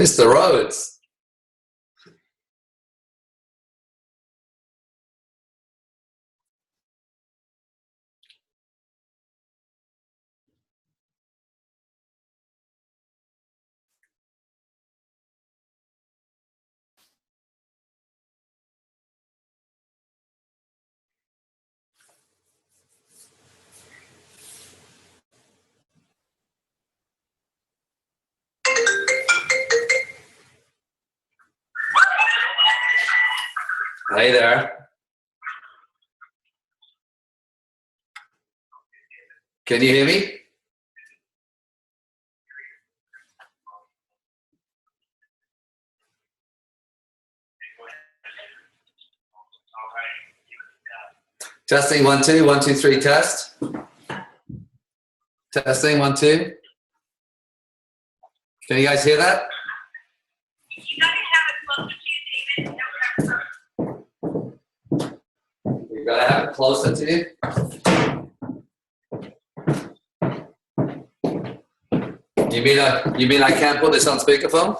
Mr. Rhodes. Hey there. Can you hear me? Testing 1 2 1 2 3 test. Testing 1 2. Can you guys hear that? You gotta have it closer to you. You mean I can't put this on speakerphone?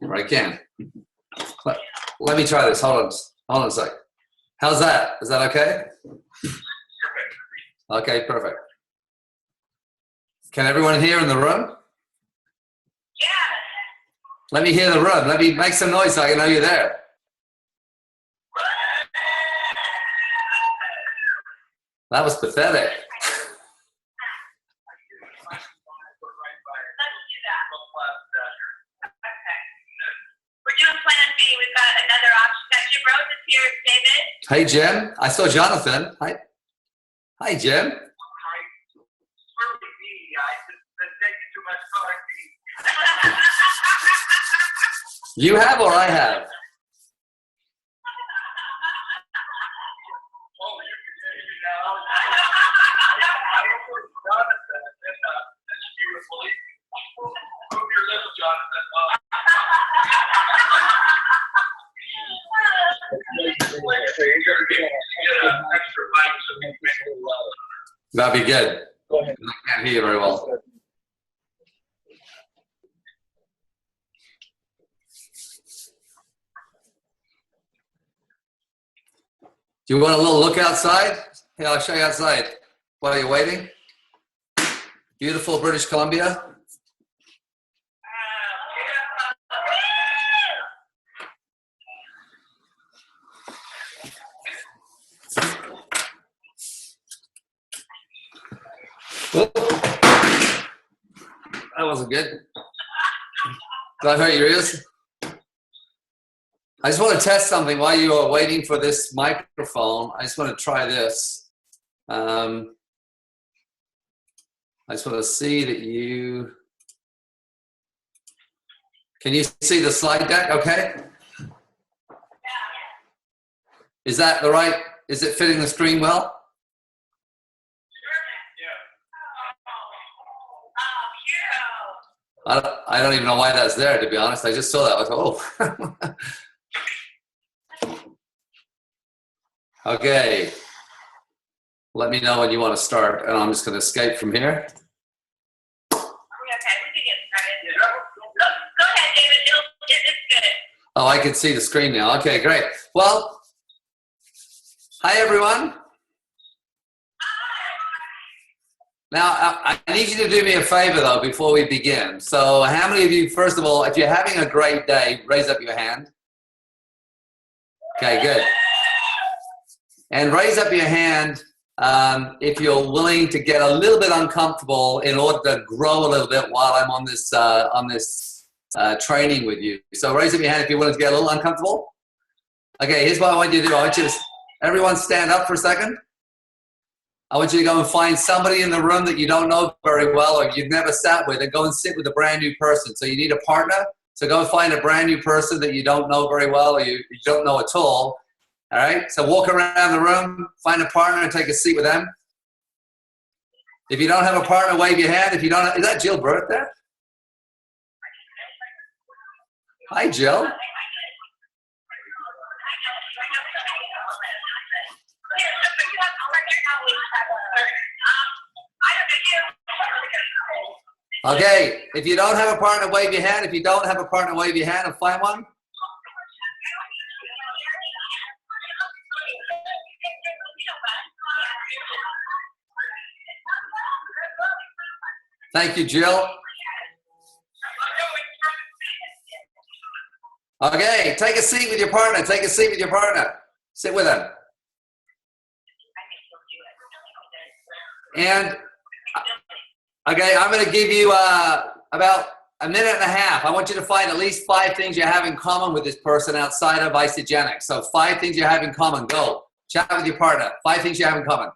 Or I can. Let me try this. Hold on a sec. How's that? Is that okay? Okay, perfect. Can everyone hear in the room? Yeah. Let me hear the room. Let me make some noise so I can know you're there. That was pathetic. We've got another option. Jim Rose is here, David. Hey, Jim. I saw Jonathan. Hi. Hi, Jim. Hi. I've been taking too much coffee. You have or I have? That'd be good. Go ahead. I can't hear you very well. Do you want a little look outside? Here, I'll show you outside while you're waiting. Beautiful British Columbia. That wasn't good. Did I hurt your ears? I just want to test something while you are waiting for this microphone. I just want to try this. I just want to see that you... Can you see the slide deck okay? Is that the right... Is it fitting the screen well? I don't even know why that's there, to be honest. I just saw that. I thought, oh. Okay. Let me know when you want to start, and I'm just going to escape from here. Okay, we can get started. Go ahead, David. It's good. Oh, I can see the screen now. Okay, great. Well, hi, everyone. Now, I need you to do me a favor, though, before we begin. So how many of you, first of all, if you're having a great day, raise up your hand. Okay, good. And raise up your hand if you're willing to get a little bit uncomfortable in order to grow a little bit while I'm on this training with you. So raise up your hand if you're willing to get a little uncomfortable. Okay, here's what I want you to do. I want you to, everyone stand up for a second. I want you to go and find somebody in the room that you don't know very well or you've never sat with and go and sit with a brand new person. So you need a partner. So go and find a brand new person that you don't know very well or you don't know at all. All right? So walk around the room, find a partner and take a seat with them. If you don't have a partner, wave your hand. If you don't, is that Jill Burt there? Hi, Jill. Okay, if you don't have a partner, wave your hand. If you don't have a partner, wave your hand and find one. Thank you, Jill. Okay, take a seat with your partner. Take a seat with your partner. Sit with them. And, okay, I'm going to give you about a minute and a half. I want you to find at least 5 things you have in common with this person outside of Isagenix. So 5 things you have in common. Go. Chat with your partner. 5 things you have in common.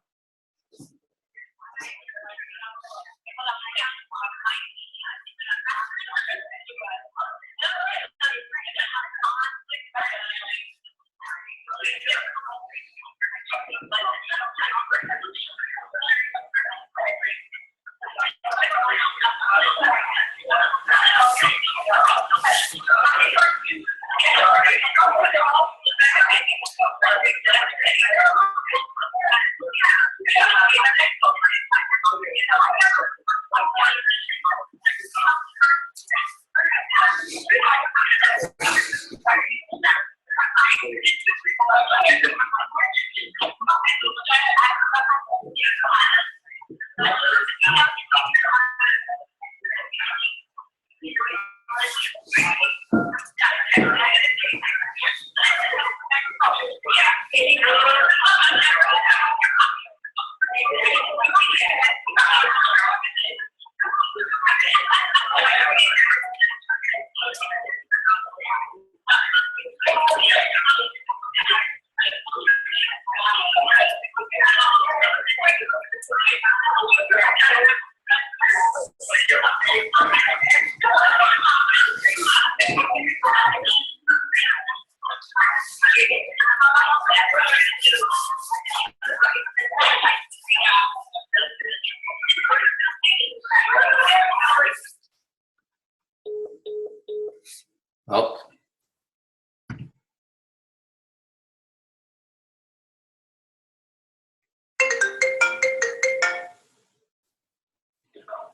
Oh.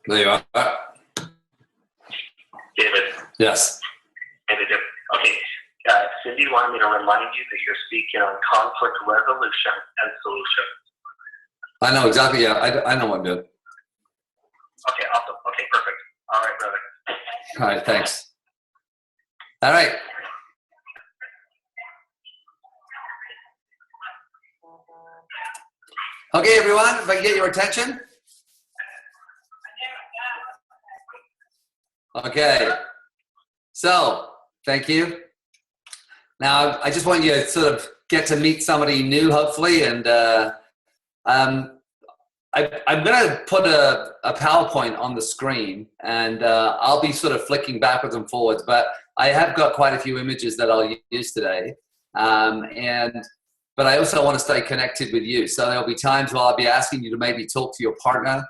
There you are. David. Yes. David. Okay. Cindy wanted me to remind you that you're speaking on conflict resolution and solution. I know exactly. Yeah, I know what I'm doing. Okay, awesome. Okay, perfect. All right, brother. All right, thanks. All right. Okay, everyone, if I can get your attention. Okay. So, thank you. Now, I just want you to sort of get to meet somebody new, hopefully, and I'm going to put a PowerPoint on the screen, and I'll be sort of flicking backwards and forwards, but I have got quite a few images that I'll use today, but I also want to stay connected with you. So there'll be times where I'll be asking you to maybe talk to your partner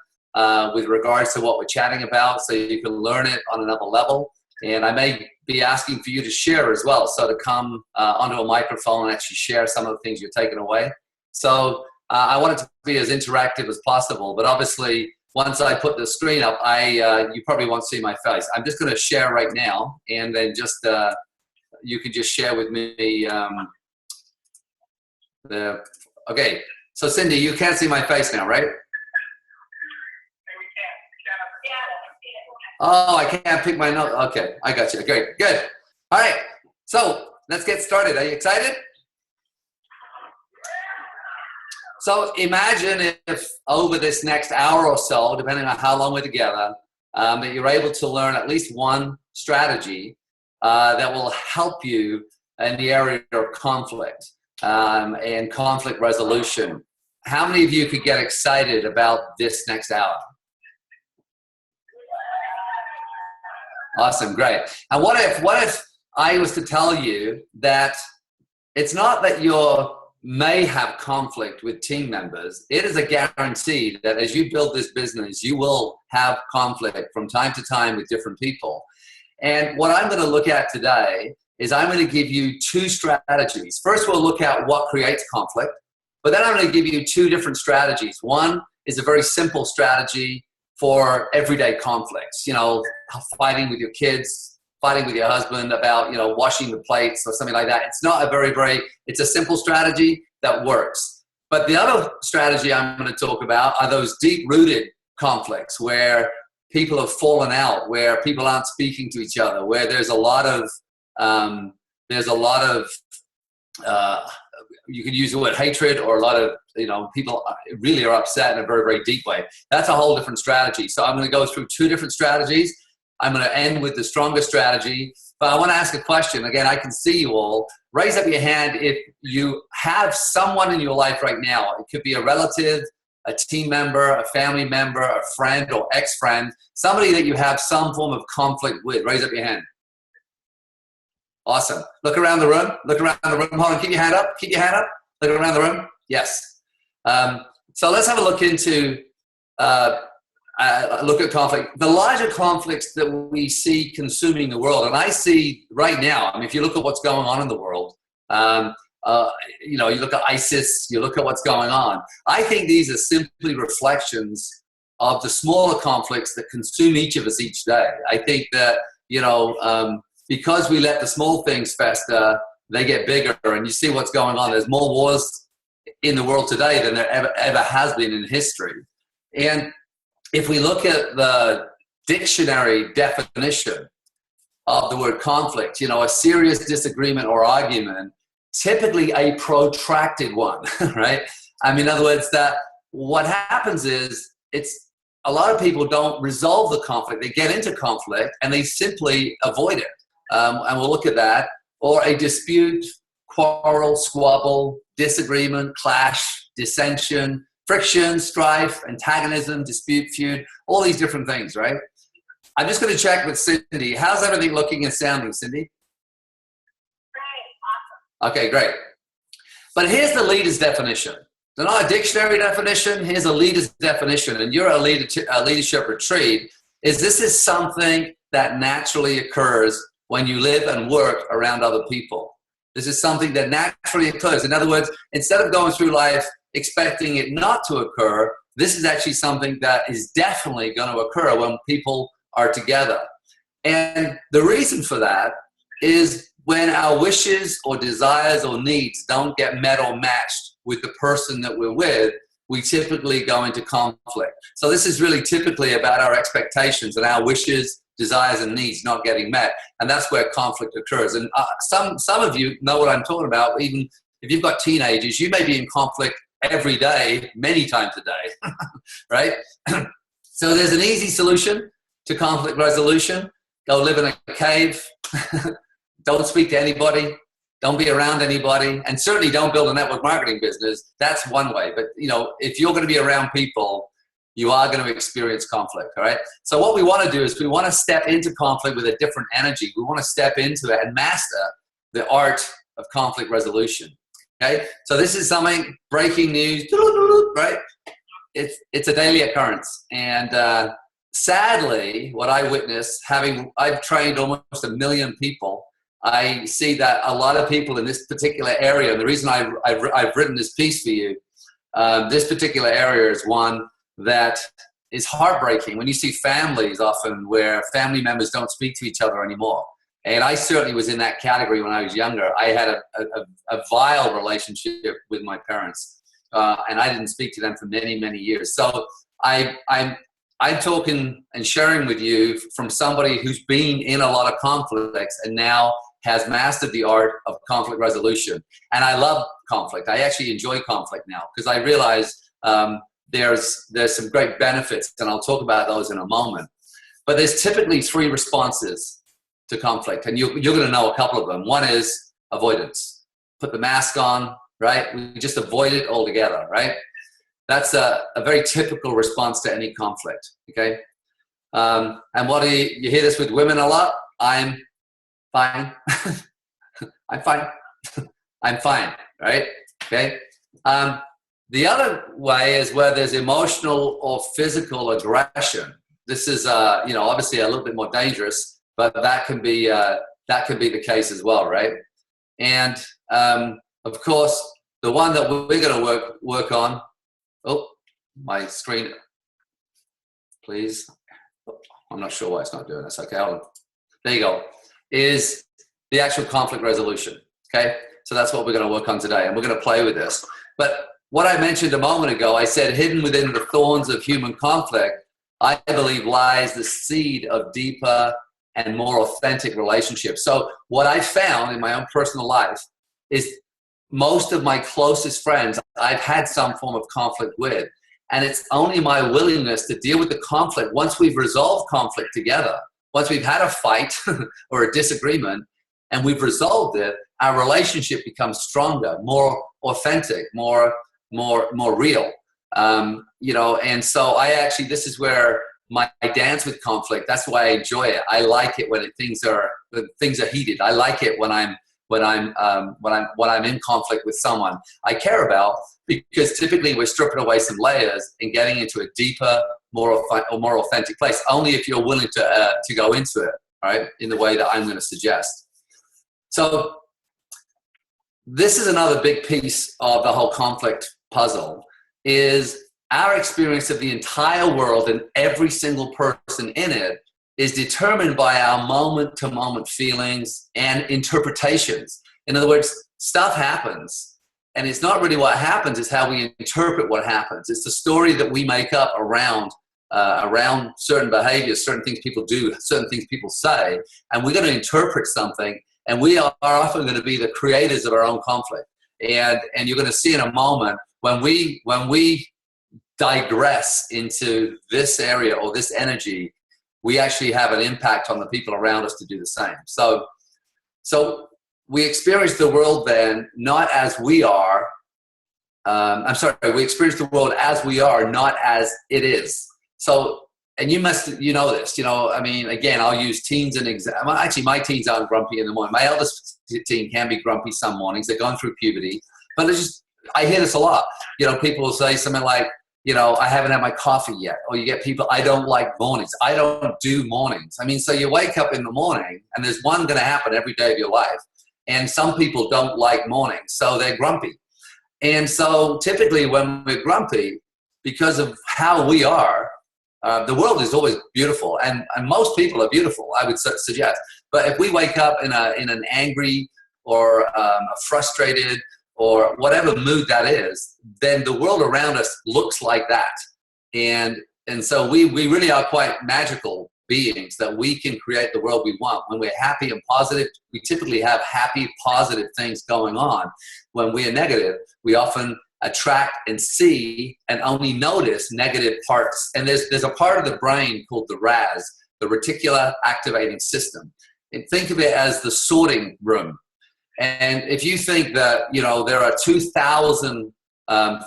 with regards to what we're chatting about, so you can learn it on another level. And I may be asking for you to share as well, so to come onto a microphone and actually share some of the things you're taking away. So I want it to be as interactive as possible, but obviously once I put the screen up, you probably won't see my face. I'm just going to share right now, and then just you can just share with me. Okay, so Cindy, you can't see my face now, right? Oh, I can't pick my nose. Okay, I got you. Okay, good. All right, so let's get started. Are you excited? So imagine if over this next hour or so, depending on how long we're together, that you're able to learn at least one strategy that will help you in the area of conflict and conflict resolution. How many of you could get excited about this next hour? Awesome, great. And what if I was to tell you that it's not that you may have conflict with team members. It is a guarantee that as you build this business, you will have conflict from time to time with different people. And what I'm going to look at today is I'm going to give you 2 strategies. First, we'll look at what creates conflict, but then I'm going to give you 2 different strategies. One is a very simple strategy for everyday conflicts, you know, fighting with your kids, fighting with your husband about, you know, washing the plates or something like that. It's not a it's a simple strategy that works. But the other strategy I'm going to talk about are those deep-rooted conflicts where people have fallen out, where people aren't speaking to each other, where there's a lot of you could use the word hatred, or a lot of, you know, people really are upset in a very, very deep way. That's a whole different strategy. So I'm going to go through two different strategies. I'm going to end with the strongest strategy, but I want to ask a question. Again, I can see you all. Raise up your hand if you have someone in your life right now. It could be a relative, a team member, a family member, a friend or ex-friend, somebody that you have some form of conflict with. Raise up your hand. Awesome. Look around the room. Look around the room. Hold on. Keep your hand up. Keep your hand up. Look around the room. Yes. So let's have a look into look at conflict. The larger conflicts that we see consuming the world, and I see right now, I mean, if you look at what's going on in the world, you know, you look at ISIS, you look at what's going on. I think these are simply reflections of the smaller conflicts that consume each of us each day. I think that, you know, because we let the small things fester, they get bigger, and you see what's going on. There's more wars in the world today than there ever has been in history. And if we look at the dictionary definition of the word conflict, you know, a serious disagreement or argument, typically a protracted one, right? I mean, in other words, that what happens is a lot of people don't resolve the conflict. They get into conflict and they simply avoid it. And we'll look at that. Or a dispute, quarrel, squabble, disagreement, clash, dissension, friction, strife, antagonism, dispute, feud, all these different things, right? I'm just going to check with Cindy. How's everything looking and sounding, Cindy? Great. Awesome. Okay, great. But here's the leader's definition. They're not a dictionary definition. Here's a leader's definition. And you're a leadership retreat. This is something that naturally occurs when you live and work around other people. This is something that naturally occurs. In other words, instead of going through life expecting it not to occur, this is actually something that is definitely going to occur when people are together. And the reason for that is when our wishes or desires or needs don't get met or matched with the person that we're with, we typically go into conflict. So this is really typically about our expectations and our wishes, desires, and needs not getting met. And that's where conflict occurs. And some of you know what I'm talking about. Even if you've got teenagers, you may be in conflict every day, many times a day, right? So there's an easy solution to conflict resolution. Go live in a cave. Don't speak to anybody. Don't be around anybody. And certainly don't build a network marketing business. That's one way. But, you know, if you're going to be around people, you are going to experience conflict, all right? So what we want to do is we want to step into conflict with a different energy. We want to step into it and master the art of conflict resolution, okay? So this is something, breaking news, right? It's a daily occurrence. And sadly, what I witness, I've trained almost 1 million people, I see that a lot of people in this particular area, and the reason I've written this piece for you, this particular area is one that is heartbreaking when you see families often where family members don't speak to each other anymore. And I certainly was in that category when I was younger. I had a vile relationship with my parents, and I didn't speak to them for many, many years. So I'm talking and sharing with you from somebody who's been in a lot of conflicts and now has mastered the art of conflict resolution. And I love conflict. I actually enjoy conflict now because I realize there's some great benefits, and I'll talk about those in a moment. But there's typically 3 responses to conflict, and you're going to know a couple of them. One is avoidance. Put the mask on, right? We just avoid it altogether, right? That's a very typical response to any conflict, okay? And what do you hear this with women a lot? I'm fine. I'm fine. I'm fine, right? Okay? The other way is where there's emotional or physical aggression. This is, obviously a little bit more dangerous, but that can be the case as well, right? And of course, the one that we're going to work on. Oh, my screen. please. I'm not sure why it's not doing this. Okay, hold on. There you go. Is the actual conflict resolution. Okay, so that's what we're going to work on today, and we're going to play with this. But what I mentioned a moment ago, I said hidden within the thorns of human conflict, I believe lies the seed of deeper and more authentic relationships. So what I found in my own personal life is most of my closest friends I've had some form of conflict with. And it's only my willingness to deal with the conflict once we've resolved conflict together. Once we've had a fight or a disagreement and we've resolved it, our relationship becomes stronger, more authentic, more real. You know, and so I actually, this is where my dance with conflict. That's why I enjoy it. I like it when things are heated. I like it when I'm in conflict with someone I care about, because typically we're stripping away some layers and getting into a deeper, more authentic place. Only if you're willing to go into it, right, in the way that I'm going to suggest. So this is another big piece of the whole conflict puzzle, is our experience of the entire world and every single person in it is determined by our moment-to-moment feelings and interpretations. In other words, stuff happens, and it's not really what happens, it's how we interpret what happens. It's the story that we make up around certain behaviors, certain things people do, certain things people say, and we're going to interpret something, and we are often going to be the creators of our own conflict. And you're going to see in a moment when we digress into this area or this energy, we actually have an impact on the people around us to do the same. So we experience the world then not as we are. We experience the world as we are, not as it is. So, and you know this, I mean, again, I'll use teens as an example. Actually, my teens aren't grumpy in the morning. My eldest teen can be grumpy some mornings. They're going through puberty, but I hear this a lot. People will say something like, I haven't had my coffee yet. Or you get people, I don't like mornings. I don't do mornings. I mean, so you wake up in the morning and there's one going to happen every day of your life. And some people don't like mornings, so they're grumpy. And so typically when we're grumpy, because of how we are, the world is always beautiful. And most people are beautiful, I would suggest. But if we wake up in an angry or a frustrated or whatever mood that is, then the world around us looks like that. And so we really are quite magical beings, that we can create the world we want. When we're happy and positive, we typically have happy, positive things going on. When we are negative, we often attract and see and only notice negative parts. And there's a part of the brain called the RAS, the reticular activating system. And think of it as the sorting room. And if you think that, there are 2,000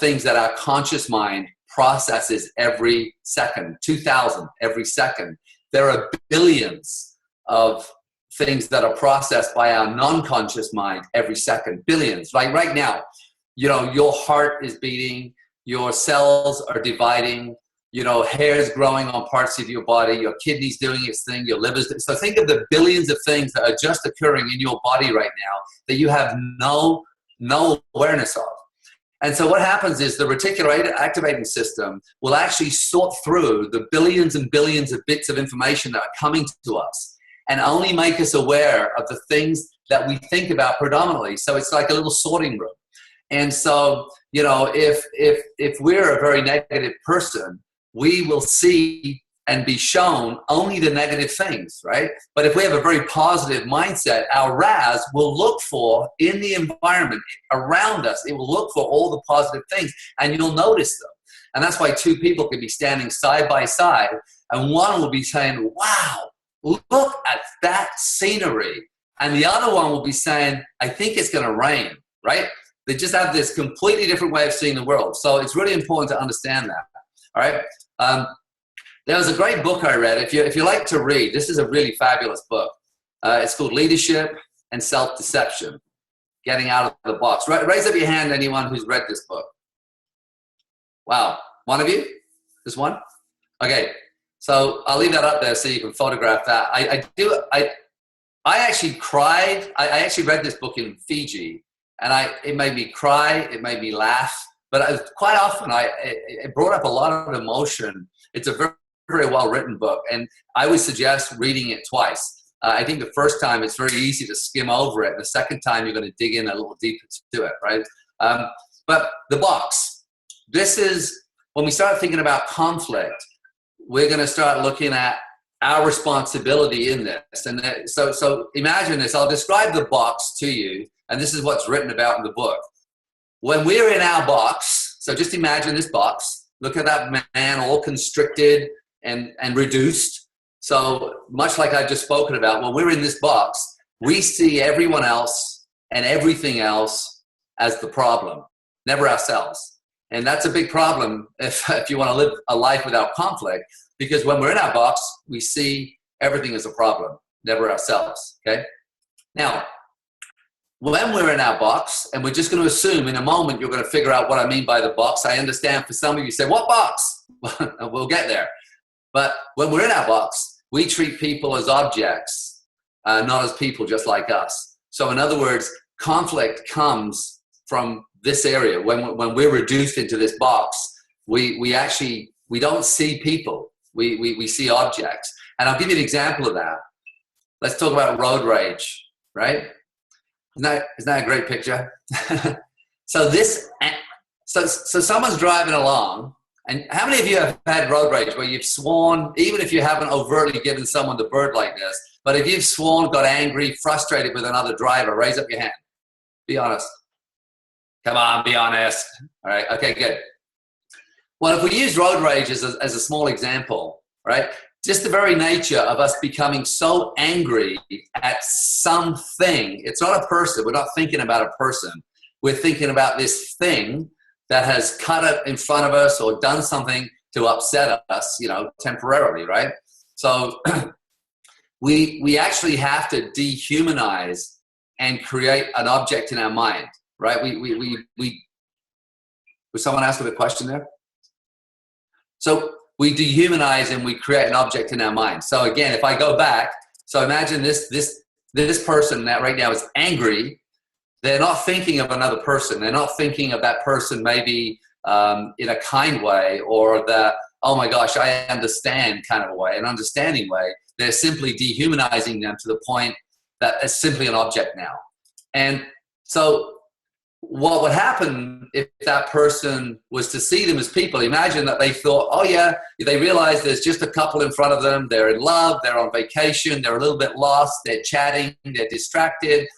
things that our conscious mind processes every second, 2,000 every second, there are billions of things that are processed by our non-conscious mind every second, billions. Like right now, your heart is beating, your cells are dividing, hair's growing on parts of your body, your kidney's doing its thing, your liver's doing. So think of the billions of things that are just occurring in your body right now that you have no awareness of. And so what happens is the reticular activating system will actually sort through the billions and billions of bits of information that are coming to us and only make us aware of the things that we think about predominantly. So it's like a little sorting room. And so, if we're a very negative person, we will see and be shown only the negative things, right? But if we have a very positive mindset, our RAS will look for in the environment around us, it will look for all the positive things and you'll notice them. And that's why two people can be standing side by side and one will be saying, wow, look at that scenery. And the other one will be saying, I think it's going to rain, right? They just have this completely different way of seeing the world. So it's really important to understand that. All right. There was a great book I read. If you like to read, this is a really fabulous book. It's called Leadership and Self-Deception, Getting Out of the Box. Raise up your hand, anyone who's read this book. Wow. One of you? Just one? Okay. So I'll leave that up there so you can photograph that. I actually cried. I actually read this book in Fiji, and it made me cry. It made me laugh. But quite often, it brought up a lot of emotion. It's a very, very well written book, and I would suggest reading it twice. I think the first time it's very easy to skim over it. The second time you're going to dig in a little deeper to it, right? But the box, this is when we start thinking about conflict, we're going to start looking at our responsibility in this. And so imagine this. I'll describe the box to you, and this is what's written about in the book. When we're in our box, so just imagine this box. Look at that man all constricted and reduced. So much like I've just spoken about, when we're in this box, we see everyone else and everything else as the problem, never ourselves. And that's a big problem if you want to live a life without conflict, because when we're in our box, we see everything as a problem, never ourselves, okay? Now, when we're in our box, and we're just going to assume in a moment you're going to figure out what I mean by the box. I understand for some of you say, what box? We'll get there. But when we're in our box, we treat people as objects, not as people just like us. So in other words, conflict comes from this area. When we're reduced into this box, we don't see people. We see objects. And I'll give you an example of that. Let's talk about road rage, right? Isn't that a great picture? So someone's driving along, and how many of you have had road rage where you've sworn, even if you haven't overtly given someone the bird like this, but if you've sworn, got angry, frustrated with another driver, raise up your hand. Be honest. Come on, be honest. All right, okay, good. Well, if we use road rage as a small example, right? Just the very nature of us becoming so angry at something. It's not a person. We're not thinking about a person. We're thinking about this thing that has cut it in front of us or done something to upset us, temporarily, right? So we actually have to dehumanize and create an object in our mind, right? Was someone asking a question there? So we dehumanize and we create an object in our mind. So again, if I go back, so imagine this person that right now is angry. They're not thinking of another person. They're not thinking of that person maybe in a kind way, or the, oh my gosh, I understand kind of a way, an understanding way. They're simply dehumanizing them to the point that it's simply an object now. And so what would happen if that person was to see them as people? Imagine that they thought, oh yeah, they realize there's just a couple in front of them. They're in love. They're on vacation. They're a little bit lost. They're chatting. They're distracted.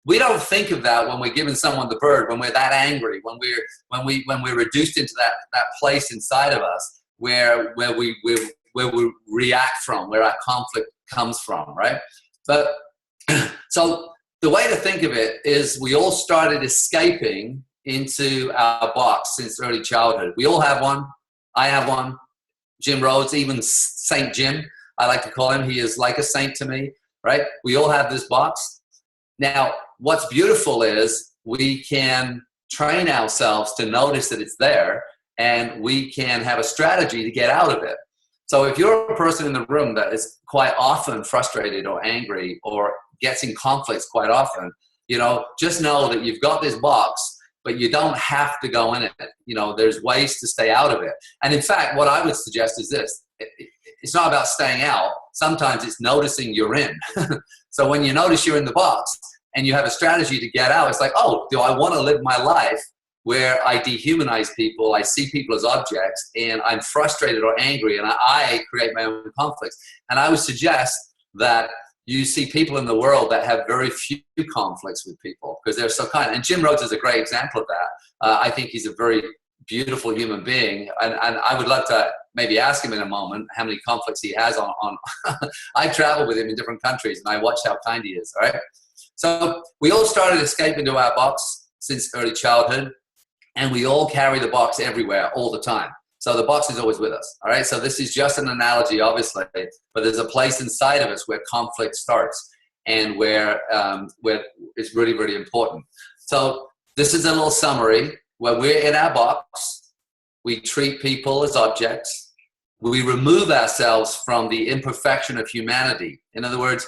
We don't think of that when we're giving someone the bird, when we're that angry, when we're reduced into that place inside of us where we react from, where our conflict comes from, right? But so the way to think of it is we all started escaping into our box since early childhood. We all have one. I have one. Jim Rhodes, even Saint Jim, I like to call him. He is like a saint to me, right? We all have this box. Now, what's beautiful is we can train ourselves to notice that it's there, and we can have a strategy to get out of it. So if you're a person in the room that is quite often frustrated or angry or gets in conflicts quite often, just know that you've got this box, but you don't have to go in it. There's ways to stay out of it. And in fact, what I would suggest is this. It's not about staying out. Sometimes it's noticing you're in. So when you notice you're in the box and you have a strategy to get out, it's like, oh, do I want to live my life where I dehumanize people, I see people as objects, and I'm frustrated or angry, and I create my own conflicts? And I would suggest that you see people in the world that have very few conflicts with people because they're so kind. And Jim Rhodes is a great example of that. I think he's a very beautiful human being, and I would love to maybe ask him in a moment how many conflicts he has on I travel with him in different countries, and I watch how kind he is, all right? So we all started escaping into our box since early childhood, and we all carry the box everywhere all the time. So the box is always with us, all right? So this is just an analogy, obviously, but there's a place inside of us where conflict starts and where it's really, really important. So this is a little summary. Where we're in our box, we treat people as objects. We remove ourselves from the imperfection of humanity. In other words,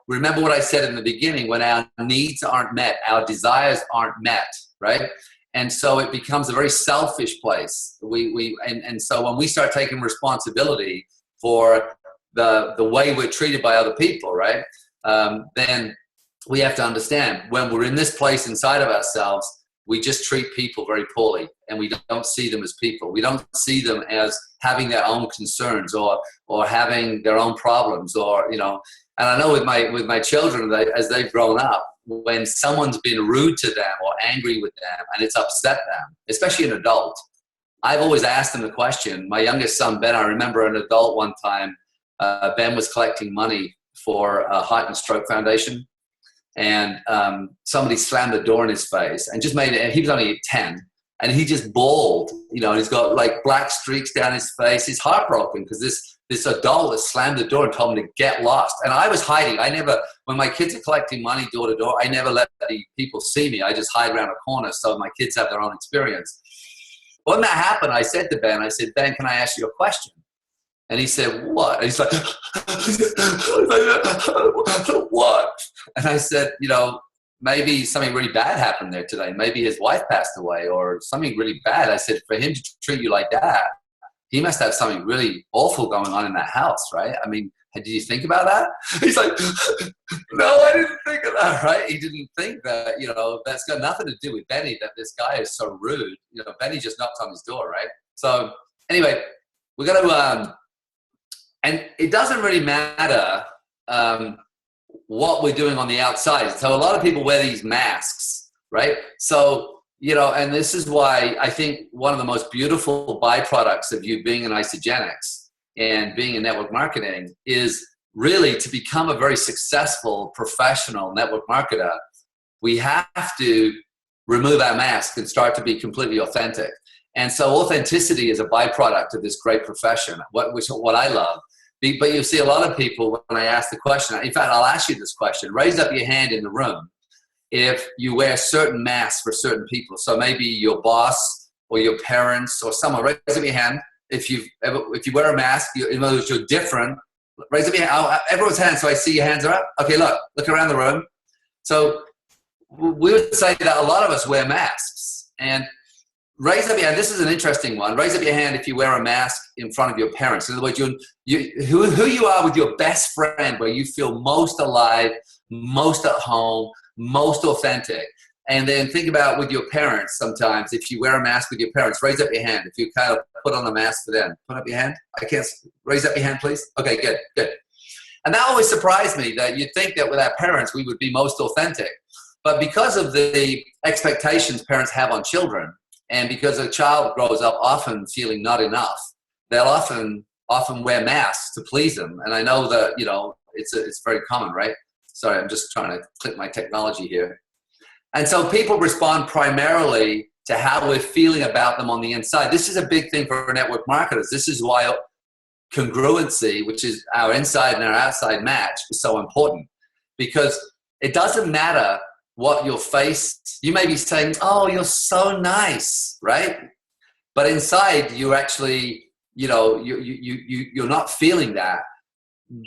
remember what I said in the beginning, when our needs aren't met, our desires aren't met, right? And so it becomes a very selfish place. And so when we start taking responsibility for the way we're treated by other people, right? Then we have to understand when we're in this place inside of ourselves, we just treat people very poorly, and we don't see them as people. We don't see them as having their own concerns or having their own problems, or, you know. And I know with my children, as they've grown up, when someone's been rude to them or angry with them and it's upset them, especially an adult, I've always asked them the question. My youngest son, Ben, I remember an adult one time, Ben was collecting money for a Heart and Stroke Foundation, and somebody slammed the door in his face and just made it, and he was only 10, and he just bawled, you know, and he's got like black streaks down his face. He's heartbroken because this adult has slammed the door and told him to get lost. And I was hiding. I never, when my kids are collecting money door to door, I never let the people see me. I just hide around a corner so my kids have their own experience. When that happened, I said to Ben, Ben, can I ask you a question? And he said, what? And he's like, what? And I said, you know, maybe something really bad happened there today. Maybe his wife passed away or something really bad. I said, for him to treat you like that, he must have something really awful going on in that house, right? I mean, did you think about that? He's like, no, I didn't think of that, right? He didn't think that, you know, that's got nothing to do with Benny, that this guy is so rude. You know, Benny just knocked on his door, right? So anyway, we're going to, and it doesn't really matter what we're doing on the outside. So a lot of people wear these masks, right? So, you know, and this is why I think one of the most beautiful byproducts of you being an Isagenix and being in network marketing is really to become a very successful professional network marketer. We have to remove our mask and start to be completely authentic. And so authenticity is a byproduct of this great profession, what I love. But you'll see a lot of people when I ask the question, in fact, I'll ask you this question, raise up your hand in the room if you wear certain masks for certain people. So maybe your boss or your parents or someone, raise up your hand. If you wear a mask, in other words, you're different, raise up your hand. Everyone's hand, so I see your hands are up. Okay, look around the room. So we would say that a lot of us wear masks. And raise up your hand. This is an interesting one. Raise up your hand if you wear a mask in front of your parents. In other words, who you are with your best friend, where you feel most alive, most at home, most authentic. And then think about with your parents sometimes, if you wear a mask with your parents, raise up your hand. If you kind of put on a mask for them, put up your hand. I can't, raise up your hand, please. Okay, good. And that always surprised me, that you'd think that with our parents, we would be most authentic. But because of the expectations parents have on children, and because a child grows up often feeling not enough, they'll often wear masks to please them. And I know that, you know, it's very common, right? Sorry, I'm just trying to click my technology here. And so people respond primarily to how we're feeling about them on the inside. This is a big thing for network marketers. This is why congruency, which is our inside and our outside match, is so important. Because it doesn't matter what your face, you may be saying, oh, you're so nice, right? But inside, you actually, you know, you're not feeling that.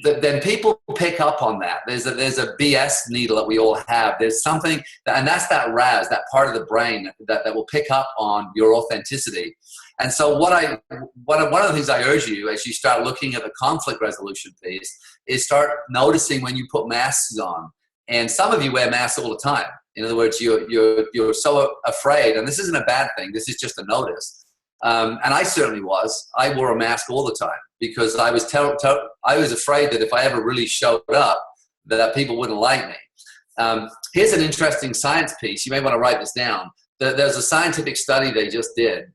Then people pick up on that. There's a BS needle that we all have. There's something, and that's that RAS, that part of the brain that will pick up on your authenticity. And so one of the things I urge you as you start looking at the conflict resolution piece is start noticing when you put masks on. And some of you wear masks all the time. In other words, you're so afraid, and this isn't a bad thing. This is just a notice. And I certainly was. I wore a mask all the time because I was afraid that if I ever really showed up, that people wouldn't like me. Here's an interesting science piece. You may want to write this down. There's a scientific study they just did,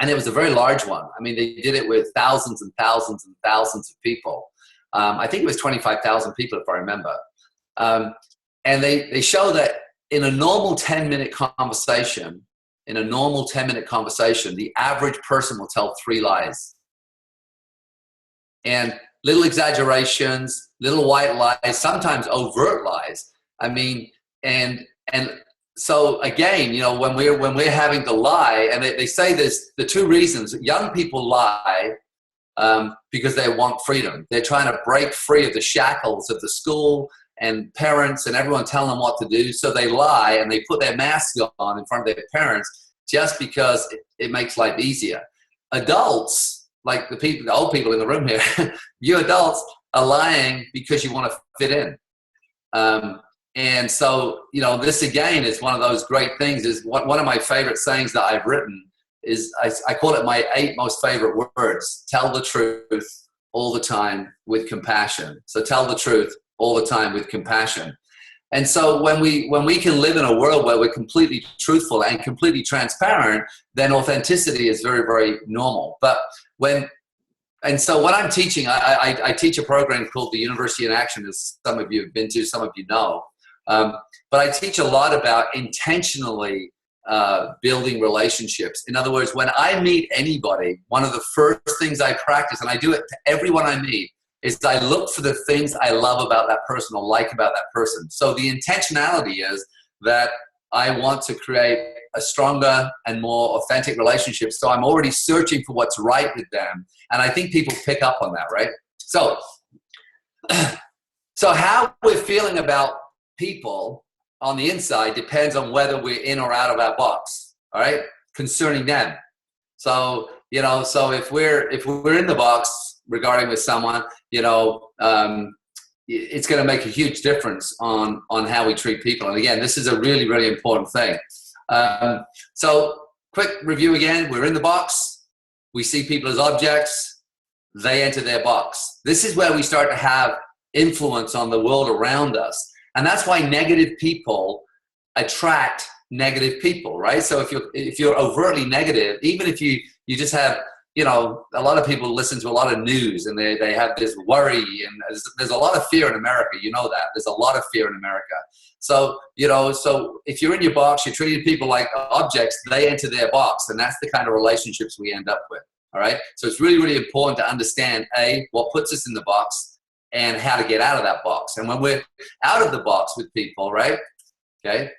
and it was a very large one. I mean, they did it with thousands and thousands and thousands of people. I think it was 25,000 people, if I remember. And they show that in a normal 10-minute conversation, the average person will tell 3 lies. And little exaggerations, little white lies, sometimes overt lies. I mean, and so again, you know, when we're having to lie, and they say there's the 2 reasons. Young people lie because they want freedom. They're trying to break free of the shackles of the school and parents and everyone telling them what to do. So they lie and they put their mask on in front of their parents just because it makes life easier. Adults like the old people in the room here, you adults are lying because you want to fit in. And so, you know, this again is one of those great things. Is one of my favorite sayings that I've written is I call it my 8 most favorite words. Tell the truth all the time with compassion. So tell the truth all the time with compassion. And so when we can live in a world where we're completely truthful and completely transparent, then authenticity is very, very normal. And so when I'm teaching, I teach a program called the University in Action, as some of you have been to, some of you know. But I teach a lot about intentionally building relationships. In other words, when I meet anybody, one of the first things I practice, and I do it to everyone I meet, is I look for the things I love about that person or like about that person. So the intentionality is that I want to create a stronger and more authentic relationship. So I'm already searching for what's right with them. And I think people pick up on that, right? So how we're feeling about people on the inside depends on whether we're in or out of our box, all right, concerning them. So, you know, so if we're in the box regarding with someone, you know, it's going to make a huge difference on how we treat people. And again, this is a really, really important thing. So quick review again, we're in the box, we see people as objects, they enter their box. This is where we start to have influence on the world around us. And that's why negative people attract negative people, right? So if you're overtly negative, even if you just have, you know, a lot of people listen to a lot of news and they have this worry, and there's a lot of fear in America. You know that. There's a lot of fear in America. So, you know, so if you're in your box, you're treating people like objects, they enter their box, and that's the kind of relationships we end up with, all right? So it's really, really important to understand, A, what puts us in the box and how to get out of that box. And when we're out of the box with people, right, okay,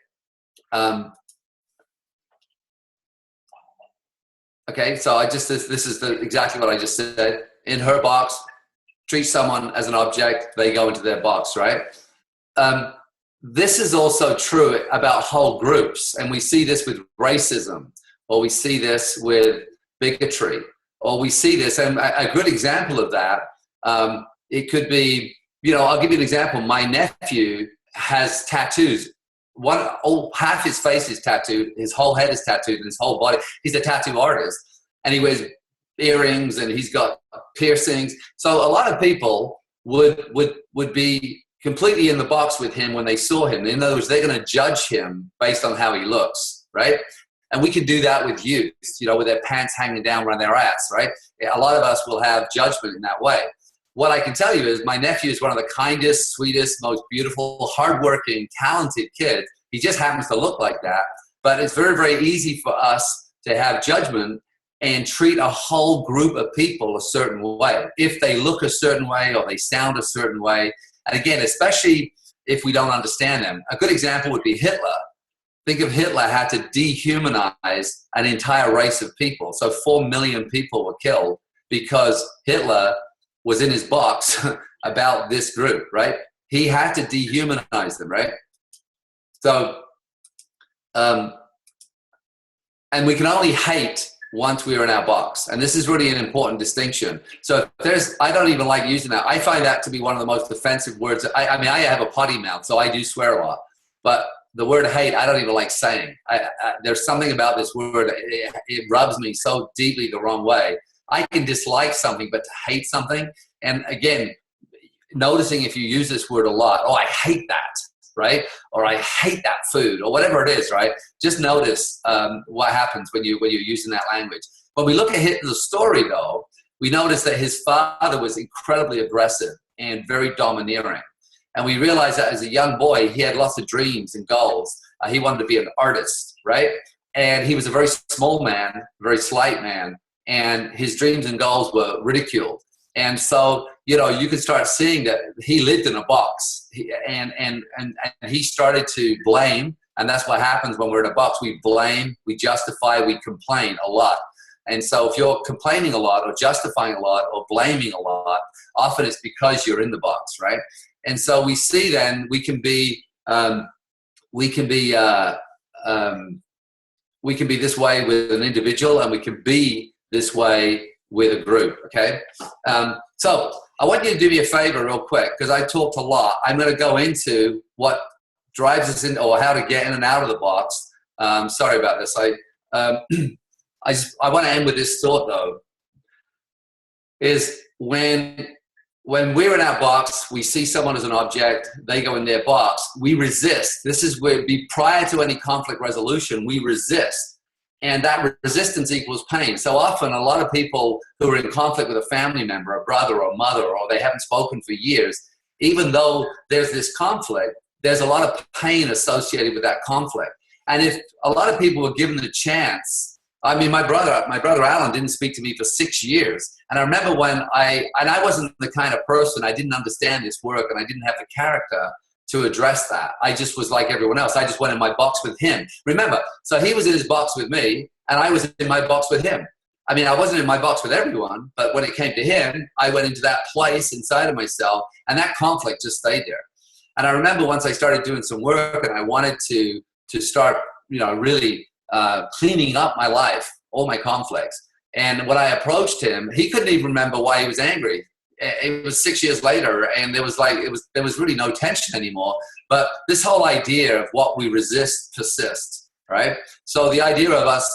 okay, so this is exactly what I just said. In her box, treat someone as an object, they go into their box, right? This is also true about whole groups, and we see this with racism, or we see this with bigotry, or we see this, and a good example of that, it could be, you know, I'll give you an example. My nephew has tattoos. Half his face is tattooed, his whole head is tattooed, and his whole body. He's a tattoo artist, and he wears earrings, and he's got piercings. So a lot of people would be completely in the box with him when they saw him. In other words, they're going to judge him based on how he looks, right? And we can do that with youth, you know, with their pants hanging down around their ass, right? A lot of us will have judgment in that way. What I can tell you is my nephew is one of the kindest, sweetest, most beautiful, hardworking, talented kids. He just happens to look like that. But it's very, very easy for us to have judgment and treat a whole group of people a certain way. If they look a certain way or they sound a certain way. And again, especially if we don't understand them. A good example would be Hitler. Think of Hitler had to dehumanize an entire race of people. So 4 million people were killed because Hitler was in his box about this group, right? He had to dehumanize them, right? So, and we can only hate once we're in our box. And this is really an important distinction. So I don't even like using that. I find that to be one of the most offensive words. I mean, I have a potty mouth, so I do swear a lot. But the word hate, I don't even like saying. There's something about this word, it rubs me so deeply the wrong way. I can dislike something, but to hate something, and again, noticing if you use this word a lot, oh, I hate that, right? Or I hate that food, or whatever it is, right? Just notice what happens when you're using that language. When we look at Hitler's story, though, we notice that his father was incredibly aggressive and very domineering. And we realize that as a young boy, he had lots of dreams and goals. He wanted to be an artist, right? And he was a very small man, very slight man, and his dreams and goals were ridiculed. And so, you know, you can start seeing that he lived in a box, and he started to blame. And that's what happens when we're in a box. We blame, we justify, we complain a lot. And so if you're complaining a lot or justifying a lot or blaming a lot, often it's because you're in the box, right? And so we see then we can be this way with an individual, and we can be this way with a group, okay? So I want you to do me a favor real quick, because I talked a lot. I'm going to go into what drives us in, or how to get in and out of the box. Sorry about this. I want to end with this thought, though, is when we're in our box, we see someone as an object, they go in their box, we resist. This is where, prior to any conflict resolution, we resist. And that resistance equals pain. So often, a lot of people who are in conflict with a family member, a brother or mother, or they haven't spoken for years, even though there's this conflict, there's a lot of pain associated with that conflict. And if a lot of people were given the chance, I mean, my brother Alan didn't speak to me for 6 years. And I remember when I wasn't the kind of person, I didn't understand this work, and I didn't have the character to address that. I just was like everyone else. I just went in my box with him. Remember, so he was in his box with me, and I was in my box with him. I mean, I wasn't in my box with everyone, but when it came to him, I went into that place inside of myself, and that conflict just stayed there. And I remember once I started doing some work, and I wanted to start, really cleaning up my life, all my conflicts. And when I approached him, he couldn't even remember why he was angry. It was 6 years later, and there was really no tension anymore. But this whole idea of what we resist persists, right? So the idea of us,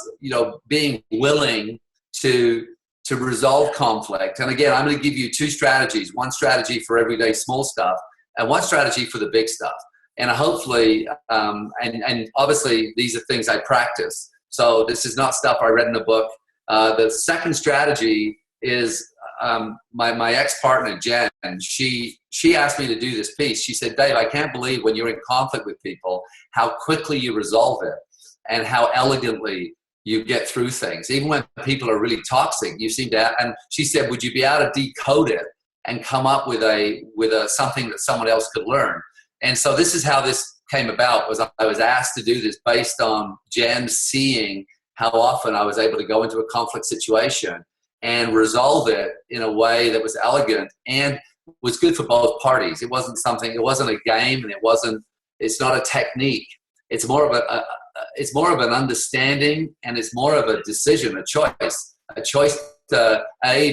being willing to resolve conflict. And again, I'm going to give you 2 strategies: one strategy for everyday small stuff, and one strategy for the big stuff. And hopefully, and obviously, these are things I practice. So this is not stuff I read in a book. The second strategy is my ex-partner, Jen. She asked me to do this piece. She said, Dave, I can't believe when you're in conflict with people, how quickly you resolve it and how elegantly you get through things. Even when people are really toxic, you seem to, and she said, would you be able to decode it and come up with something that someone else could learn? And so this is how this came about. I was asked to do this based on Jen seeing how often I was able to go into a conflict situation and resolve it in a way that was elegant and was good for both parties. It wasn't a game, and it's not a technique. It's more of an understanding, and it's more of a decision, a choice to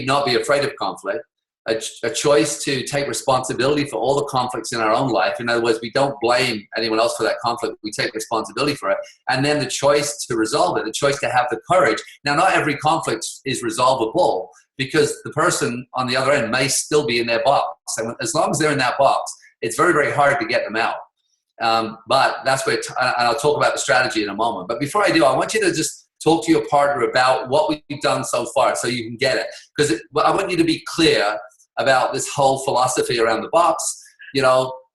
not be afraid of conflict, a choice to take responsibility for all the conflicts in our own life. In other words, we don't blame anyone else for that conflict. We take responsibility for it. And then the choice to resolve it, the choice to have the courage. Now, not every conflict is resolvable, because the person on the other end may still be in their box. And as long as they're in that box, it's very, very hard to get them out. But that's where, and I'll talk about the strategy in a moment. But before I do, I want you to just talk to your partner about what we've done so far so you can get it. Because I want you to be clear about this whole philosophy around the box,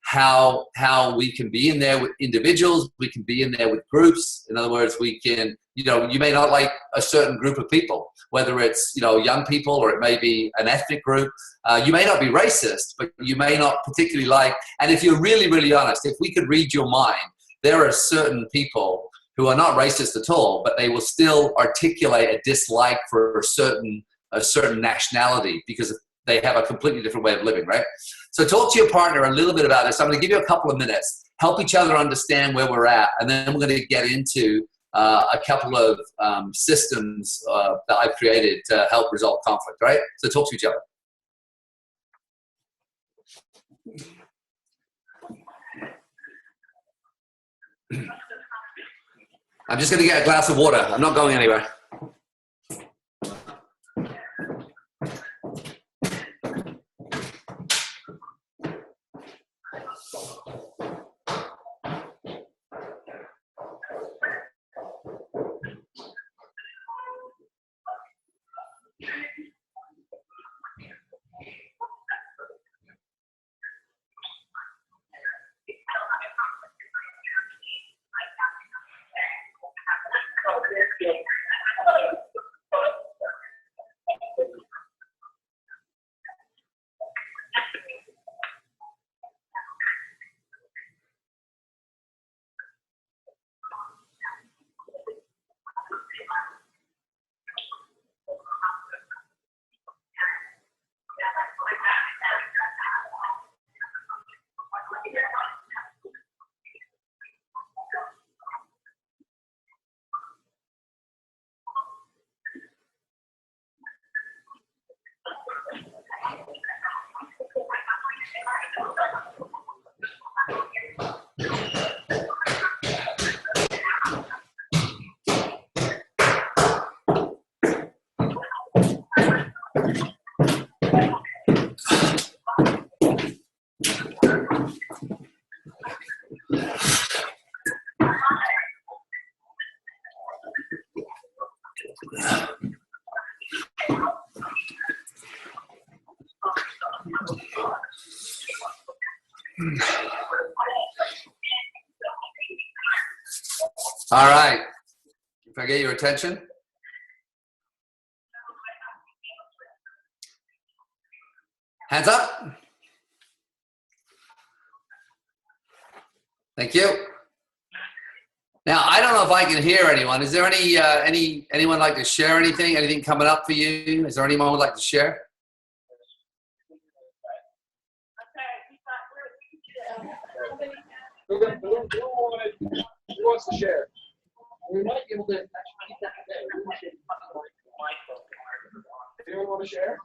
how we can be in there with individuals, we can be in there with groups. In other words, we can, you may not like a certain group of people, whether it's, young people, or it may be an ethnic group. You may not be racist, but you may not particularly like, and if you're really, really honest, if we could read your mind, there are certain people who are not racist at all, but they will still articulate a dislike for a certain nationality because they have a completely different way of living, right? So talk to your partner a little bit about this. I'm going to give you a couple of minutes. Help each other understand where we're at, and then we're going to get into a couple of systems that I've created to help resolve conflict, right? So talk to each other. I'm just going to get a glass of water. I'm not going anywhere. All right. If I get your attention. Hands up. Thank you. Now, I don't know if I can hear anyone. Is there anyone like to share anything? Anything coming up for you? Is there anyone would like to share? Who wants to share? We might be able to keep that today. Anyone want to share?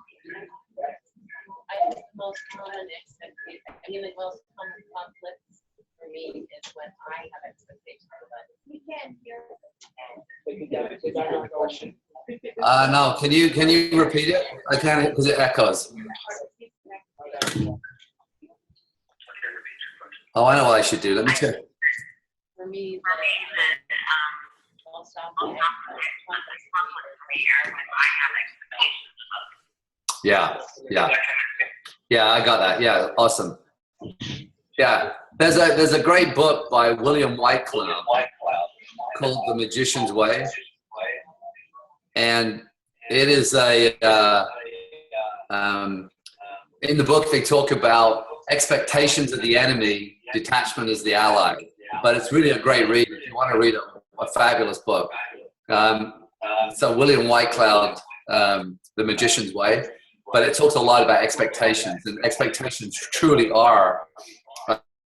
I think the most common expectation, the most common conflicts for me is when I have expectations of others. We can't hear. Question. No. Can you repeat it? I can't because it echoes. Oh, I know what I should do. Let me check. For me, most often Yeah, I got that. Yeah, awesome. Yeah, there's a great book by William Whitecloud called The Magician's Way, and it is in the book they talk about expectations of the enemy, detachment is the ally. But it's really a great read if you want to read a fabulous book. So William Whitecloud, The Magician's Way, but it talks a lot about expectations, and expectations truly are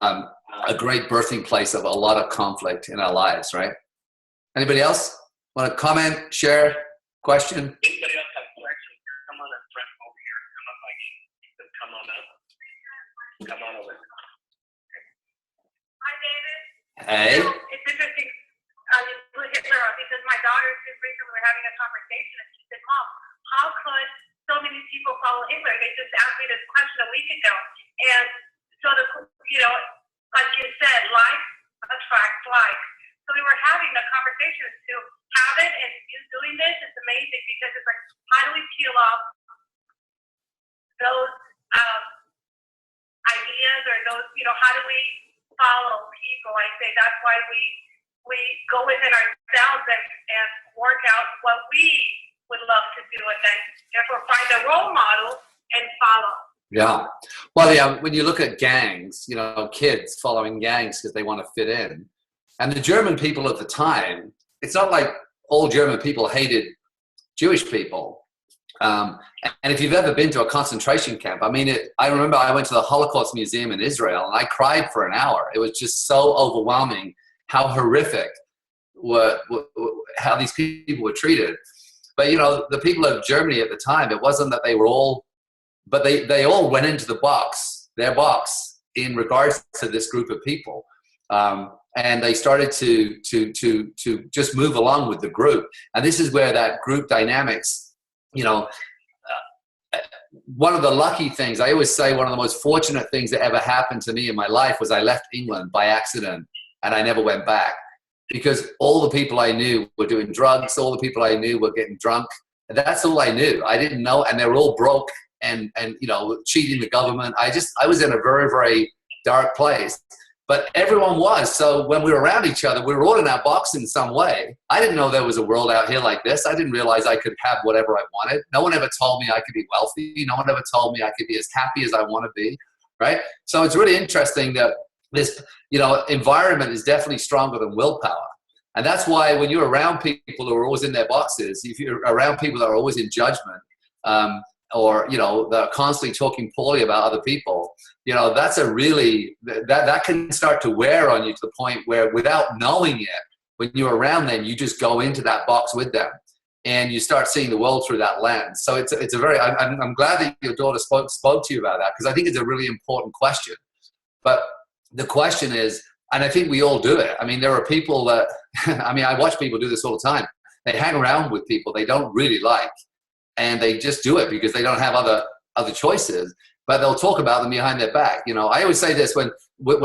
a great birthing place of a lot of conflict in our lives, right? Anybody else want to comment, share, question? Anybody else have questions? Come on up front over here. Come up like come on up. Come on over. Hi, David. Hey. So, it's interesting. You put Hitler up because my daughter just recently were having a conversation and she said, Mom, how could so many people follow Hitler? They just asked me this question a week ago. And so, like you said, like attracts like. So we were having a conversation to have it, and you doing this is amazing because it's like, how do we peel off those ideas or those, how do we follow people? I say that's why we go within ourselves and work out what we would love to do, and then therefore find a role model and follow. Yeah. Well, yeah, when you look at gangs, kids following gangs because they want to fit in. And the German people at the time, it's not like all German people hated Jewish people. And if you've ever been to a concentration camp, I remember I went to the Holocaust Museum in Israel and I cried for an hour. It was just so overwhelming how horrific how these people were treated. But, the people of Germany at the time, it wasn't that they were all, but they all went into their box in regards to this group of people. And they started to just move along with the group. And this is where that group dynamics, one of the lucky things, I always say one of the most fortunate things that ever happened to me in my life was I left England by accident and I never went back, because all the people I knew were doing drugs. All the people I knew were getting drunk. And that's all I knew. I didn't know. And they were all broke and cheating the government. I was in a very, very dark place. But everyone was. So when we were around each other, we were all in our box in some way. I didn't know there was a world out here like this. I didn't realize I could have whatever I wanted. No one ever told me I could be wealthy. No one ever told me I could be as happy as I want to be, right? So it's really interesting that this, environment is definitely stronger than willpower. And that's why when you're around people who are always in their boxes, if you're around people that are always in judgment, or that are constantly talking poorly about other people, that's a really, that can start to wear on you to the point where without knowing it, when you're around them, you just go into that box with them and you start seeing the world through that lens. So it's a very, I'm glad that your daughter spoke to you about that, because I think it's a really important question. But the question is, and I think we all do it. There are people that, I watch people do this all the time. They hang around with people they don't really like, and they just do it because they don't have other choices, but they'll talk about them behind their back. I always say this when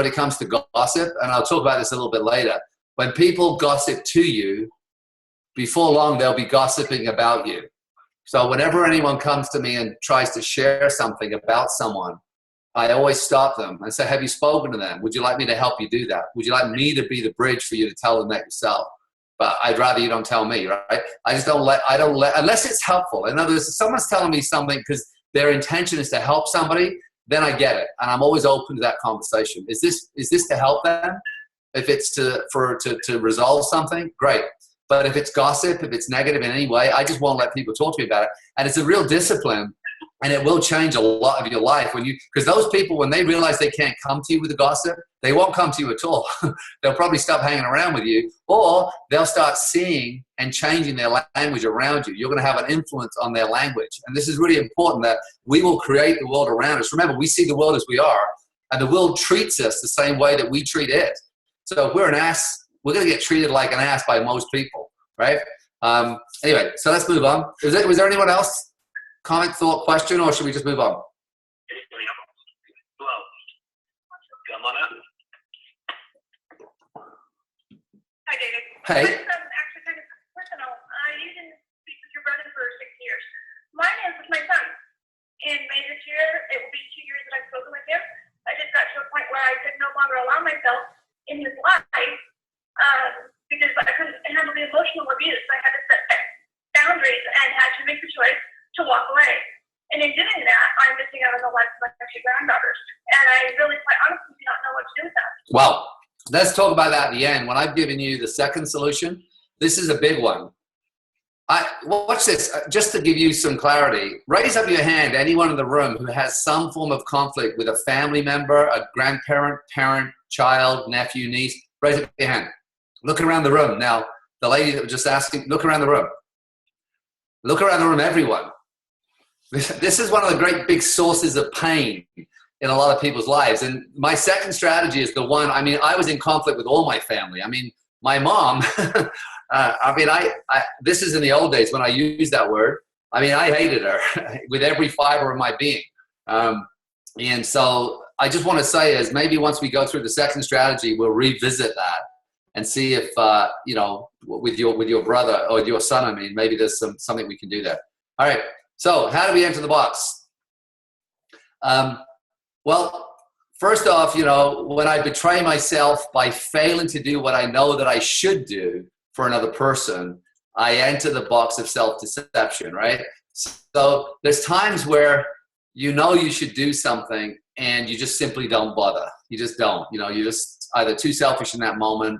it comes to gossip, and I'll talk about this a little bit later. When people gossip to you, before long, they'll be gossiping about you. So whenever anyone comes to me and tries to share something about someone, I always stop them and say, have you spoken to them? Would you like me to help you do that? Would you like me to be the bridge for you to tell them that yourself? but I'd rather you don't tell me, right? I don't let, unless it's helpful. In other words, if someone's telling me something because their intention is to help somebody, then I get it. And I'm always open to that conversation. Is this to help them? If it's to resolve something, great. But if it's gossip, if it's negative in any way, I just won't let people talk to me about it. And it's a real discipline, and it will change a lot of your life because those people, when they realize they can't come to you with the gossip, they won't come to you at all. They'll probably stop hanging around with you, or they'll start seeing and changing their language around you. You're going to have an influence on their language. And this is really important, that we will create the world around us. Remember, we see the world as we are, and the world treats us the same way that we treat it. So if we're an ass, we're going to get treated like an ass by most people, right? Anyway, so let's move on. Was there anyone else? Comment, thought, question, or should we just move on? Hello. Come on up. Hi, David. Hey. Mine's actually kind of personal. You didn't speak with your brother for 6 years. Mine is with my son. In May this year, it will be 2 years that I've spoken with him. I just got to a point where I could no longer allow myself in his life because I couldn't handle the emotional abuse. I had to set boundaries and had to make the choice to walk away. And in doing that, I'm missing out on the life of my 2 granddaughters. And I really, quite honestly, do not know what to do with that. Well, let's talk about that at the end. When I've given you the second solution, this is a big one. Watch this, just to give you some clarity. Raise up your hand, anyone in the room who has some form of conflict with a family member, a grandparent, parent, child, nephew, niece. Raise up your hand. Look around the room. Now, the lady that was just asking, look around the room. Look around the room, everyone. This is one of the great big sources of pain in a lot of people's lives. And my second strategy is the one, I was in conflict with all my family. My mom, this is in the old days when I used that word. I hated her with every fiber of my being. And so I just want to say is maybe once we go through the second strategy, we'll revisit that and see if, with your brother or your son, maybe there's something we can do there. All right. So how do we enter the box? Well, first off, when I betray myself by failing to do what I know that I should do for another person, I enter the box of self-deception, right? So there's times where you should do something and you just simply don't bother. You just don't. You're just either too selfish in that moment.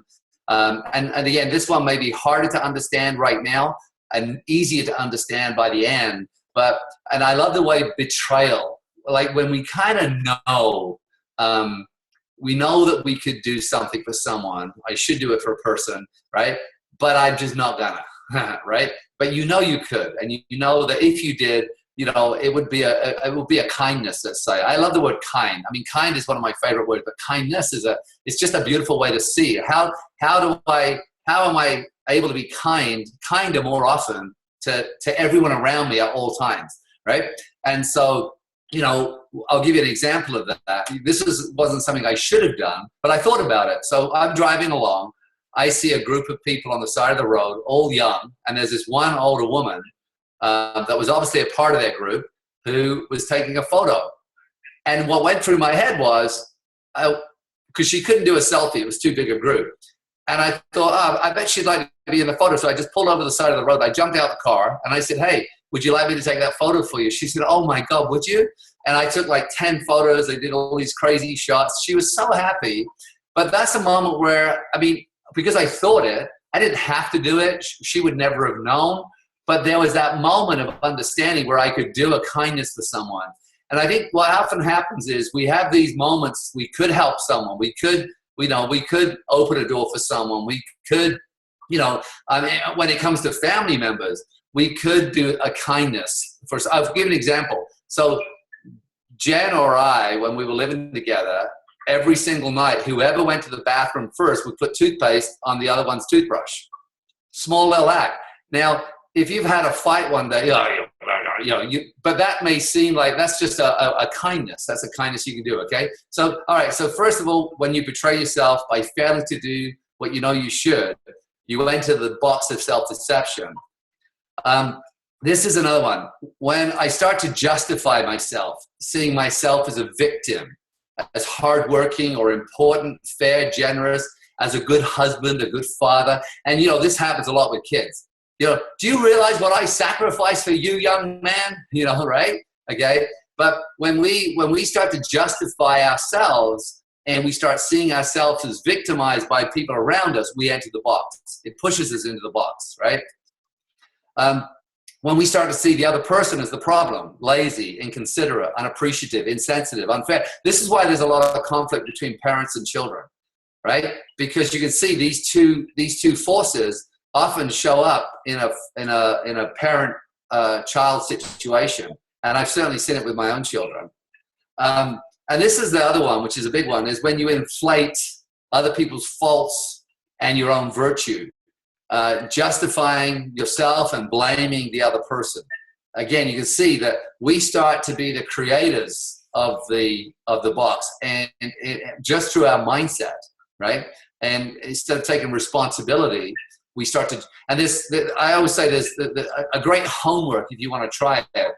And again, this one may be harder to understand right now and easier to understand by the end. And I love the way betrayal, like when we kind of know, we know that we could do something for someone. I should do it for a person, right? But I'm just not gonna, right? But you could, and you know that if you did, it would be a kindness, let's say. I love the word kind. Kind is one of my favorite words, but kindness it's just a beautiful way to see it. How am I able to be kinder more often to everyone around me at all times, right? And so, I'll give you an example of that. This wasn't something I should have done, but I thought about it. So I'm driving along. I see a group of people on the side of the road, all young, and there's this one older woman that was obviously a part of their group who was taking a photo. And what went through my head was, because she couldn't do a selfie, it was too big a group. And I thought, I bet she'd like to be in the photo. So I just pulled over the side of the road. I jumped out the car and I said, hey, would you like me to take that photo for you? She said, oh my God, would you? And I took like 10 photos. I did all these crazy shots. She was so happy. But that's a moment where, because I thought it, I didn't have to do it. She would never have known. But there was that moment of understanding where I could do a kindness to someone. And I think what often happens is we have these moments, we could help someone. We could open a door for someone. We could, when it comes to family members, we could do a kindness. I'll give an example. So Jen or I, when we were living together, every single night, whoever went to the bathroom first would put toothpaste on the other one's toothbrush. Small little act. Now, if you've had a fight one day, but that may seem like that's just a kindness. That's a kindness you can do, okay? So, all right, so first of all, when you betray yourself by failing to do what you should, you enter the box of self-deception. This is another one. When I start to justify myself, seeing myself as a victim, as hardworking or important, fair, generous, as a good husband, a good father. And, you know, this happens a lot with kids. You know, do you realize what I sacrificed for you, young man? You know, right? Okay. But when we start to justify ourselves and we start seeing ourselves as victimized by people around us, we enter the box. It pushes us into the box, right? When we start to see the other person as the problem, lazy, inconsiderate, unappreciative, insensitive, unfair. This is why there's a lot of conflict between parents and children, right? Because you can see these two forces often show up in a parent child situation, and I've certainly seen it with my own children. And this is the other one, which is a big one, is when you inflate other people's faults and your own virtue. Justifying yourself and blaming the other person. Again, you can see that we start to be the creators of the box, and just through our mindset, right? And instead of taking responsibility, we start to. And I always say there's a great homework if you want to try it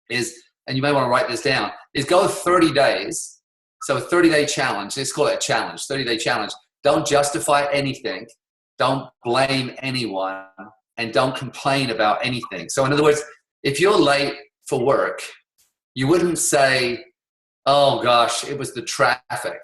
is, and you may want to write this down, is go 30 days. So a 30-day challenge. Let's call it a challenge. 30-day challenge. Don't justify anything. Don't blame anyone, and don't complain about anything. So in other words, if you're late for work, you wouldn't say, oh gosh, it was the traffic,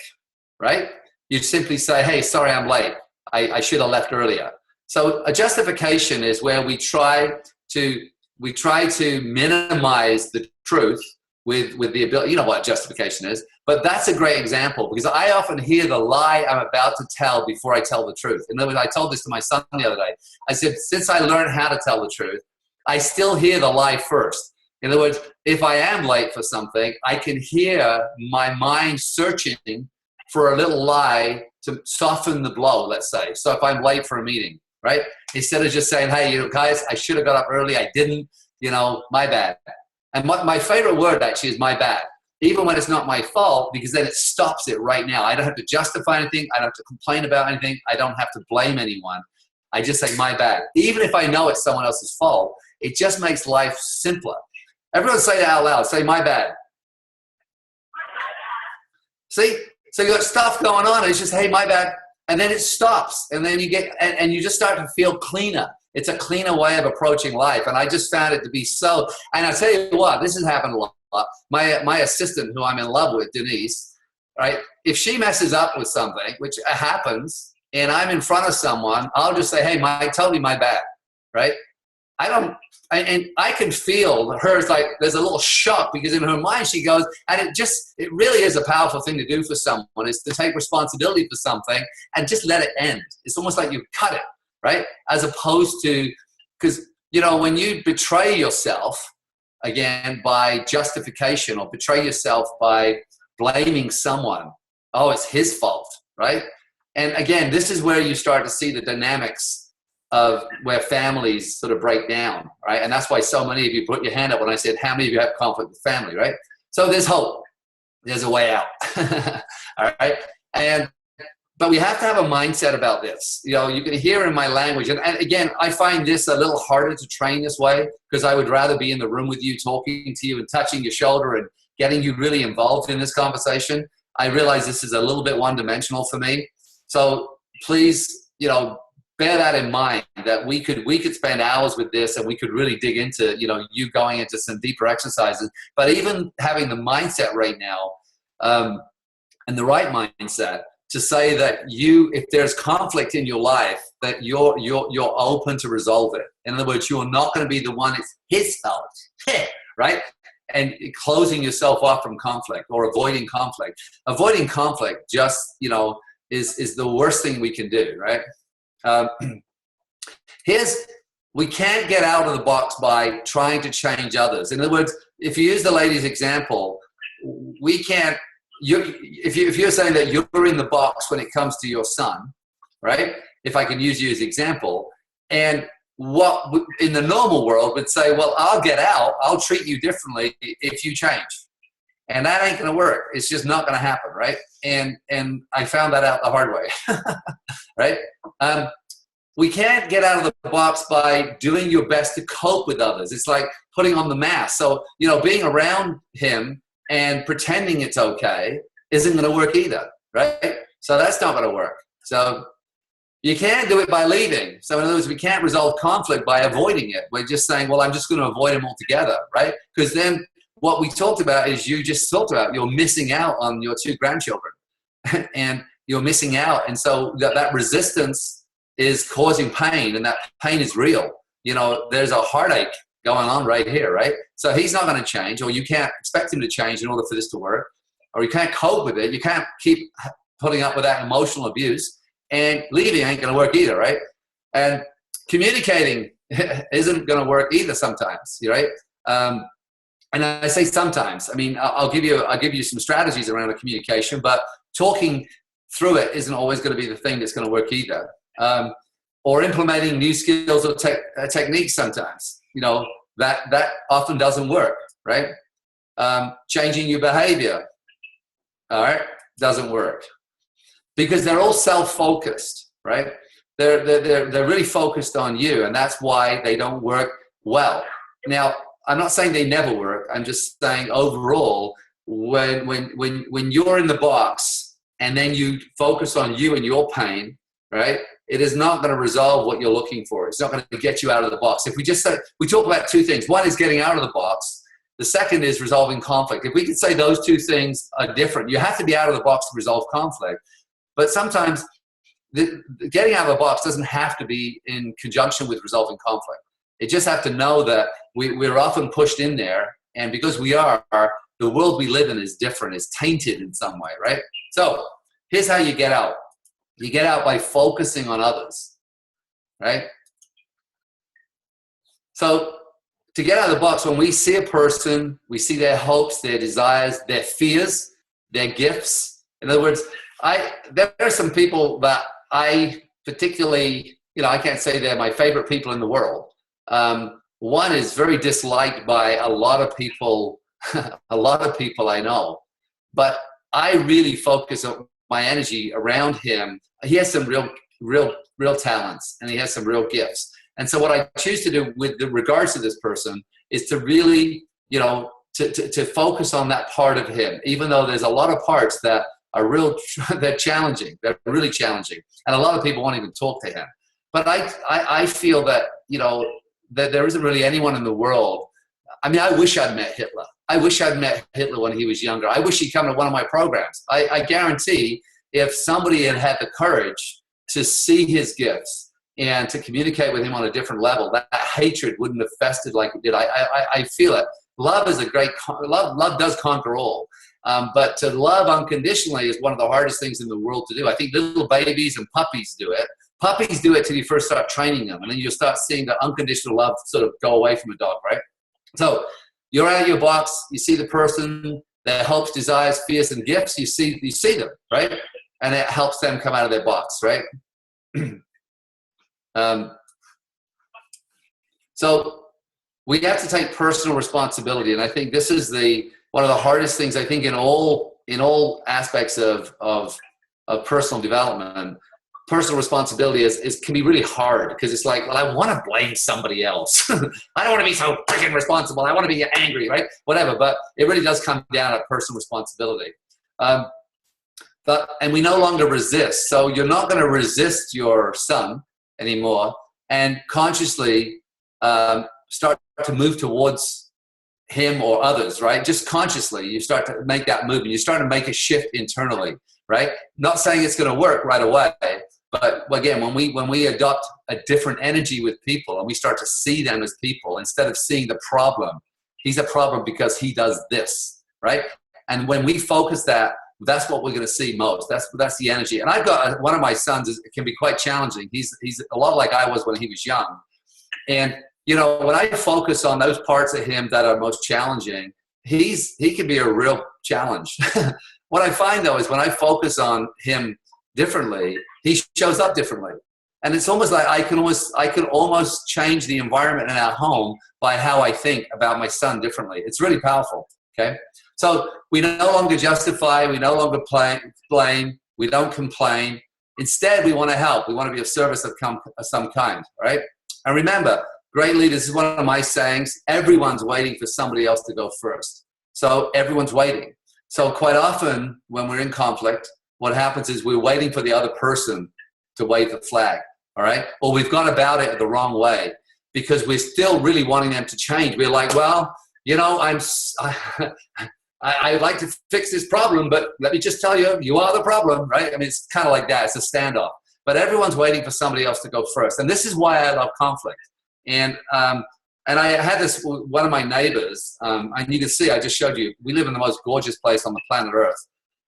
right? You'd simply say, hey, sorry, I'm late. I should have left earlier. So a justification is where we try to minimize the truth with the ability, you know what justification is, but that's a great example because I often hear the lie I'm about to tell before I tell the truth. In other words, I told this to my son the other day. I said, since I learned how to tell the truth, I still hear the lie first. In other words, if I am late for something, I can hear my mind searching for a little lie to soften the blow, let's say. So if I'm late for a meeting, right? Instead of just saying, hey, you know, guys, I should have got up early. I didn't, you know, my bad. And my favorite word actually is my bad, even when it's not my fault, because then it stops it right now. I don't have to justify anything. I don't have to complain about anything. I don't have to blame anyone. I just say my bad. Even if I know it's someone else's fault, it just makes life simpler. Everyone say that out loud. Say my bad. See? So you got stuff going on. It's just, hey, my bad. And then it stops. And then you get, and you just start to feel cleaner. It's a cleaner way of approaching life. And I just found it to be so, and I'll tell you what, this has happened a lot. My assistant, who I'm in love with, Denise, right? If she messes up with something, which happens, and I'm in front of someone, I'll just say, hey, totally my bad, right? And I can feel her, it's like there's a little shock because in her mind she goes, and it really is a powerful thing to do for someone, is to take responsibility for something and just let it end. It's almost like you cut it, right? As opposed to, because, you know, when you betray yourself, again, by justification, or betray yourself by blaming someone, oh, it's his fault, right? And again, this is where you start to see the dynamics of where families sort of break down, right? And that's why so many of you put your hand up when I said, how many of you have conflict with family, right? So there's hope. There's a way out, all right? But we have to have a mindset about this. You know, you can hear in my language, and again, I find this a little harder to train this way because I would rather be in the room with you, talking to you and touching your shoulder and getting you really involved in this conversation. I realize this is a little bit one-dimensional for me. So please, you know, bear that in mind, that we could spend hours with this and we could really dig into, you know, you going into some deeper exercises. But even having the mindset right now, and the right mindset, to say that if there's conflict in your life, that you're open to resolve it. In other words, you're not going to be the one, it's his fault, right? And closing yourself off from conflict or avoiding conflict. Avoiding conflict just, you know, is the worst thing we can do, right? We can't get out of the box by trying to change others. In other words, if you use the lady's example, we can't, if you're saying that you're in the box when it comes to your son, right? If I can use you as example, and what in the normal world would say, well, I'll get out, I'll treat you differently if you change. And that ain't gonna work. It's just not gonna happen, right? And I found that out the hard way, right? We can't get out of the box by doing your best to cope with others. It's like putting on the mask. So, you know, being around him and pretending it's okay isn't going to work either, right? So that's not going to work. So you can't do it by leaving. So in other words, we can't resolve conflict by avoiding it. We're just saying, well, I'm just going to avoid him altogether, right? Because then what we talked about is you just talked about you're missing out on your 2 grandchildren and you're missing out. And so that resistance is causing pain, and that pain is real. You know, there's a heartache going on right here, right? So he's not going to change, or you can't expect him to change in order for this to work, or you can't cope with it. You can't keep putting up with that emotional abuse, and leaving ain't going to work either, right? And communicating isn't going to work either sometimes, right? And I say sometimes. I mean, I'll give you some strategies around the communication, but talking through it isn't always going to be the thing that's going to work either. Or implementing new skills or techniques sometimes, you know, that often doesn't work, right? Changing your behavior, all right, doesn't work because they're all self-focused, right? They're really focused on you, and that's why they don't work well. Now, I'm not saying they never work. I'm just saying overall, when you're in the box and then you focus on you and your pain, right? It is not going to resolve what you're looking for. It's not going to get you out of the box. If we just say, we talk about 2 things. One is getting out of the box. The second is resolving conflict. If we could say those 2 things are different, you have to be out of the box to resolve conflict. But sometimes getting out of the box doesn't have to be in conjunction with resolving conflict. It just have to know that we're often pushed in there, and because we are, the world we live in is different, is tainted in some way, right? So here's how you get out. You get out by focusing on others, right? So to get out of the box, when we see a person, we see their hopes, their desires, their fears, their gifts. In other words, there are some people that I particularly, you know, I can't say they're my favorite people in the world. One is very disliked by a lot of people, a lot of people I know, but I really focus on my energy around him. He has some real talents, and he has some real gifts. And so what I choose to do with regards to this person is to really, you know, to focus on that part of him, even though there's a lot of parts that are they're challenging, they're really challenging. And a lot of people won't even talk to him. But I feel that, you know, that there isn't really anyone in the world. I mean, I wish I'd met Hitler. I wish I'd met Hitler when he was younger. I wish he'd come to one of my programs. I guarantee if somebody had had the courage to see his gifts and to communicate with him on a different level, that hatred wouldn't have festered like it did. I feel it. Love is a great, love does conquer all. But to love unconditionally is one of the hardest things in the world to do. I think little babies and puppies do it. Puppies do it till you first start training them, and then you start seeing the unconditional love sort of go away from a dog, right? So you're out of your box, you see the person, their hopes, desires, fears, and gifts, you see them, right? And it helps them come out of their box, right? So we have to take personal responsibility, and I think this is one of the hardest things, I think, in all aspects of personal development. Personal responsibility can be really hard because it's like, well, I want to blame somebody else. I don't want to be so freaking responsible. I want to be angry, right? Whatever. But it really does come down to personal responsibility. And we no longer resist. So you're not going to resist your son anymore, and consciously start to move towards him or others, right? Just consciously, you start to make that move, and you start to make a shift internally, right? Not saying it's going to work right away, but again, when we adopt a different energy with people and we start to see them as people instead of seeing the problem, he's a problem because he does this, right? And when we focus that's what we're going to see most. That's the energy. And I've got one of my sons can be quite challenging. He's a lot like I was when he was young. And you know, when I focus on those parts of him that are most challenging, he can be a real challenge. What I find though is when I focus on him differently, he shows up differently. And it's almost like I can almost change the environment in our home by how I think about my son differently. It's really powerful. Okay. So we no longer justify, we no longer blame, we don't complain. Instead, we want to help. We want to be of service of some kind, right? And remember, great leaders is one of my sayings, everyone's waiting for somebody else to go first. So everyone's waiting. So quite often when we're in conflict, what happens is we're waiting for the other person to wave the flag, all right? Or we've gone about it the wrong way because we're still really wanting them to change. We're like, well, you know, I'd like to fix this problem, but let me just tell you, you are the problem, right? I mean, it's kind of like that. It's a standoff. But everyone's waiting for somebody else to go first. And this is why I love conflict. And I had this, one of my neighbors, and you can see, I just showed you, we live in the most gorgeous place on the planet Earth.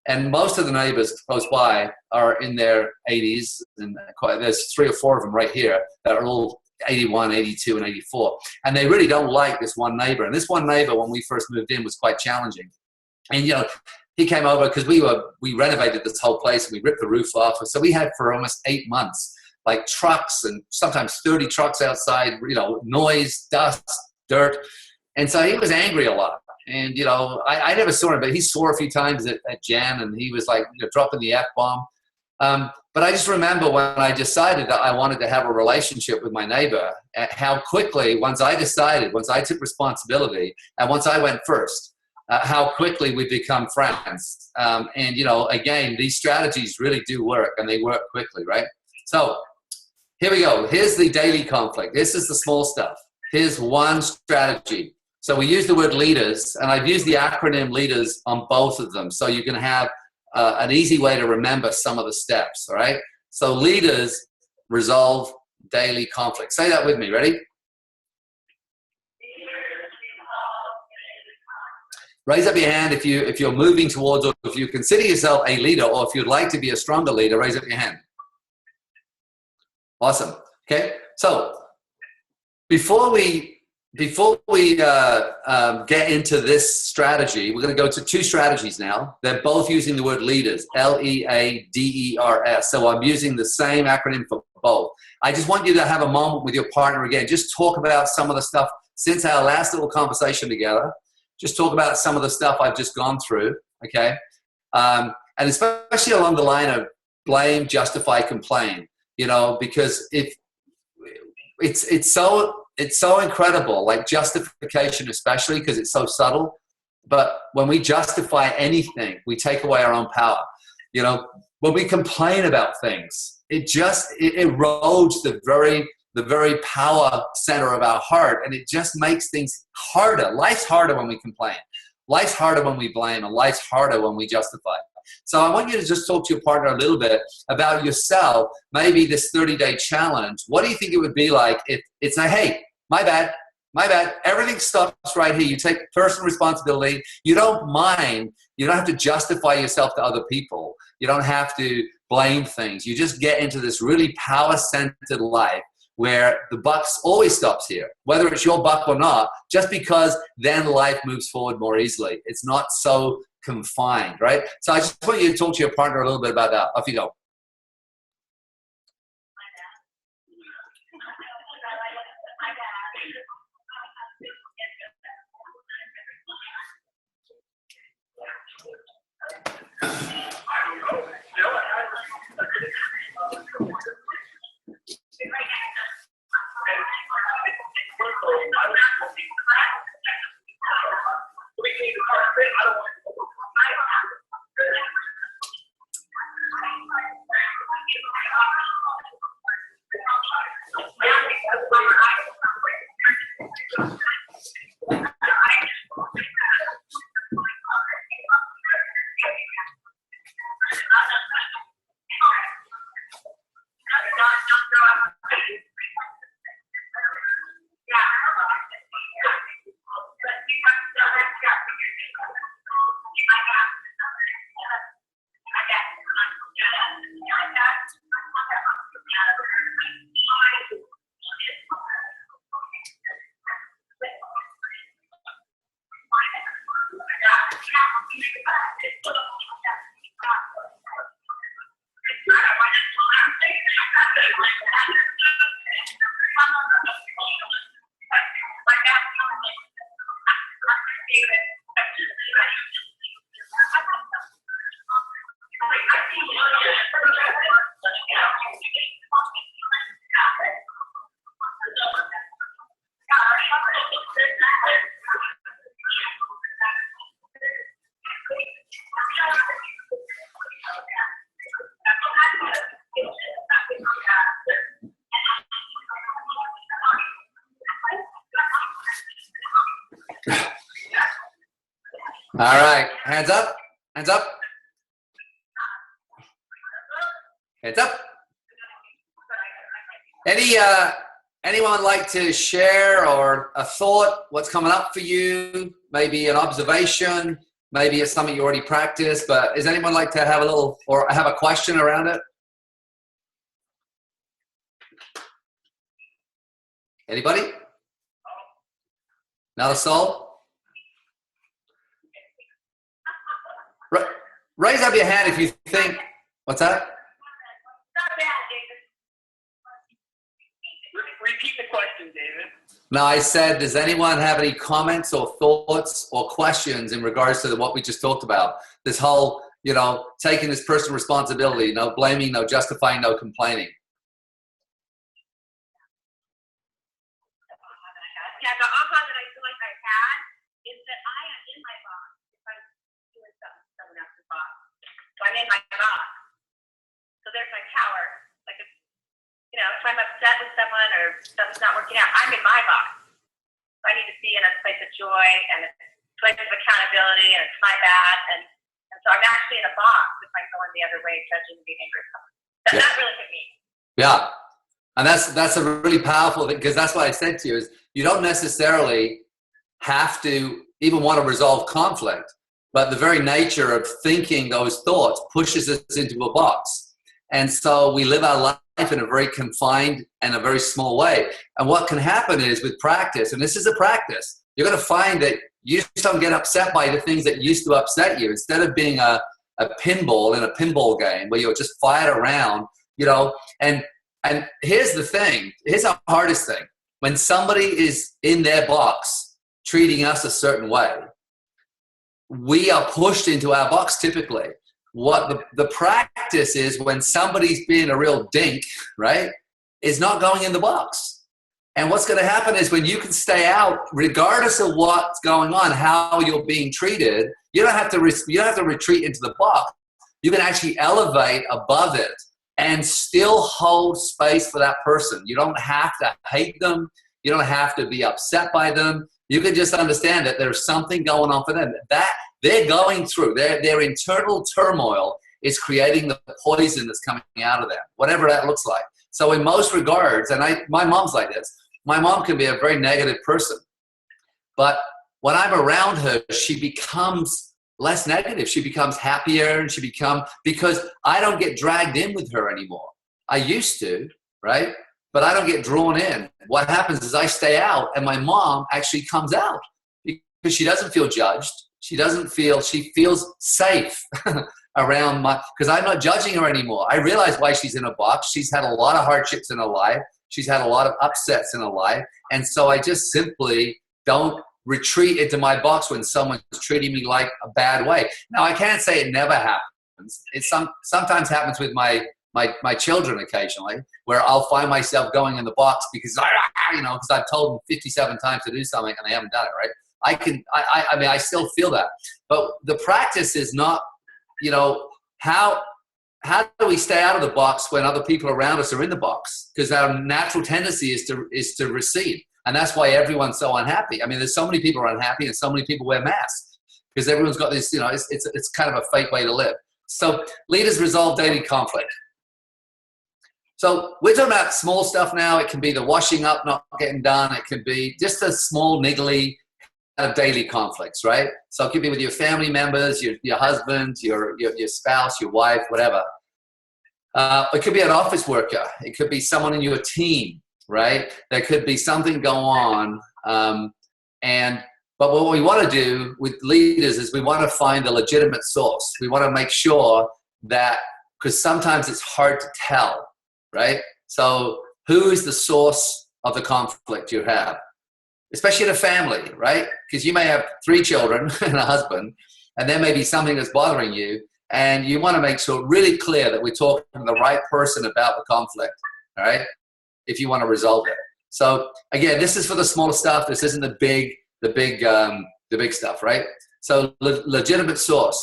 And most of the neighbors close by are in their 80s. And there's 3 or 4 of them right here that are all 81, 82, and 84. And they really don't like this one neighbor. And this one neighbor, when we first moved in, was quite challenging. And, you know, he came over because we renovated this whole place and we ripped the roof off. So we had for almost 8 months, like trucks and sometimes 30 trucks outside, you know, noise, dust, dirt. And so he was angry a lot. And, you know, I never saw him, but he swore a few times at Jan, and he was like, you know, dropping the F-bomb. But I just remember when I decided that I wanted to have a relationship with my neighbor, how quickly, once I took responsibility, and once I went first, how quickly we become friends. And, you know, again, these strategies really do work, and they work quickly, right? So here we go. Here's the daily conflict. This is the small stuff. Here's one strategy. So we use the word leaders, and I've used the acronym leaders on both of them. So you can have an easy way to remember some of the steps, all right? So leaders resolve daily conflict. Say that with me. Ready? Raise up your hand if you're moving towards, or if you consider yourself a leader, or if you'd like to be a stronger leader, raise up your hand. Awesome. Okay. So before we get into this strategy, we're going to go to 2 strategies now. They're both using the word leaders, L-E-A-D-E-R-S. So I'm using the same acronym for both. I just want you to have a moment with your partner again. Just talk about some of the stuff since our last little conversation together. Just talk about some of the stuff I've just gone through, okay? And especially along the line of blame, justify, complain, you know, because it's so incredible, like justification especially, because it's so subtle. But when we justify anything, we take away our own power. You know, when we complain about things, it erodes the very power center of our heart, and it just makes things harder. Life's harder when we complain. Life's harder when we blame, and life's harder when we justify. So I want you to just talk to your partner a little bit about yourself, maybe this 30-day challenge. What do you think it would be like if it's like, hey, my bad, everything stops right here. You take personal responsibility. You don't mind. You don't have to justify yourself to other people. You don't have to blame things. You just get into this really power-centered life where the buck always stops here, whether it's your buck or not, just because then life moves forward more easily. It's not so confined, right? So I just want you to talk to your partner a little bit about that. Off you go. All right, hands up, hands up, hands up. Anyone like to share or a thought, what's coming up for you? Maybe an observation, maybe it's something you already practiced, but does anyone like to have a little, or have a question around it? Anybody? Not a soul? Raise up your hand if you think, what's that? Not bad, David. Repeat the question, David. No, I said, does anyone have any comments or thoughts or questions in regards to what we just talked about? This whole, taking this personal responsibility, no blaming, no justifying, no complaining. Yeah, the aha that I feel like I had is that I am in my box if I'm doing something someone else's box. So I'm in my box. So there's my power. Like, if I'm upset with someone or something's not working out, I'm in my box. So I need to be in a place of joy and a place of accountability, and it's my bad. And so I'm actually in a box if I'm going the other way, judging and being angry with someone. That really hit me. Yeah. And that's a really powerful thing, because that's what I said to you is you don't necessarily have to even want to resolve conflict, but the very nature of thinking those thoughts pushes us into a box. And so we live our life in a very confined and a very small way. And what can happen is with practice, and this is a practice, you're going to find that you just don't get upset by the things that used to upset you. Instead of being a pinball in a pinball game where you're just fired around, and here's the thing, here's the hardest thing. When somebody is in their box treating us a certain way, we are pushed into our box typically. What the practice is when somebody's being a real dink, right, is not going in the box. And what's going to happen is when you can stay out, regardless of what's going on, how you're being treated, you don't have to retreat into the box. You can actually elevate above it and still hold space for that person. You don't have to hate them. You don't have to be upset by them. You can just understand that there's something going on for them. That they're going through, their internal turmoil is creating the poison that's coming out of them, whatever that looks like. So in most regards, and my mom's like this, my mom can be a very negative person. But when I'm around her, she becomes less negative. She becomes happier, and because I don't get dragged in with her anymore. I used to, right? But I don't get drawn in. What happens is I stay out, and my mom actually comes out because she doesn't feel judged. She feels safe around because I'm not judging her anymore. I realize why she's in a box. She's had a lot of hardships in her life. She's had a lot of upsets in her life. And so I just simply don't retreat into my box when someone's treating me like a bad way. Now, I can't say it never happens. It sometimes happens with my children occasionally, where I'll find myself going in the box because I've told them 57 times to do something and they haven't done it, right? I still feel that. But the practice is not, how do we stay out of the box when other people around us are in the box? Because our natural tendency is to recede. And that's why everyone's so unhappy. I mean, there's so many people are unhappy and so many people wear masks because everyone's got this, it's kind of a fake way to live. So leaders resolve daily conflict. So we're talking about small stuff now. It can be the washing up, not getting done. It can be just a small niggly of daily conflicts, right? So it could be with your family members, your husband, your spouse, your wife, whatever. It could be an office worker. It could be someone in your team, right? There could be something go on. But what we want to do with leaders is we want to find the legitimate source. We want to make sure that, because sometimes it's hard to tell, right? So who is the source of the conflict you have? Especially in a family, right? Because you may have 3 children and a husband, and there may be something that's bothering you, and you want to make sure really clear that we're talking to the right person about the conflict, all right? If you want to resolve it. So again, this is for the smaller stuff. This isn't the big stuff, right? So legitimate source.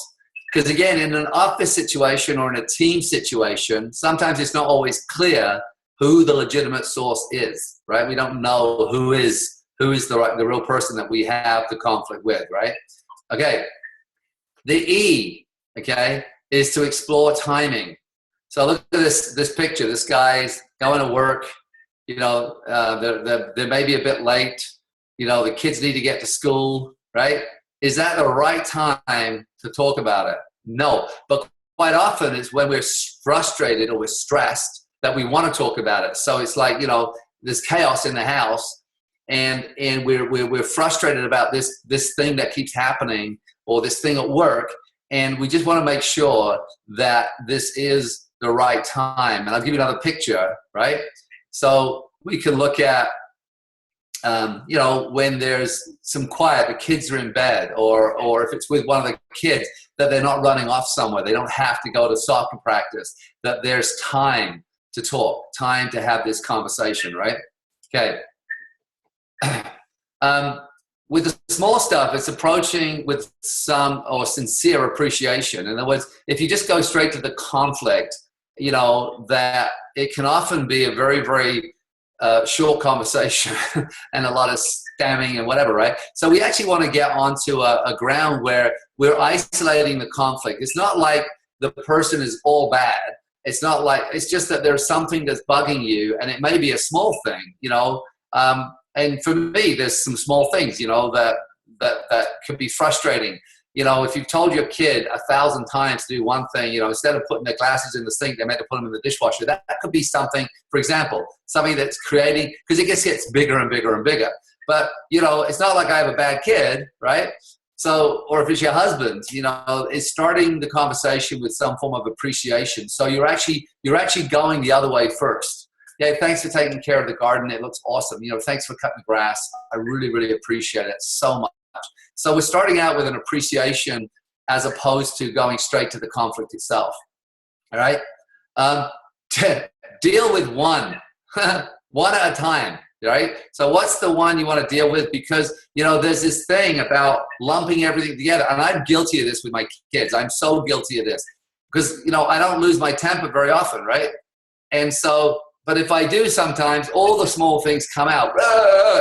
Because again, in an office situation or in a team situation, sometimes it's not always clear who the legitimate source is, right? We don't know who is the real person that we have the conflict with, right? Okay, The E, okay, is to explore timing. So look at this picture. This guy's going to work. You know, they may be a bit late. You know, the kids need to get to school, right? Is that the right time to talk about it? No. But quite often it's when we're frustrated or we're stressed that we want to talk about it. So it's like, you know, there's chaos in the house, and we're frustrated about this thing that keeps happening, or this thing at work, and we just want to make sure that this is the right time. And I'll give you another picture, right? So we can look at, you know, when there's some quiet, the kids are in bed, or if it's with one of the kids, that they're not running off somewhere, they don't have to go to soccer practice, that there's time to talk, time to have this conversation, right? Okay. With the small stuff, it's approaching with some or sincere appreciation. In other words, if you just go straight to the conflict, you know, that it can often be a very, very short conversation and a lot of stamming and whatever, right? So we actually want to get onto a ground where we're isolating the conflict. It's not like the person is all bad. It's not like, it's just that there's something that's bugging you, and it may be a small thing, you know. And for me, there's some small things, you know, that could be frustrating. You know, if you've told your kid 1,000 times to do one thing, you know, instead of putting their glasses in the sink, they're meant to put them in the dishwasher. That could be something, for example, something that's creating, because it gets bigger and bigger and bigger. But, you know, it's not like I have a bad kid, right? So, or if it's your husband, you know, it's starting the conversation with some form of appreciation. So you're actually going the other way first. Okay, thanks for taking care of the garden. It looks awesome. You know, thanks for cutting the grass. I really, really appreciate it so much. So we're starting out with an appreciation as opposed to going straight to the conflict itself. All right? Deal with one, one at a time. Right? So what's the one you want to deal with? Because, you know, there's this thing about lumping everything together. And I'm guilty of this with my kids. I'm so guilty of this. Because, you know, I don't lose my temper very often, right? And so, but if I do sometimes, all the small things come out.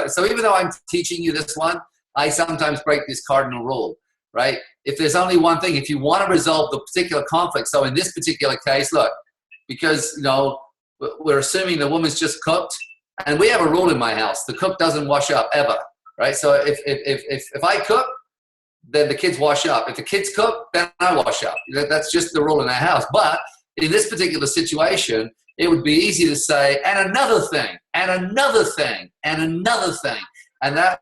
So even though I'm teaching you this one, I sometimes break this cardinal rule, right? If there's only one thing, if you want to resolve the particular conflict, so in this particular case, look, because, you know, we're assuming the woman's just cooked, and we have a rule in my house: the cook doesn't wash up ever, right? So if I cook, then the kids wash up. If the kids cook, then I wash up. That's just the rule in our house. But in this particular situation, it would be easy to say, and another thing, and another thing, and another thing. And that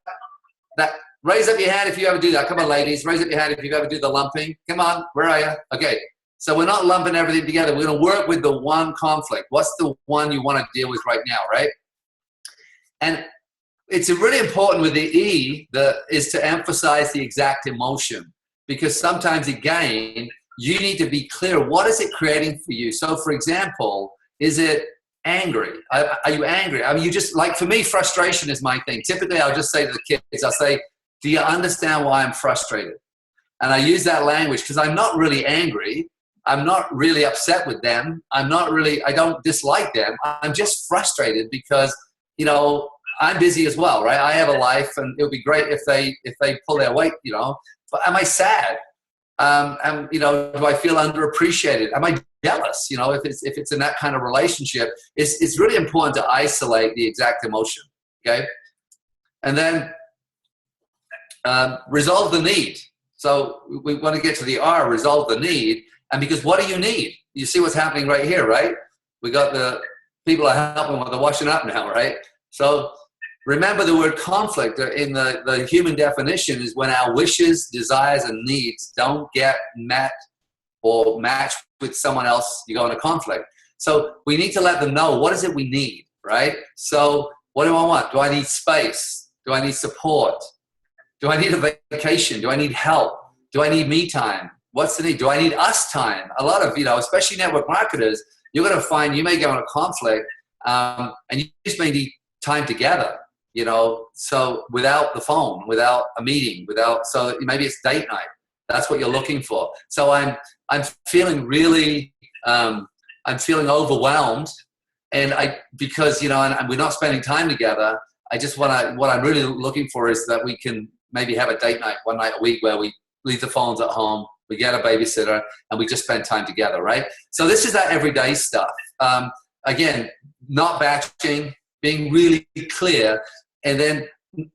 raise up your hand if you ever do that. Come on, ladies, raise up your hand if you ever do the lumping. Come on, where are you? Okay. So we're not lumping everything together. We're going to work with the one conflict. What's the one you want to deal with right now, right? And it's really important with the E is to emphasize the exact emotion, because sometimes, again, you need to be clear. What is it creating for you? So, for example, is it angry? Are you angry? I mean, you just, like, for me, frustration is my thing. Typically, I'll just say to the kids, I'll say, do you understand why I'm frustrated? And I use that language because I'm not really angry. I'm not really upset with them. I don't dislike them. I'm just frustrated because, you know, I'm busy as well, right? I have a life, and it would be great if they pull their weight, you know. But am I sad? You know, do I feel underappreciated? Am I jealous? You know, if it's in that kind of relationship, it's really important to isolate the exact emotion, okay? And then resolve the need. So we want to get to the R, resolve the need. And because what do you need? You see what's happening right here, right? We got the people are helping with the washing up now, right? So remember, the word conflict in the human definition is when our wishes, desires, and needs don't get met or matched with someone else, you go into conflict. So we need to let them know, what is it we need, right? So what do I want? Do I need space? Do I need support? Do I need a vacation? Do I need help? Do I need me time? What's the need? Do I need us time? A lot of, you know, especially network marketers, you're going to find you may go in a conflict and you just may need time together, you know, so without the phone, without a meeting, so maybe it's date night. That's what you're looking for. So I'm feeling really, I'm feeling overwhelmed, and because, you know, and we're not spending time together. What I'm really looking for is that we can maybe have a date night one night a week where we leave the phones at home, we get a babysitter, and we just spend time together, right? So this is that everyday stuff. Again, not batching, being really clear, and then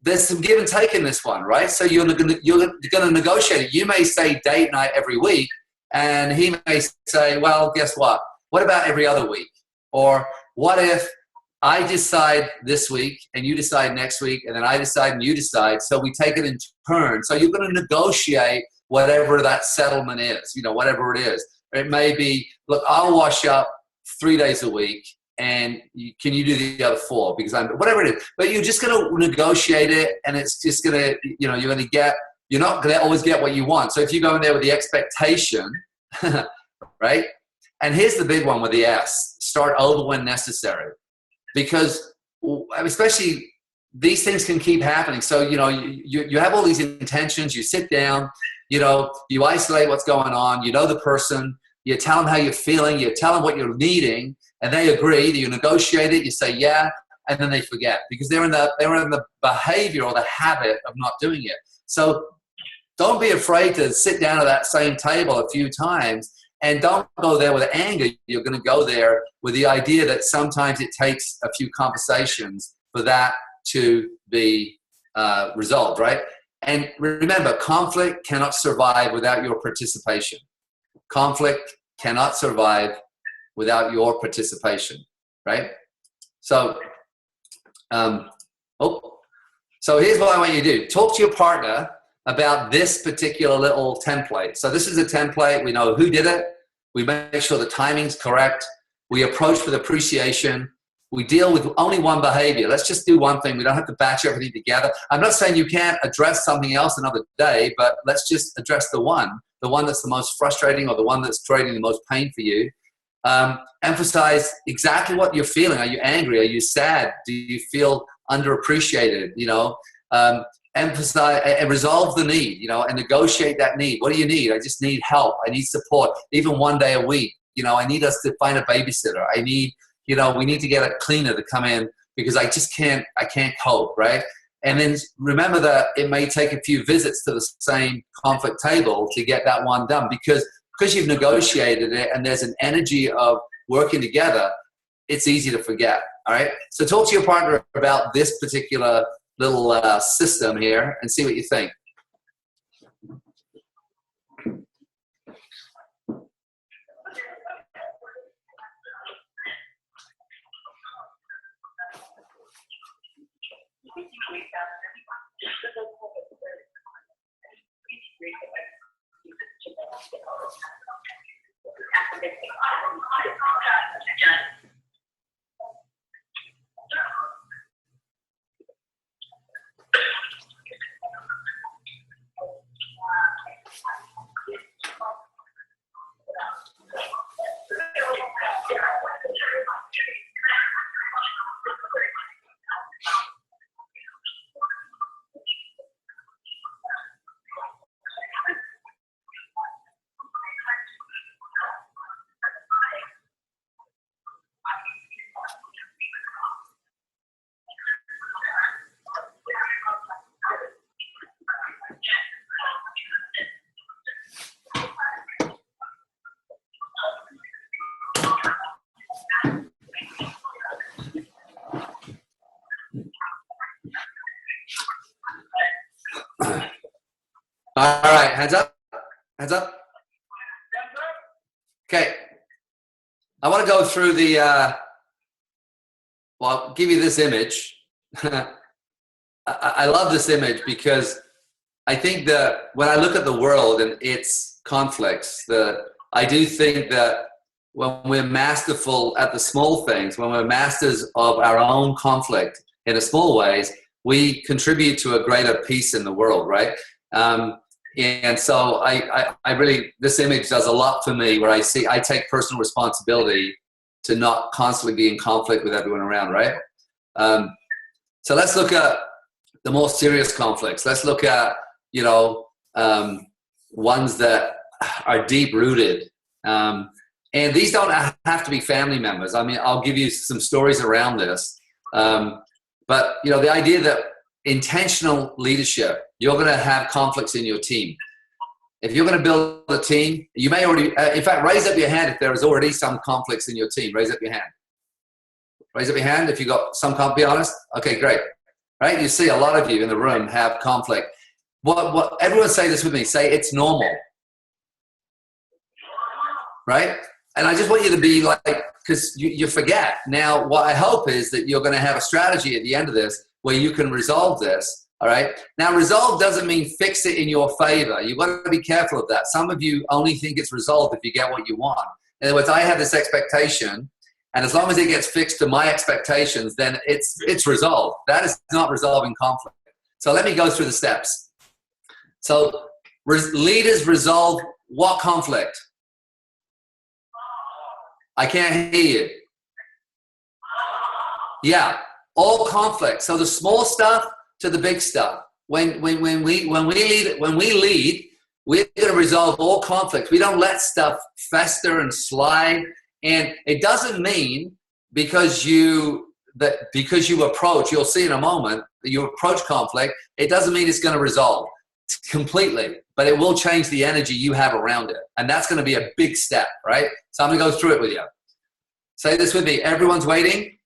there's some give and take in this one, right? So you're going to negotiate it. You may say date night every week, and he may say, well, guess what? What about every other week? Or what if I decide this week, and you decide next week, and then I decide and you decide, so we take it in turn. So you're going to negotiate whatever that settlement is, whatever it is. It may be, look, I'll wash up 3 days a week, and can you do the other 4? Because whatever it is. But you're just going to negotiate it, and it's just going to, you're not going to always get what you want. So if you go in there with the expectation, right? And here's the big one with the S, start over when necessary. Because especially these things can keep happening. So, you have all these intentions, you sit down, you isolate what's going on, you know the person, you tell them how you're feeling, you tell them what you're needing, and they agree, you negotiate it, you say yeah, and then they forget because they're in the behavior or the habit of not doing it. So don't be afraid to sit down at that same table a few times, and don't go there with anger. You're going to go there with the idea that sometimes it takes a few conversations for that to be resolved, right? And remember, conflict cannot survive without your participation. Conflict cannot survive without your participation, right? So, so here's what I want you to do. Talk to your partner about this particular little template. So this is a template. We know who did it. We make sure the timing's correct. We approach with appreciation. We deal with only one behavior. Let's just do one thing. We don't have to batch everything together. I'm not saying you can't address something else another day, but let's just address the one that's the most frustrating or the one that's creating the most pain for you. Emphasize exactly what you're feeling. Are you angry? Are you sad? Do you feel underappreciated? Emphasize and resolve the need, and negotiate that need. What do you need? I just need help. I need support, even 1 day a week. I need us to find a babysitter. I need, we need to get a cleaner to come in because I can't cope, right? And then remember that it may take a few visits to the same conflict table to get that one done because you've negotiated it and there's an energy of working together, it's easy to forget, all right? So talk to your partner about this particular little system here and see what you think. All right, hands up. Hands up. Okay. I want to go through the, I'll give you this image. I love this image because I think that when I look at the world and its conflicts, I do think that when we're masterful at the small things, when we're masters of our own conflict in a small ways, we contribute to a greater peace in the world, right? And so I really, this image does a lot for me where I take personal responsibility to not constantly be in conflict with everyone around, right? So let's look at the more serious conflicts. Let's look at, ones that are deep rooted. And these don't have to be family members. I mean, I'll give you some stories around this. But, the idea that intentional leadership, you're going to have conflicts in your team. if you're going to build a team, you may already, in fact, raise up your hand if there is already some conflicts in your team. Raise up your hand. Raise up your hand if you got some conflict. Be honest. Okay, great. Right? You see a lot of you in the room have conflict. What everyone say this with me. Say it's normal. Right? And I just want you to be like, because you forget. Now, what I hope is that you're going to have a strategy at the end of this where you can resolve this. All right. Now, resolve doesn't mean fix it in your favor. You've got to be careful of that. Some of you only think it's resolved if you get what you want. In other words, I have this expectation, and as long as it gets fixed to my expectations, then it's resolved. That is not resolving conflict. So let me go through the steps. So leaders resolve what conflict? I can't hear you. Yeah, all conflict. So the small stuff to the big stuff. When we lead, we're going to resolve all conflicts. We don't let stuff fester and slide. And it doesn't mean because you approach, you'll see in a moment, you approach conflict, it doesn't mean it's going to resolve completely, but it will change the energy you have around it. And that's going to be a big step, right? So I'm going to go through it with you. Say this with me. Everyone's waiting.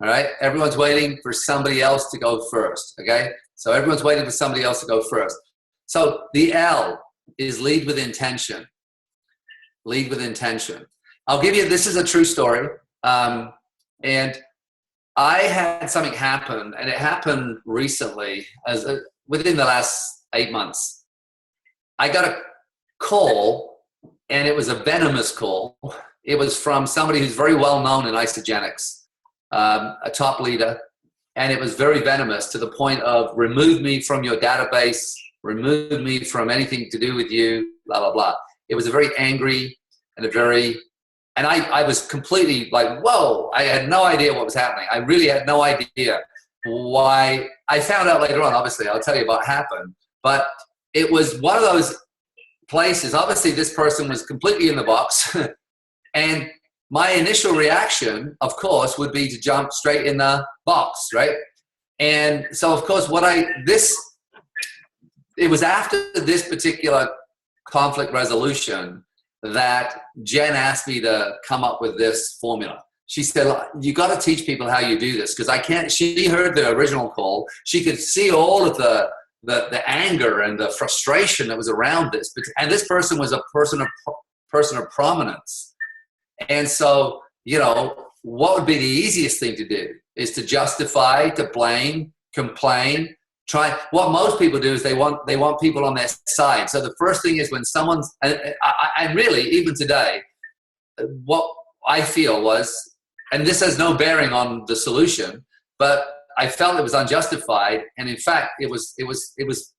All right. Everyone's waiting for somebody else to go first. Okay. So everyone's waiting for somebody else to go first. So the L is lead with intention. Lead with intention. I'll give you, this is a true story. And I had something happen, and it happened recently, within the last 8 months. I got a call, and it was a venomous call. It was from somebody who's very well known in Isagenix, a top leader, and it was very venomous to the point of remove me from your database, remove me from anything to do with you, blah, blah, blah. It was a very angry and and I was completely like, whoa, I had no idea what was happening. I really had no idea why. I found out later on, obviously, I'll tell you what happened. But it was one of those places, obviously this person was completely in the box. And my initial reaction, of course, would be to jump straight in the box, right? And so, of course, it was after this particular conflict resolution that Jen asked me to come up with this formula. She said, you got to teach people how you do this, because she heard the original call. She could see all of the anger and the frustration that was around this. And this person was a person of prominence. And so, what would be the easiest thing to do is to justify, to blame, complain, try. What most people do is they want people on their side. So the first thing is when someone's, I really, even today, what I feel was, and this has no bearing on the solution, but I felt it was unjustified. And in fact, it was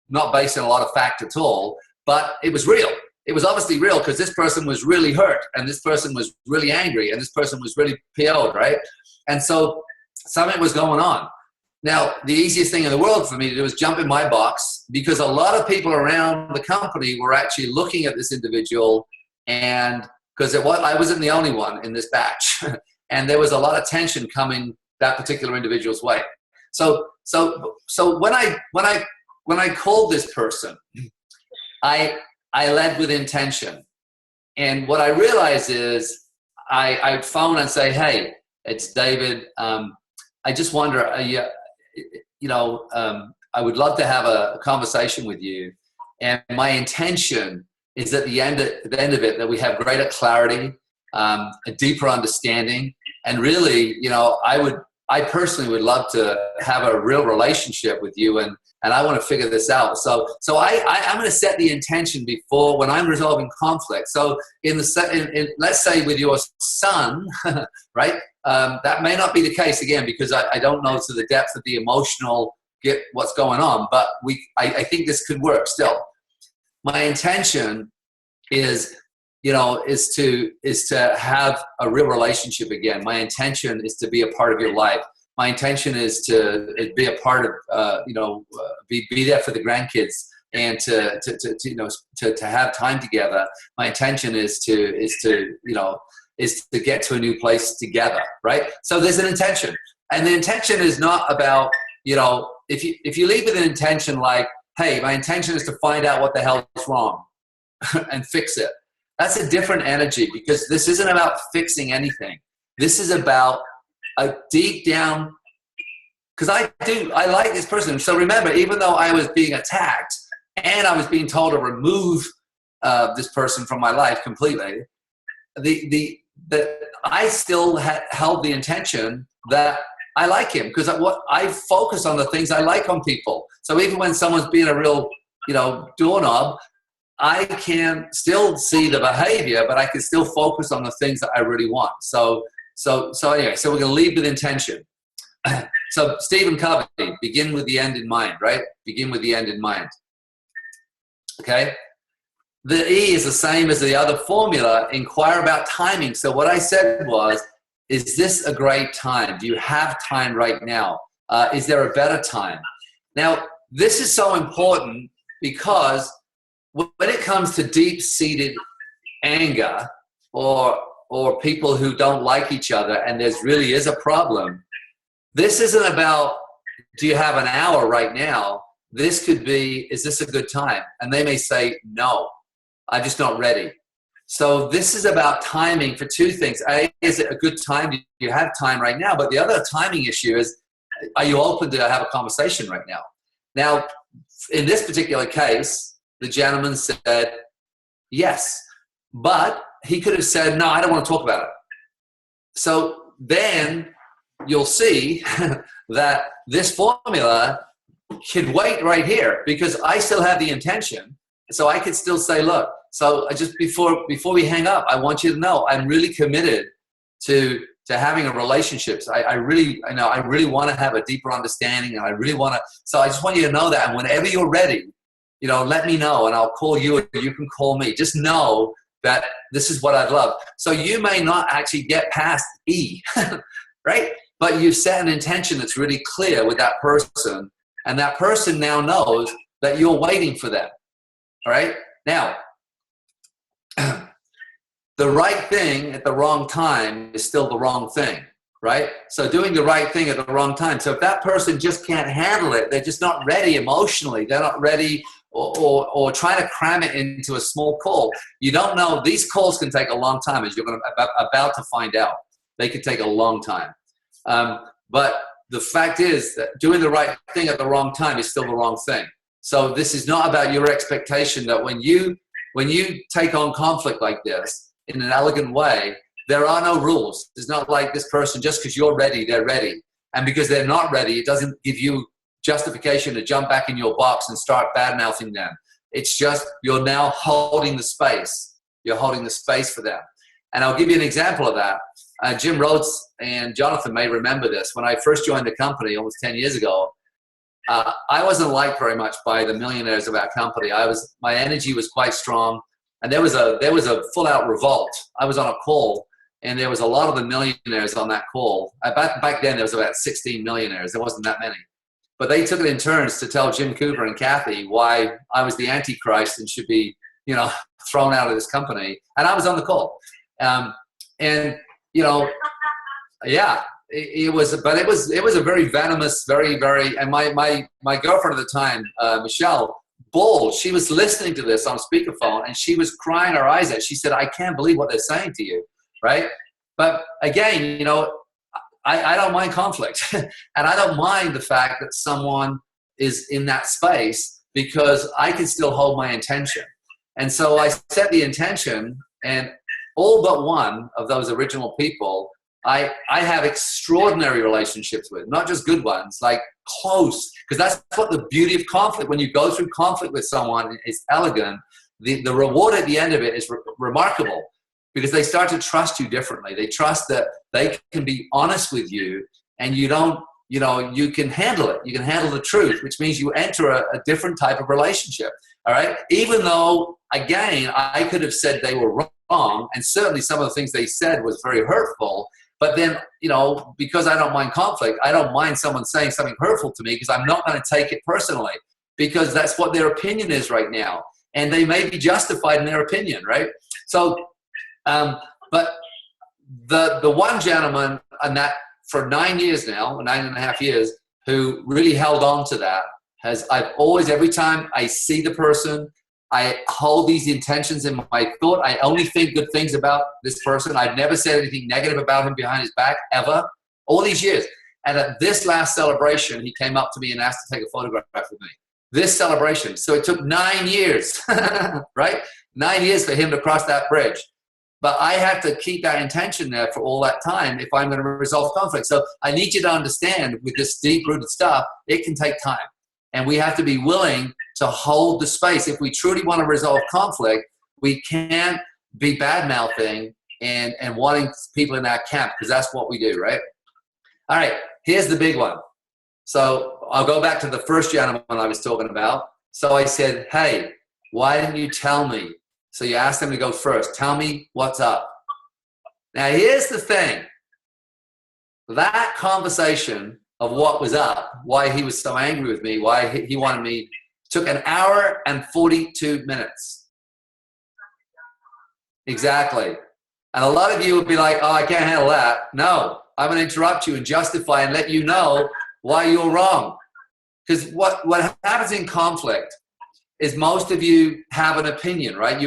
not based on a lot of fact at all, but it was real. It was obviously real because this person was really hurt, and this person was really angry, and this person was really PO'd, right? And so something was going on. Now, the easiest thing in the world for me to do is jump in my box, because a lot of people around the company were actually looking at this individual, and because I wasn't the only one in this batch, and there was a lot of tension coming that particular individual's way. So when I called this person, I led with intention, and what I realized is I'd phone and say, "Hey, it's David. I just wonder, I would love to have a conversation with you. And my intention is at the end of it that we have greater clarity, a deeper understanding. And really, I personally would love to have a real relationship with you. And I want to figure this out. So I'm going to set the intention before when I'm resolving conflict. So let's say with your son, right? That may not be the case again, because I don't know to the depth of the emotional what's going on, but I think this could work still. My intention is to have a real relationship again. My intention is to be a part of your life. My intention is to be a part of, be there for the grandkids and to have time together. My intention is to get to a new place together, right? So there's an intention, and the intention is not about, if you leave with an intention like, hey, my intention is to find out what the hell is wrong and fix it. That's a different energy, because this isn't about fixing anything. This is about a deep down, because I like this person. So remember, even though I was being attacked and I was being told to remove this person from my life completely, I still held the intention that I like him, because I focus on the things I like on people. So even when someone's being a real, doorknob, I can still see the behavior, but I can still focus on the things that I really want. So anyway, so we're going to lead with intention. So Stephen Covey, begin with the end in mind, right? Begin with the end in mind. Okay? The E is the same as the other formula, inquire about timing. So what I said was, is this a great time? Do you have time right now? Is there a better time? Now, this is so important, because when it comes to deep-seated anger or people who don't like each other and there really is a problem, this isn't about, do you have an hour right now? This could be, is this a good time? And they may say, no, I'm just not ready. So this is about timing for two things. A, is it a good time? Do you have time right now? But the other timing issue is, are you open to have a conversation right now? Now, in this particular case, the gentleman said yes, but he could have said, no, I don't want to talk about it. So then you'll see that this formula should wait right here, because I still have the intention. So I could still say, look, so I just before we hang up, I want you to know I'm really committed to having a relationship. So I really want to have a deeper understanding, and I really want to. So I just want you to know that, and whenever you're ready, let me know, and I'll call you, or you can call me. Just know that this is what I'd love. So you may not actually get past E, right? But you've set an intention that's really clear with that person, and that person now knows that you're waiting for them. All right? Now, the right thing at the wrong time is still the wrong thing, right? So doing the right thing at the wrong time. So if that person just can't handle it, they're just not ready emotionally, they're not ready, or trying to cram it into a small call. You don't know. These calls can take a long time, as you're about to find out. They could take a long time. But the fact is that doing the right thing at the wrong time is still the wrong thing. So this is not about your expectation that when you take on conflict like this in an elegant way, there are no rules. It's not like this person, just because you're ready, they're ready. And because they're not ready, it doesn't give you justification to jump back in your box and start bad-mouthing them. It's just you're now holding the space. You're holding the space for them. And I'll give you an example of that. Jim Rhodes and Jonathan may remember this. When I first joined the company almost 10 years ago, I wasn't liked very much by the millionaires of our company. My energy was quite strong, and there was a full-out revolt. I was on a call, and there was a lot of the millionaires on that call. Back then, there was about 16 millionaires. There wasn't that many. But they took it in turns to tell Jim Cooper and Kathy why I was the Antichrist and should be, thrown out of this company. And I was on the call. Yeah, it was a very venomous, very, very, and my girlfriend at the time, Michelle, bawled. She was listening to this on speakerphone, and she was crying her eyes out. She said, I can't believe what they're saying to you, right? But again, I don't mind conflict. And I don't mind the fact that someone is in that space, because I can still hold my intention. And so I set the intention, and all but one of those original people, I have extraordinary relationships with, not just good ones, like close, because that's what the beauty of conflict. When you go through conflict with someone, it's elegant. The reward at the end of it is remarkable, because they start to trust you differently. They trust that they can be honest with you, and you can handle it. You can handle the truth, which means you enter a different type of relationship. All right. Even though, again, I could have said they were wrong, and certainly some of the things they said was very hurtful. But then, because I don't mind conflict, I don't mind someone saying something hurtful to me, because I'm not going to take it personally, because that's what their opinion is right now. And they may be justified in their opinion, right? So, but the one gentleman, and that for 9 years now, 9.5 years, who really held on to that, I've always, every time I see the person, I hold these intentions in my thought. I only think good things about this person. I've never said anything negative about him behind his back, ever, all these years. And at this last celebration, he came up to me and asked to take a photograph with me. This celebration. So it took 9 years, right? 9 years for him to cross that bridge. But I have to keep that intention there for all that time if I'm going to resolve conflict. So I need you to understand, with this deep-rooted stuff, it can take time. And we have to be willing to hold the space. If we truly want to resolve conflict, we can't be bad-mouthing and wanting people in our camp, because that's what we do, right? All right, here's the big one. So I'll go back to the first gentleman I was talking about. So I said, hey, why didn't you tell me? So you asked him to go first. Tell me what's up. Now, here's the thing. That conversation of what was up, why he was so angry with me, why he wanted me, took 1 hour and 42 minutes. Exactly. And a lot of you would be like, oh, I can't handle that. No, I'm going to interrupt you and justify and let you know why you're wrong. Because what happens in conflict is most of you have an opinion, right?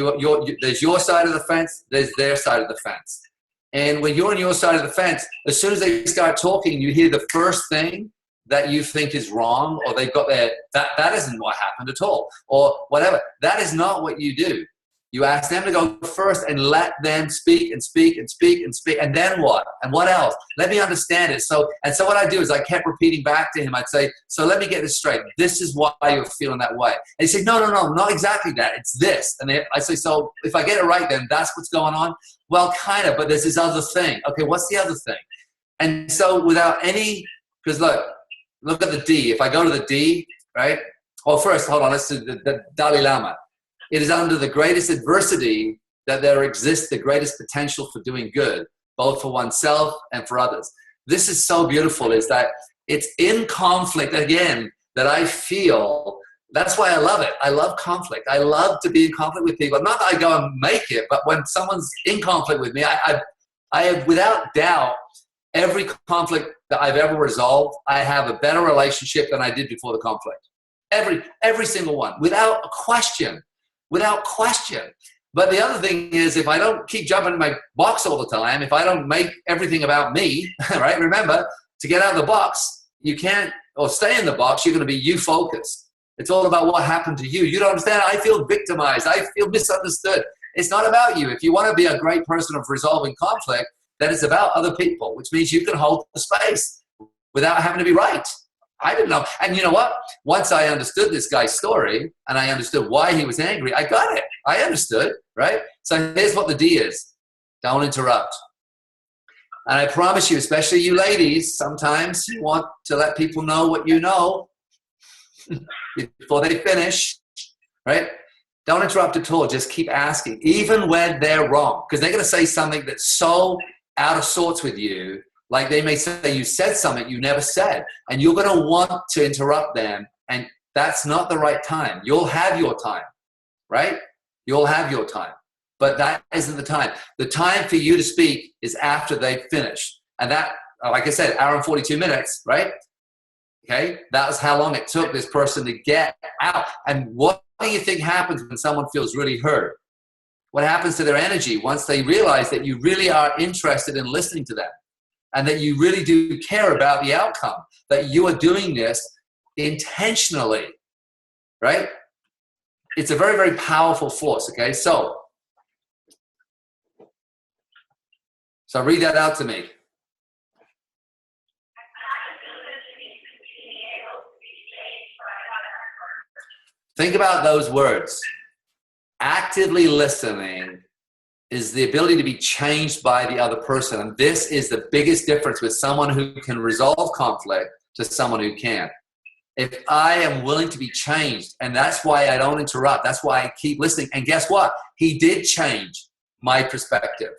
There's your side of the fence, there's their side of the fence. And when you're on your side of the fence, as soon as they start talking, you hear the first thing that you think is wrong, or they've got that isn't what happened at all, or whatever. That is not what you do. You ask them to go first and let them speak and speak and speak and speak. And then what? And what else? Let me understand it. So what I do is I kept repeating back to him. I'd say, so let me get this straight. This is why you're feeling that way. And he'd say, no, not exactly that. It's this. And I say, so if I get it right, then that's what's going on? Well, kind of, but there's this other thing. Okay, what's the other thing? And so without any, because look at the D. If I go to the D, right? Well, first, hold on. Let's do the Dalai Lama. It is under the greatest adversity that there exists the greatest potential for doing good, both for oneself and for others. This is so beautiful, is that it's in conflict, again, that I feel, that's why I love it. I love conflict. I love to be in conflict with people. Not that I go and make it, but when someone's in conflict with me, I have, without doubt, every conflict that I've ever resolved, I have a better relationship than I did before the conflict. Every single one, without a question. Without question. But the other thing is, if I don't keep jumping in my box all the time, if I don't make everything about me, right? Remember, to get out of the box, you can't, or stay in the box, you're going to be you focused. It's all about what happened to you. You don't understand. I feel victimized. I feel misunderstood. It's not about you. If you want to be a great person of resolving conflict, then it's about other people, which means you can hold the space without having to be right. I didn't know. And you know what? Once I understood this guy's story and I understood why he was angry, I got it. I understood, right? So here's what the D is. Don't interrupt. And I promise you, especially you ladies, sometimes you want to let people know what you know before they finish, right? Don't interrupt at all. Just keep asking, even when they're wrong, because they're going to say something that's so out of sorts with you. Like they may say you said something you never said, and you're going to want to interrupt them, and that's not the right time. You'll have your time, right? You'll have your time, but that isn't the time. The time for you to speak is after they've finished. And that, like I said, hour and 42 minutes, right? Okay, that was how long it took this person to get out. And what do you think happens when someone feels really hurt? What happens to their energy once they realize that you really are interested in listening to them? And that you really do care about the outcome, that you are doing this intentionally, right? It's a very, very powerful force, okay? So read that out to me. Think about those words. Actively listening is the ability to be changed by the other person. And this is the biggest difference with someone who can resolve conflict to someone who can't. If I am willing to be changed, and that's why I don't interrupt, that's why I keep listening. And guess what? He did change my perspective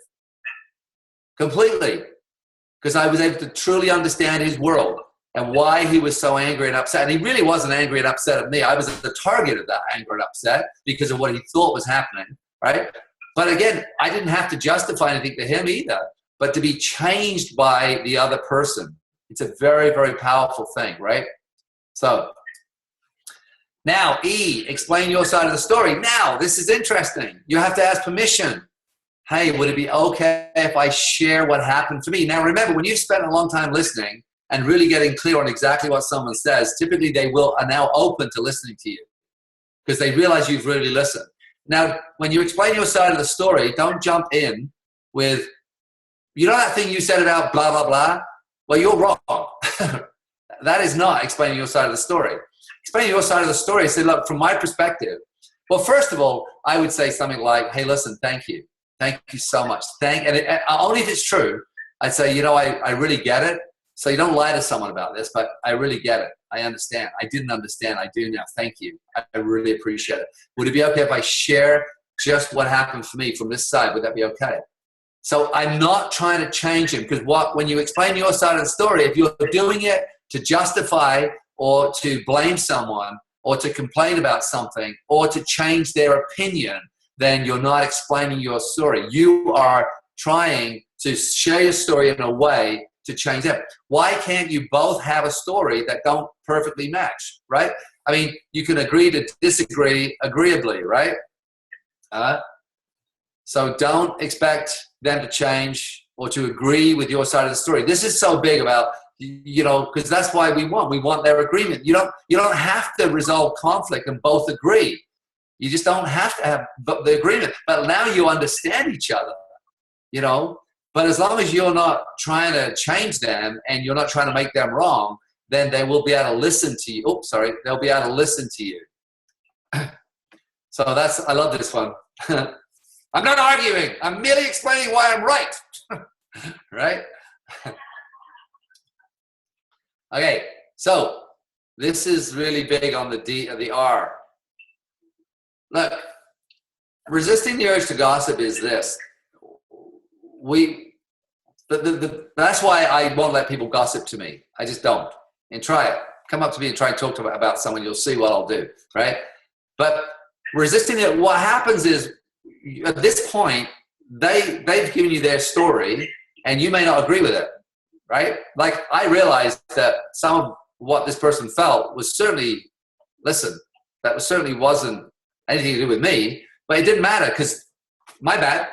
completely, because I was able to truly understand his world and why he was so angry and upset. And he really wasn't angry and upset at me. I was the target of that anger and upset because of what he thought was happening, right? But again, I didn't have to justify anything to him either, but to be changed by the other person. It's a very, very powerful thing, right? So Now, E, explain your side of the story. Now, this is interesting. You have to ask permission. Hey, would it be okay if I share what happened for me? Now, remember, when you've spent a long time listening and really getting clear on exactly what someone says, typically they are now open to listening to you because they realize you've really listened. Now, when you explain your side of the story, don't jump in with, you know that thing you said about blah, blah, blah? Well, you're wrong. That is not explaining your side of the story. Explaining your side of the story, say, look, from my perspective, well, first of all, I would say something like, hey, listen, thank you. Thank you so much. And only if it's true, I'd say, you know, I really get it. So you don't lie to someone about this, but I really get it. I understand. I didn't understand. I do now. Thank you. I really appreciate it. Would it be okay if I share just what happened for me from this side? Would that be okay? So I'm not trying to change him, because when you explain your side of the story, if you're doing it to justify or to blame someone or to complain about something or to change their opinion, then you're not explaining your story. You are trying to share your story in a way to change them. Why can't you both have a story that don't perfectly match, right? I mean, you can agree to disagree agreeably, right? So don't expect them to change or to agree with your side of the story. This is so big about, you know, because that's why we want their agreement. You don't have to resolve conflict and both agree. You just don't have to have the agreement. But now you understand each other, you know. But as long as you're not trying to change them and you're not trying to make them wrong, then they will be able to listen to you. Oops, sorry. They'll be able to listen to you. So I love this one. I'm not arguing. I'm merely explaining why I'm right. Right? Okay, so this is really big on the D or the R. Look, resisting the urge to gossip is this. That's why I won't let people gossip to me. I just don't. And try it. Come up to me and try and talk about someone. You'll see what I'll do, right? But resisting it, what happens is, at this point, they've given you their story, and you may not agree with it, right? Like, I realized that some of what this person felt was certainly, that certainly wasn't anything to do with me, but it didn't matter because my bad.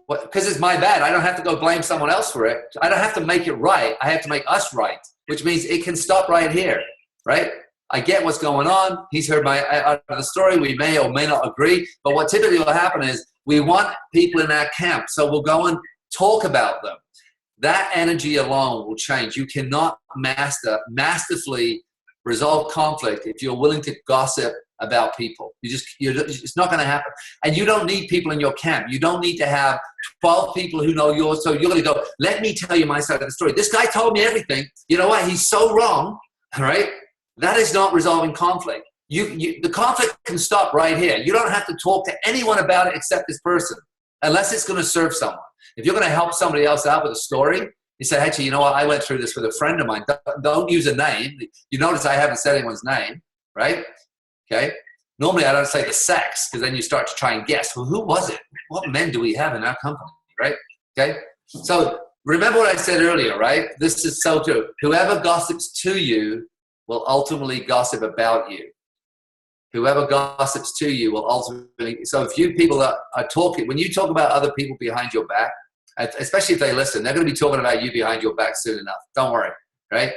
Because it's my bad. I don't have to go blame someone else for it. I don't have to make it right. I have to make us right, which means it can stop right here, right? I get what's going on. He's heard my out of the story. We may or may not agree, but what typically will happen is we want people in our camp, so we'll go and talk about them. That energy alone will change. You cannot masterfully resolve conflict if you're willing to gossip about people. It's not going to happen. And you don't need people in your camp. You don't need to have 12 people who know yours. So you're going to go, let me tell you my side of the story. This guy told me everything. You know what? He's so wrong, right? That is not resolving conflict. The conflict can stop right here. You don't have to talk to anyone about it except this person, unless it's going to serve someone. If you're going to help somebody else out with a story, you say, hey, you know what? I went through this with a friend of mine. Don't use a name. You notice I haven't said anyone's name, right? Okay. Normally I don't say the sex, because then you start to try and guess, well, who was it? What men do we have in our company, right? Okay. So remember what I said earlier, right? This is so true. Whoever gossips to you will ultimately gossip about you. Whoever gossips to you will ultimately, so if you people are talking, when you talk about other people behind your back, especially if they listen, they're going to be talking about you behind your back soon enough. Don't worry, right?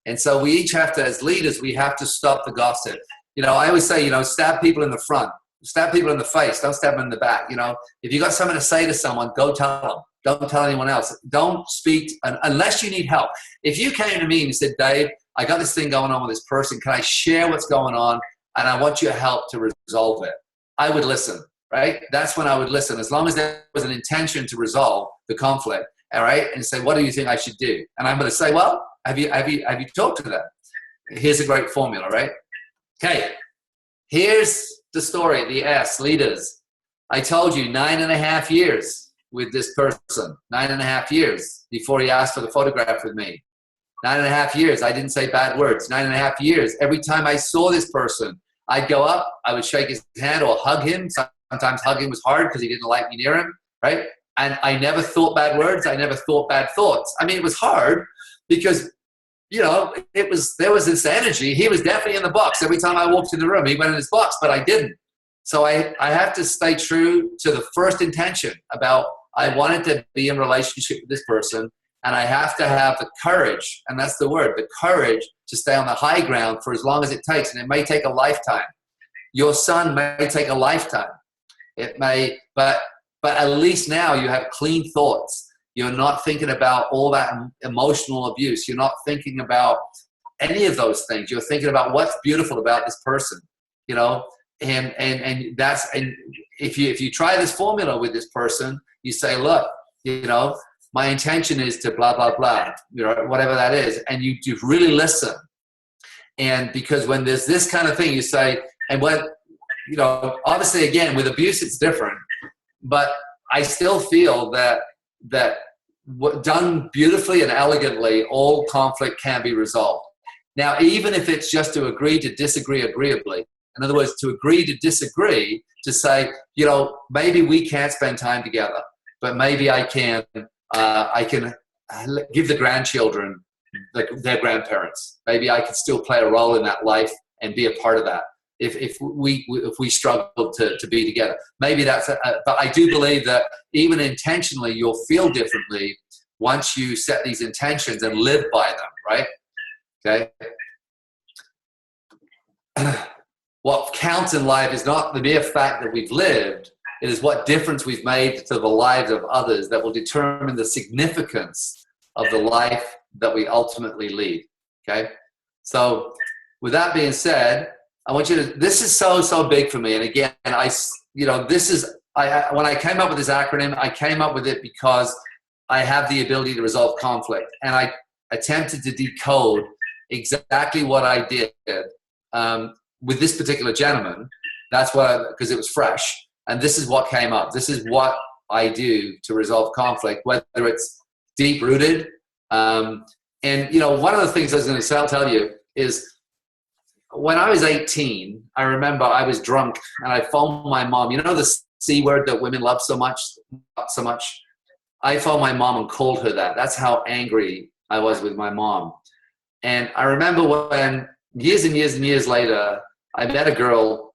And so we each have to, as leaders, we have to stop the gossip. You know, I always say, you know, stab people in the front, stab people in the face, don't stab them in the back. You know, if you got something to say to someone, go tell them. Don't tell anyone else. Don't speak unless you need help. If you came to me and said, Dave, I got this thing going on with this person. Can I share what's going on? And I want your help to resolve it. I would listen, right? That's when I would listen. As long as there was an intention to resolve the conflict, all right? And say, what do you think I should do? And I'm going to say, well, have you talked to them? Here's a great formula, right? Okay, here's the story, the S, leaders. I told you 9.5 years with this person, 9.5 years before he asked for the photograph with me. 9.5 years, I didn't say bad words. 9.5 years, every time I saw this person, I'd go up, I would shake his hand or hug him. Sometimes hugging was hard because he didn't like me near him, right? And I never thought bad words. I never thought bad thoughts. I mean, it was hard because you know, there was this energy. He was definitely in the box. Every time I walked in the room, he went in his box, but I didn't. So I have to stay true to the first intention about I wanted to be in relationship with this person, and I have to have the courage, and that's the word, the courage to stay on the high ground for as long as it takes, and it may take a lifetime. Your son may take a lifetime. It may, but at least now you have clean thoughts. You're not thinking about all that emotional abuse. You're not thinking about any of those things. You're thinking about what's beautiful about this person, you know. And if you try this formula with this person, you say, look, you know, my intention is to blah blah blah, you know, whatever that is, and you really listen. And because when there's this kind of thing, you say, and when, you know, obviously again with abuse it's different, but I still feel that done beautifully and elegantly, all conflict can be resolved. Now, even if it's just to agree to disagree agreeably, in other words, to agree to disagree, to say, you know, maybe we can't spend time together, but maybe I can give the grandchildren their grandparents. Maybe I can still play a role in that life and be a part of that. If we struggle to be together, maybe that's. But I do believe that even intentionally, you'll feel differently once you set these intentions and live by them. Right? Okay. What counts in life is not the mere fact that we've lived. It is what difference we've made to the lives of others that will determine the significance of the life that we ultimately lead. Okay. So, with that being said, I want you to, this is so big for me. And again, when I came up with this acronym, I came up with it because I have the ability to resolve conflict. And I attempted to decode exactly what I did with this particular gentleman. That's what, because it was fresh. And this is what came up. This is what I do to resolve conflict, whether it's deep rooted. And, you know, one of the things I was going to tell you is, when I was 18, I remember I was drunk and I phoned my mom. You know the C word that women love so much, not so much? I phoned my mom and called her that. That's how angry I was with my mom. And I remember when years and years and years later, I met a girl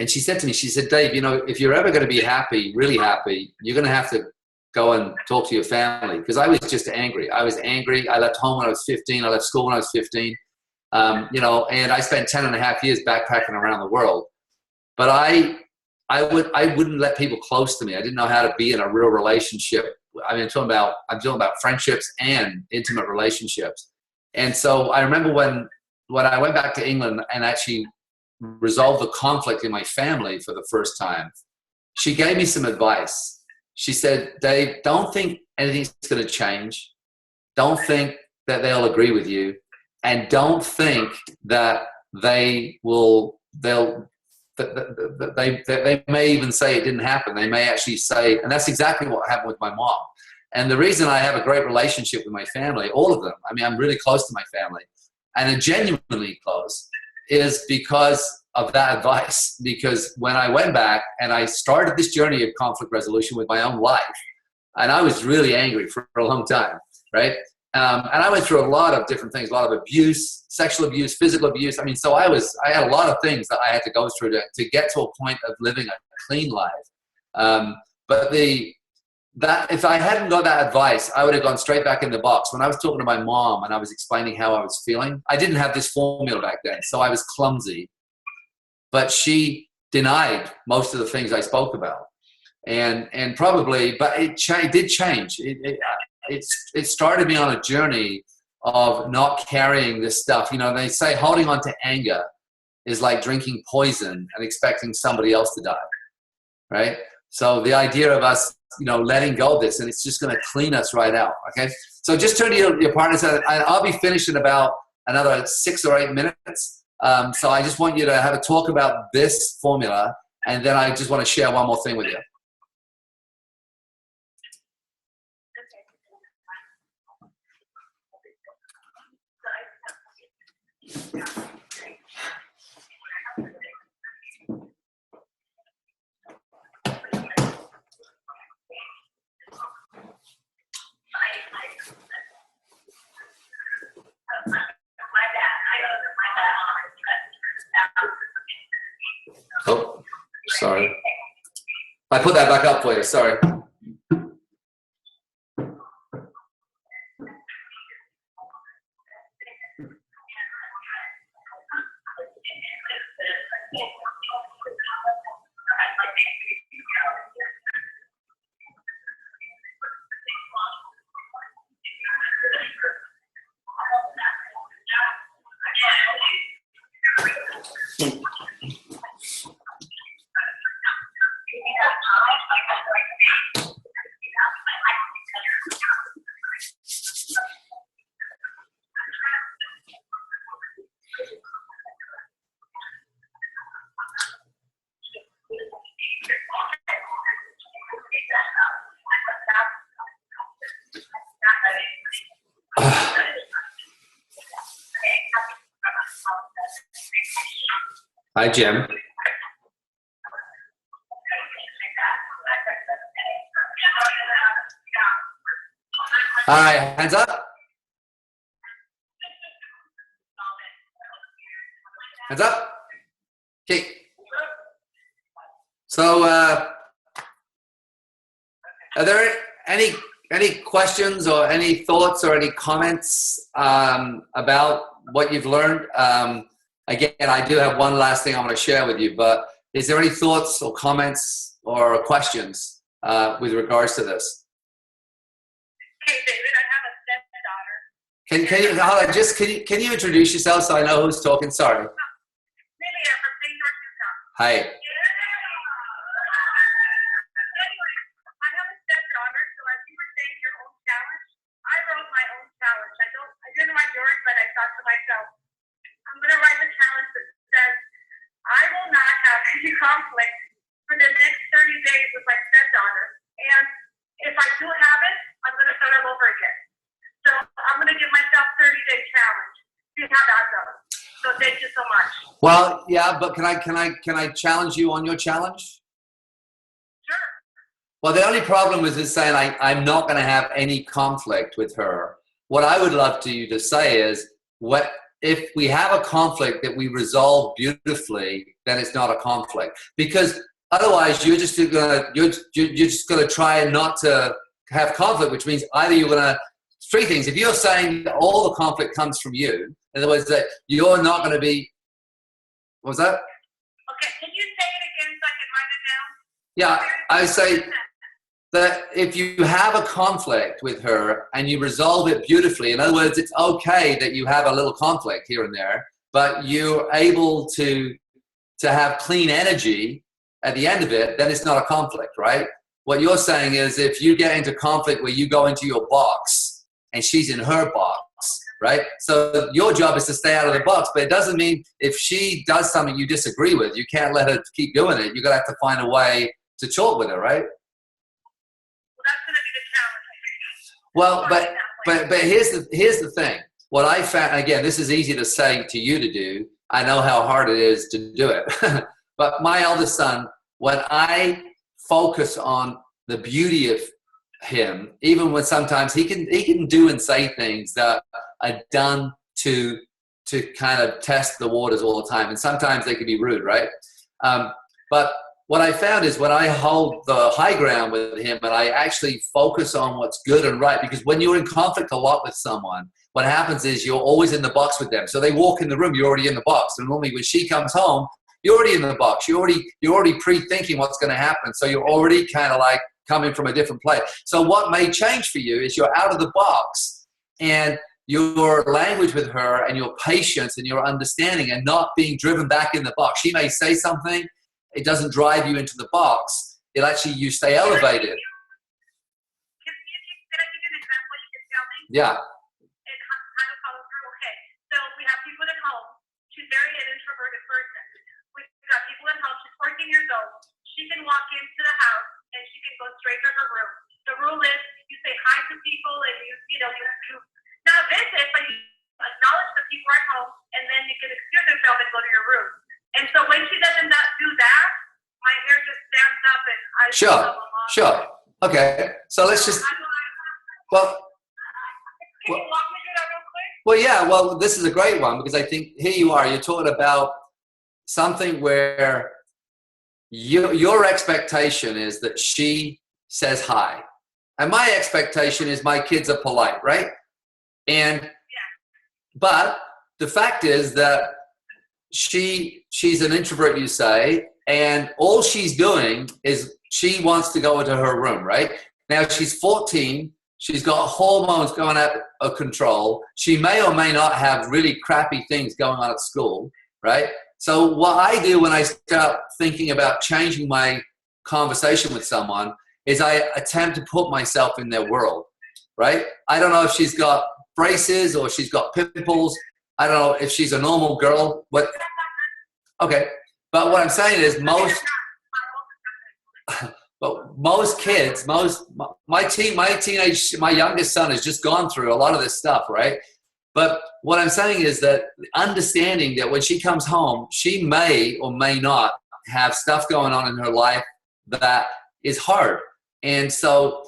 and she said to me, she said, Dave, you know, if you're ever going to be happy, really happy, you're going to have to go and talk to your family. Because I was just angry. I was angry. I left home when I was 15. I left school when I was 15. You know, and I spent 10 and a half years backpacking around the world. But I wouldn't let people close to me. I didn't know how to be in a real relationship. I mean, I'm talking about friendships and intimate relationships. And so I remember when I went back to England and actually resolved the conflict in my family for the first time, she gave me some advice. She said, Dave, don't think anything's going to change. Don't think that they'll agree with you. And don't think that they may even say it didn't happen. They may actually say, and that's exactly what happened with my mom. And the reason I have a great relationship with my family, all of them, I mean, I'm really close to my family, and I'm genuinely close, is because of that advice. Because when I went back and I started this journey of conflict resolution with my own life, and I was really angry for a long time, right? And I went through a lot of different things, a lot of abuse, sexual abuse, physical abuse. I mean, so I had a lot of things that I had to go through to get to a point of living a clean life. But if I hadn't got that advice, I would have gone straight back in the box. When I was talking to my mom and I was explaining how I was feeling, I didn't have this formula back then, so I was clumsy. But she denied most of the things I spoke about. And probably, but it did change. It started me on a journey of not carrying this stuff. You know, they say holding on to anger is like drinking poison and expecting somebody else to die, right? So the idea of us, you know, letting go of this, and it's just going to clean us right out, okay? So just turn to your partner and say, I'll be finished in about another 6 or 8 minutes. So I just want you to have a talk about this formula, and then I just want to share one more thing with you. Sorry. I put that back up for you. Sorry. Hi, Jim. All right, hands up. Hands up. Okay. So, are there any questions or any thoughts or any comments about what you've learned? Again, I do have one last thing I want to share with you, but is there any thoughts or comments or questions with regards to this? Okay, David, I have a stepdaughter. Can you introduce yourself so I know who's talking? Sorry. Lilia from St. George, Utah. Hi. Anyway, I have a stepdaughter, so as you were saying, your own challenge, I wrote my own challenge. I didn't write yours, but I thought to myself, I'm going to write a challenge that says, I will not have any conflict for the next 30 days with my stepdaughter. And if I do have it, I'm going to start all over again. So I'm going to give myself 30-day challenge. See how that goes. So thank you so much. Well, yeah, but can I challenge you on your challenge? Sure. Well, the only problem is saying I'm not going to have any conflict with her. What I would love you to say is, what if we have a conflict that we resolve beautifully, then it's not a conflict. Because otherwise, you're just gonna try not to have conflict, which means either you're gonna three things. If you're saying that all the conflict comes from you, in other words, that you're not going to be. What was that? Okay, can you say it again so I can write it down? Yeah, I say that if you have a conflict with her and you resolve it beautifully, in other words, it's okay that you have a little conflict here and there, but you're able to have clean energy at the end of it, then it's not a conflict, right? What you're saying is if you get into conflict where you go into your box and she's in her box, right? So your job is to stay out of the box, but it doesn't mean if she does something you disagree with, you can't let her keep doing it. You're going to have to find a way to talk with her, right? That's going to be the challenge. Well, but here's the thing. What I found, again, this is easy to say to you to do. I know how hard it is to do it. But my eldest son, when I focus on the beauty of him, even when sometimes he can do and say things that are done to kind of test the waters all the time, and sometimes they can be rude, right? But what I found is when I hold the high ground with him and I actually focus on what's good and right, because when you're in conflict a lot with someone, what happens is you're always in the box with them. So they walk in the room, you're already in the box. And normally when she comes home, you're already in the box. You're already pre-thinking what's going to happen. So you're already kind of like coming from a different place. So what may change for you is you're out of the box and your language with her and your patience and your understanding and not being driven back in the box. She may say something. It doesn't drive you into the box. It actually, you stay elevated. Can I give you an example you can tell me? Yeah. And how to follow through? Okay. So we have people at home. She's very an introverted person. We've got people at home. She's 14 years old. She can walk into the house and she can go straight to her room. The rule is you say hi to people and you not visit, but you acknowledge the people at home and then you can excuse yourself and go to your room. And so when she doesn't do that, my hair just stands up and I Sure. Okay. So let's just, well, can you walk me through that real quick? well, yeah, well, this is a great one because I think here you are, you're talking about something where your expectation is that she says hi. And my expectation is my kids are polite, right? But the fact is that she's an introvert, you say, and all she's doing is she wants to go into her room, right? Now she's 14. She's got hormones going out of control. She may or may not have really crappy things going on at school, right? So what I do when I start thinking about changing my conversation with someone is I attempt to put myself in their world, right? I don't know if she's got braces or she's got pimples. I don't know if she's a normal girl. Okay. But what I'm saying is most kids, my youngest son has just gone through a lot of this stuff, right? But what I'm saying is that understanding that when she comes home, she may or may not have stuff going on in her life that is hard. And so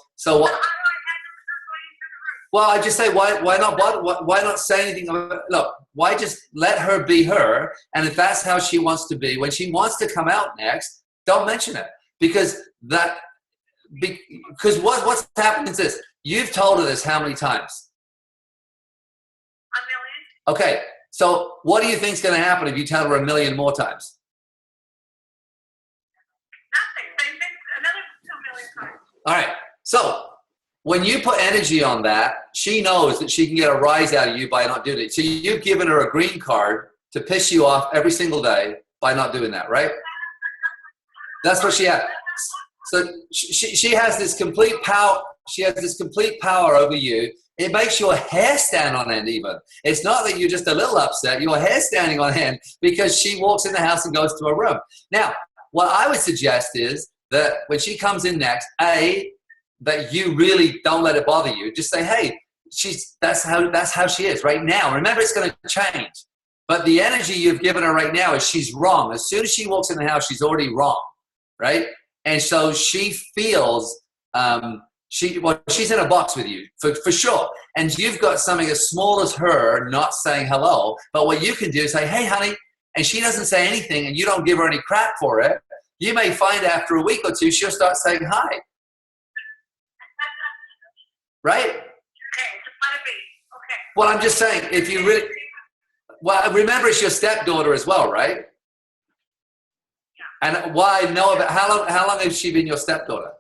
well, I just say, why not say anything about it? Look, why just let her be her? And if that's how she wants to be, when she wants to come out next, don't mention it. Because what's happening is this. You've told her this how many times? A million. Okay, so what do you think is going to happen if you tell her a million more times? Nothing. Same thing. Another 2 million times. All right, so when you put energy on that, she knows that she can get a rise out of you by not doing it. So you've given her a green card to piss you off every single day by not doing that, right? That's what she has. So she has this complete power. She has this complete power over you. It makes your hair stand on end even. It's not that you're just a little upset. Your hair's standing on end because she walks in the house and goes to her room. Now, what I would suggest is that when she comes in next, that you really don't let it bother you. Just say, hey, that's how she is right now. Remember, it's going to change. But the energy you've given her right now is she's wrong. As soon as she walks in the house, she's already wrong, right? And so she feels she's in a box with you for sure. And you've got something as small as her not saying hello. But what you can do is say, hey, honey, and she doesn't say anything and you don't give her any crap for it. You may find after a week or two, she'll start saying hi. Right? Okay, just let it be. Okay. Well, I'm just saying, if you really, well, remember it's your stepdaughter as well, right? Yeah. And why know about how long has she been your stepdaughter?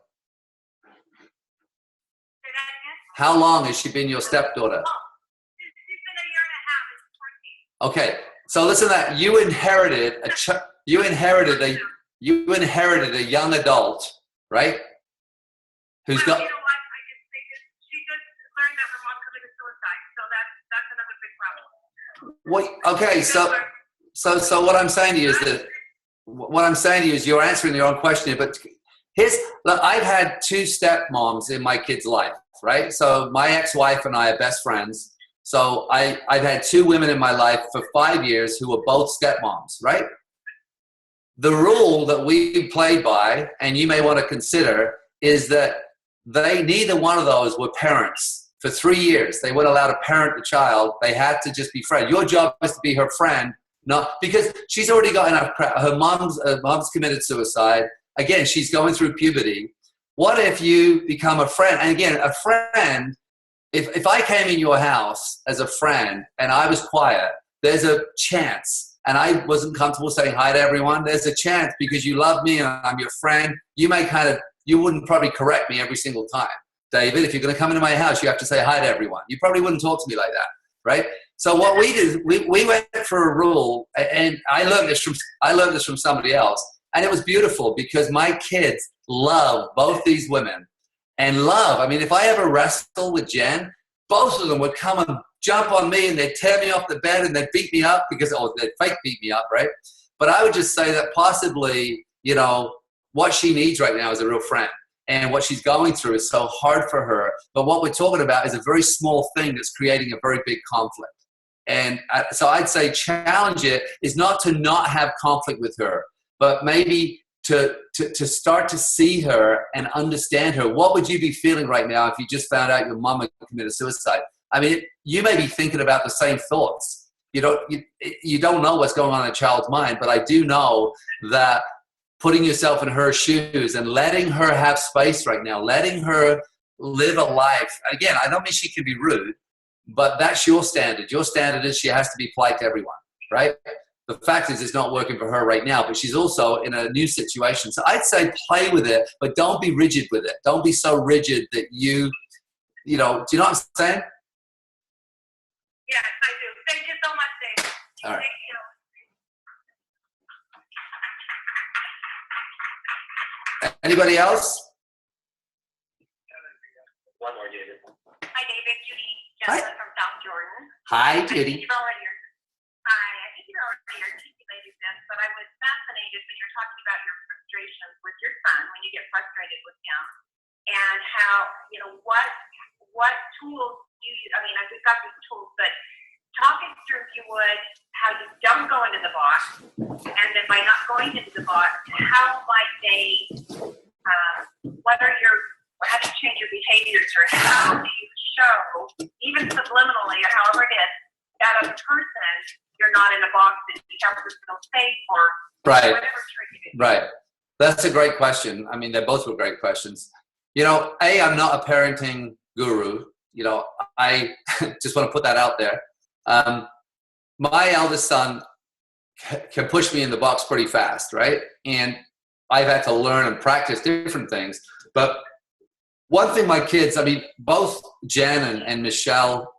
Say that again? How long has she been your stepdaughter? Oh, she's been a year and a half. It's 14. Okay, so listen to that. You inherited a young adult, right? Who's got. You know what? She just learned that her mom committed suicide, so that's another big problem. Okay, so what I'm saying to you is that you're answering your own question, but look, I've had 2 stepmoms in my kid's life, right? So my ex-wife and I are best friends. So I've had 2 women in my life for 5 years who were both stepmoms, right? The rule that we played by, and you may want to consider, is that neither one of those were parents for 3 years. They weren't allowed to parent the child. They had to just be friends. Your job is to be her friend, not because she's already got enough crap. Her mom's committed suicide. Again, she's going through puberty. What if you become a friend? And again, a friend, if I came in your house as a friend and I was quiet, there's a chance, and I wasn't comfortable saying hi to everyone, there's a chance because you love me and I'm your friend, you wouldn't probably correct me every single time. David, if you're going to come into my house, you have to say hi to everyone. You probably wouldn't talk to me like that, right? So what we did, we went for a rule, and I learned this from somebody else, and it was beautiful because my kids love both these women, and if I ever wrestle with Jen, both of them would come and jump on me, and they'd tear me off the bed, and they'd beat me up they'd fake beat me up, right? But I would just say that possibly, what she needs right now is a real friend. And what she's going through is so hard for her. But what we're talking about is a very small thing that's creating a very big conflict. And so I'd say challenge it is not to not have conflict with her, but maybe to start to see her and understand her. What would you be feeling right now if you just found out your mom had committed suicide? I mean, you may be thinking about the same thoughts. You don't know what's going on in a child's mind, but I do know that putting yourself in her shoes and letting her have space right now, letting her live a life. Again, I don't mean she can be rude, but that's your standard. Your standard is she has to be polite to everyone, right? The fact is it's not working for her right now, but she's also in a new situation. So I'd say play with it, but don't be rigid with it. Don't be so rigid that you know, do you know what I'm saying? Yes, I do. Thank you so much, Dave. All right. Thank you. Anybody else? One more, David. Hi, David. Judy Hi. Jensen from South Jordan. Hi, I think Judy. you've already articulated this, but I was fascinated when you're talking about your frustrations with your son, when you get frustrated with him, and how, you know, what tools you use. I mean, we've got these tools, but talk us through, if you would, how you don't go into the box, and then by not going into the box, how might they, whether you're having to change your behaviors, or how do you show, even subliminally, or however it is, that other person, you're not in a box that you have to feel safe, or Right. whatever trick it is. Right. That's a great question. I mean, they both were great questions. You know, I'm not a parenting guru. You know, I just want to put that out there. My eldest son can push me in the box pretty fast, right? And I've had to learn and practice different things. But one thing my kids, I mean, both Jen and Michelle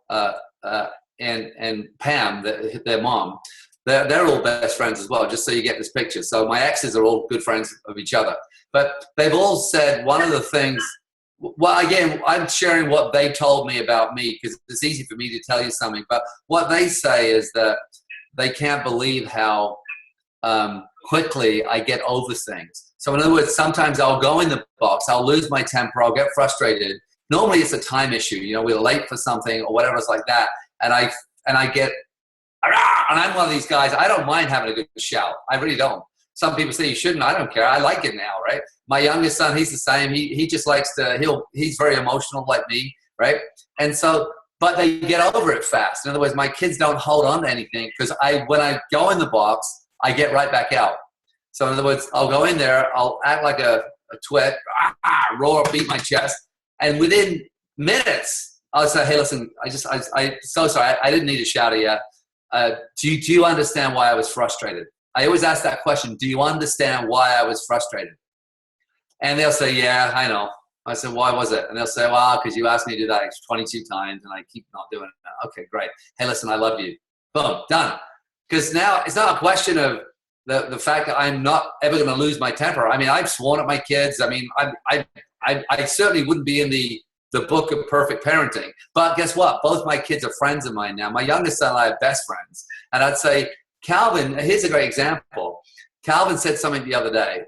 and Pam, their mom, they're all best friends as well, just so you get this picture. So my exes are all good friends of each other. But they've all said one of the things, well, again, I'm sharing what they told me about me because it's easy for me to tell you something. But what they say is that they can't believe how quickly I get over things. So in other words, sometimes I'll go in the box, I'll lose my temper, I'll get frustrated. Normally it's a time issue. You know, we're late for something or whatever, it's like that. And I get, and I'm one of these guys, I don't mind having a good shout. I really don't. Some people say you shouldn't. I don't care. I like it now, right? My youngest son, he's the same. He just likes to, he's very emotional like me, right? And so, but they get over it fast. In other words, my kids don't hold on to anything because when I go in the box, I get right back out. So in other words, I'll go in there, I'll act like a twit, roar, beat my chest, and within minutes, I'll say, hey, listen, I'm so sorry. I didn't need to shout at you. Do you understand why I was frustrated? I always ask that question. Do you understand why I was frustrated? And they'll say, yeah, I know. I said, why was it? And they'll say, well, because you asked me to do that 22 times and I keep not doing it. Okay, great. Hey, listen, I love you. Boom, done. Because now it's not a question of the fact that I'm not ever going to lose my temper. I mean, I've sworn at my kids. I mean, I certainly wouldn't be in the book of perfect parenting. But guess what? Both my kids are friends of mine now. My youngest son and I are best friends. And I'd say, Calvin, here's a great example. Calvin said something the other day.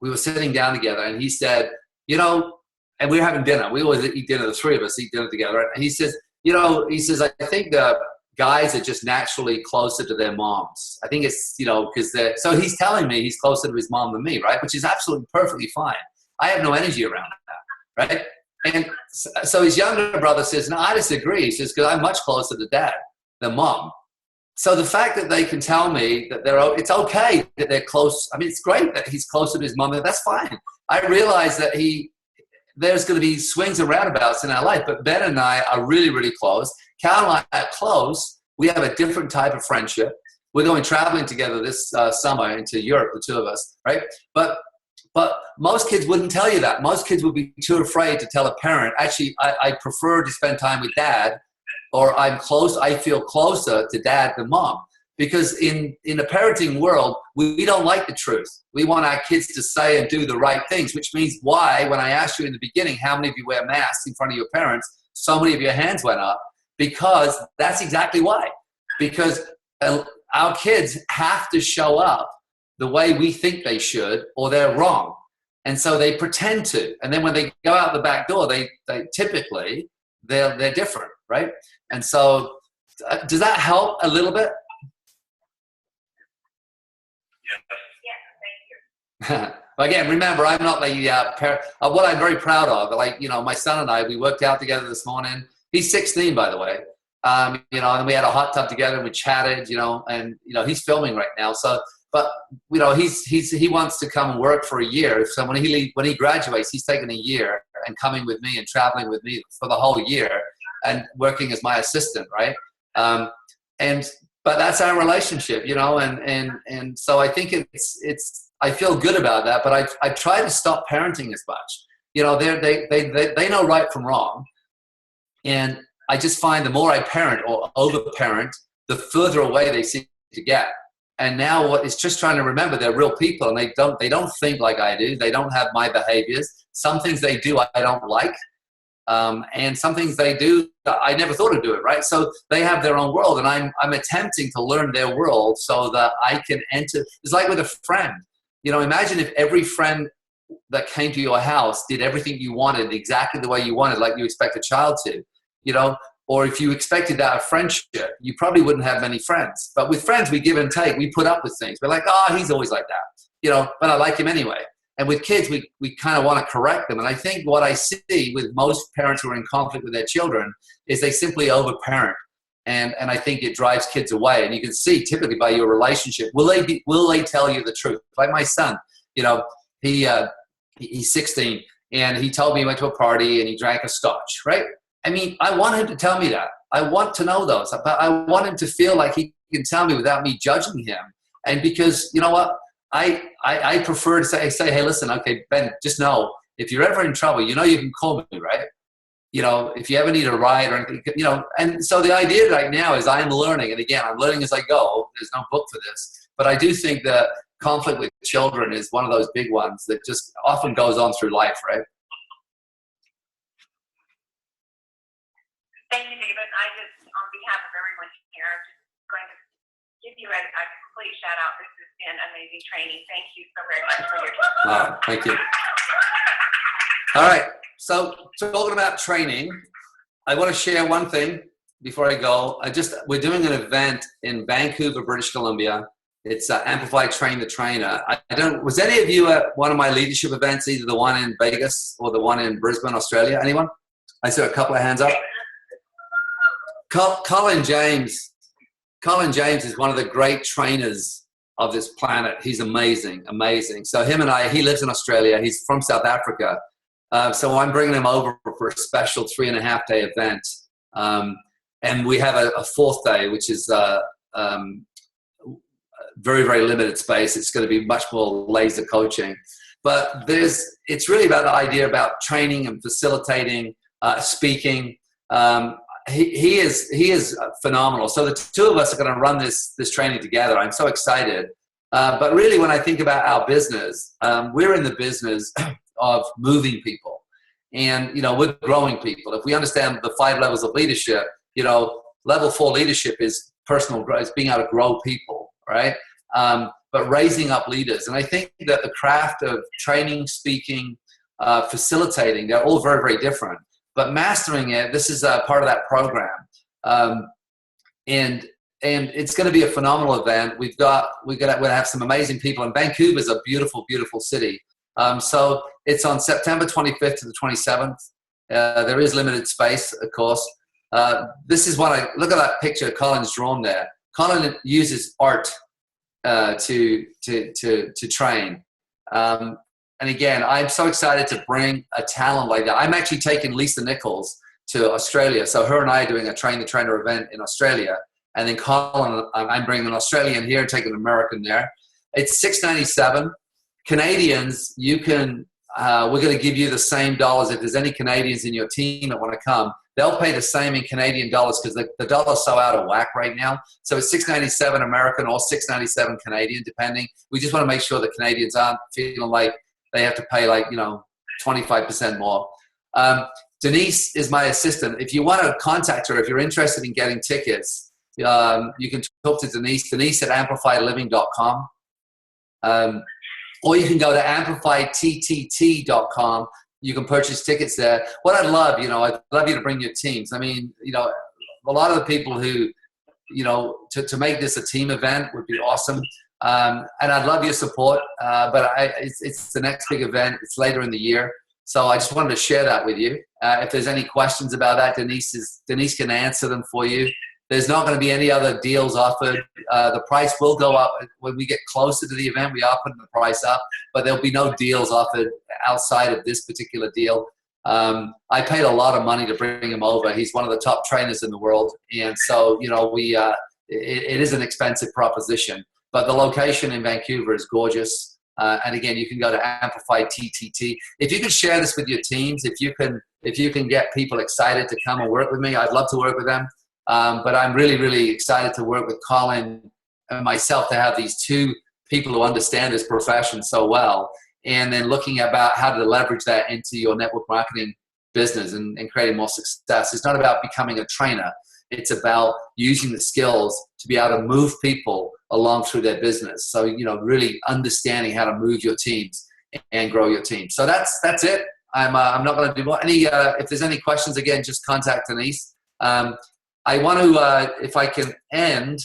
We were sitting down together and he said, you know, and we were having dinner. We always eat dinner, the three of us eat dinner together. And he says, you know, I think guys are just naturally closer to their moms. I think it's, you know, because so he's telling me he's closer to his mom than me, right? Which is absolutely perfectly fine. I have no energy around that, right? And so his younger brother says, no, I disagree. He says, because I'm much closer to dad than mom. So the fact that they can tell me that it's okay that they're close. I mean, it's great that he's closer to his mom. That's fine. I realize that there's going to be swings and roundabouts in our life, but Ben and I are really, really close. Cal and I are close. We have a different type of friendship. We're going traveling together this summer into Europe, the two of us, right? But most kids wouldn't tell you that. Most kids would be too afraid to tell a parent, actually, I prefer to spend time with dad, or I feel closer to dad than mom. Because in the parenting world, we don't like the truth. We want our kids to say and do the right things, which means why, when I asked you in the beginning, how many of you wear masks in front of your parents, so many of your hands went up, because that's exactly why. Because our kids have to show up the way we think they should, or they're wrong. And so they pretend to. And then when they go out the back door, they typically, they're different, right? And so does that help a little bit? Thank you. Again, remember, I'm not the what I'm very proud of. Like, you know, my son and I, we worked out together this morning. He's 16, by the way. You know, and we had a hot tub together and we chatted, you know, and, you know, he's filming right now. So but you know, he wants to come and work for a year. So when he graduates, he's taking a year and coming with me and traveling with me for the whole year and working as my assistant, right? But that's our relationship, you know, and so I think it's I feel good about that, but I try to stop parenting as much. You know, they know right from wrong, and I just find the more I parent or over-parent, the further away they seem to get. And now what is just trying to remember they're real people, and they don't think like I do. They don't have my behaviors. Some things they do I don't like, and some things they do I never thought of doing. Right, so they have their own world, and I'm attempting to learn their world so that I can enter. It's like with a friend. You know, imagine if every friend that came to your house did everything you wanted exactly the way you wanted, like you expect a child to. You know, or if you expected that of friendship, you probably wouldn't have many friends. But with friends, we give and take. We put up with things. We're like, oh, he's always like that. You know, but I like him anyway. And with kids, we kind of want to correct them. And I think what I see with most parents who are in conflict with their children is they simply overparent. And I think it drives kids away. And you can see typically by your relationship, will they tell you the truth? Like my son, you know, he's 16 and he told me he went to a party and he drank a scotch, right? I mean, I want him to tell me that. I want to know those. But I want him to feel like he can tell me without me judging him. And because, you know what, I prefer to say, hey, listen, okay, Ben, just know, if you're ever in trouble, you know you can call me, right? You know, if you ever need a ride or anything, you know. And so the idea right now is I'm learning. And again, I'm learning as I go. There's no book for this. But I do think that conflict with children is one of those big ones that just often goes on through life, right? Thank you, David. I just, on behalf of everyone here, I'm just going to give you a complete shout out. This has been amazing training. Thank you so very much for your time. Wow, thank you. All right, so talking about training, I want to share one thing before I go. We're doing an event in Vancouver, British Columbia. It's Amplify Train the Trainer. Was any of you at one of my leadership events, either the one in Vegas or the one in Brisbane, Australia? Anyone? I saw a couple of hands up. Colin James is one of the great trainers of this planet. He's amazing, amazing. So him and he lives in Australia. He's from South Africa. So I'm bringing him over for a special 3.5-day event. And we have a fourth day, which is very, very limited space. It's going to be much more laser coaching. But it's really about the idea about training and facilitating, speaking. He is phenomenal. So the two of us are going to run this training together. I'm so excited. But really, when I think about our business, we're in the business of moving people, and you know, we're growing people. If we understand the 5 levels of leadership, you know, level 4 leadership is personal growth, it's being able to grow people, right? But raising up leaders, and I think that the craft of training, speaking, facilitating, they're all very, very different. But mastering it, this is a part of that program, and it's going to be a phenomenal event. We're going to have some amazing people, and Vancouver is a beautiful, beautiful city. So it's on September 25th to the 27th. There is limited space, of course. This is what look at that picture Colin's drawn there. Colin uses art to train. And again, I'm so excited to bring a talent like that. I'm actually taking Lisa Nichols to Australia. So her and I are doing a Train the Trainer event in Australia. And then Colin, I'm bringing an Australian here and taking an American there. It's $6.97. Canadians, you can, we're going to give you the same dollars. If there's any Canadians in your team that want to come, they'll pay the same in Canadian dollars because the dollar's so out of whack right now. So it's $6.97 American or $6.97 Canadian, depending. We just want to make sure the Canadians aren't feeling like they have to pay 25% more. Denise is my assistant. If you want to contact her, if you're interested in getting tickets, you can talk to Denise at amplifyliving.com. Or you can go to amplifyttt.com. You can purchase tickets there. What I'd love you to bring your teams. I mean, a lot of the people who, to make this a team event would be awesome. And I'd love your support, but it's the next big event. It's later in the year. So I just wanted to share that with you. If there's any questions about that, Denise can answer them for you. There's not going to be any other deals offered. The price will go up when we get closer to the event. We are putting the price up, but there'll be no deals offered outside of this particular deal. I paid a lot of money to bring him over. He's one of the top trainers in the world, and so it is an expensive proposition. But the location in Vancouver is gorgeous. And again, you can go to Amplify TTT. If you can share this with your teams, if you can get people excited to come and work with me, I'd love to work with them. But I'm really, really excited to work with Colin and myself to have these two people who understand this profession so well, and then looking about how to leverage that into your network marketing business and creating more success. It's not about becoming a trainer. It's about using the skills to be able to move people along through their business. So, really understanding how to move your teams and grow your team. So that's it. I'm not going to do more. If there's any questions, again, just contact Denise. I want to, if I can end,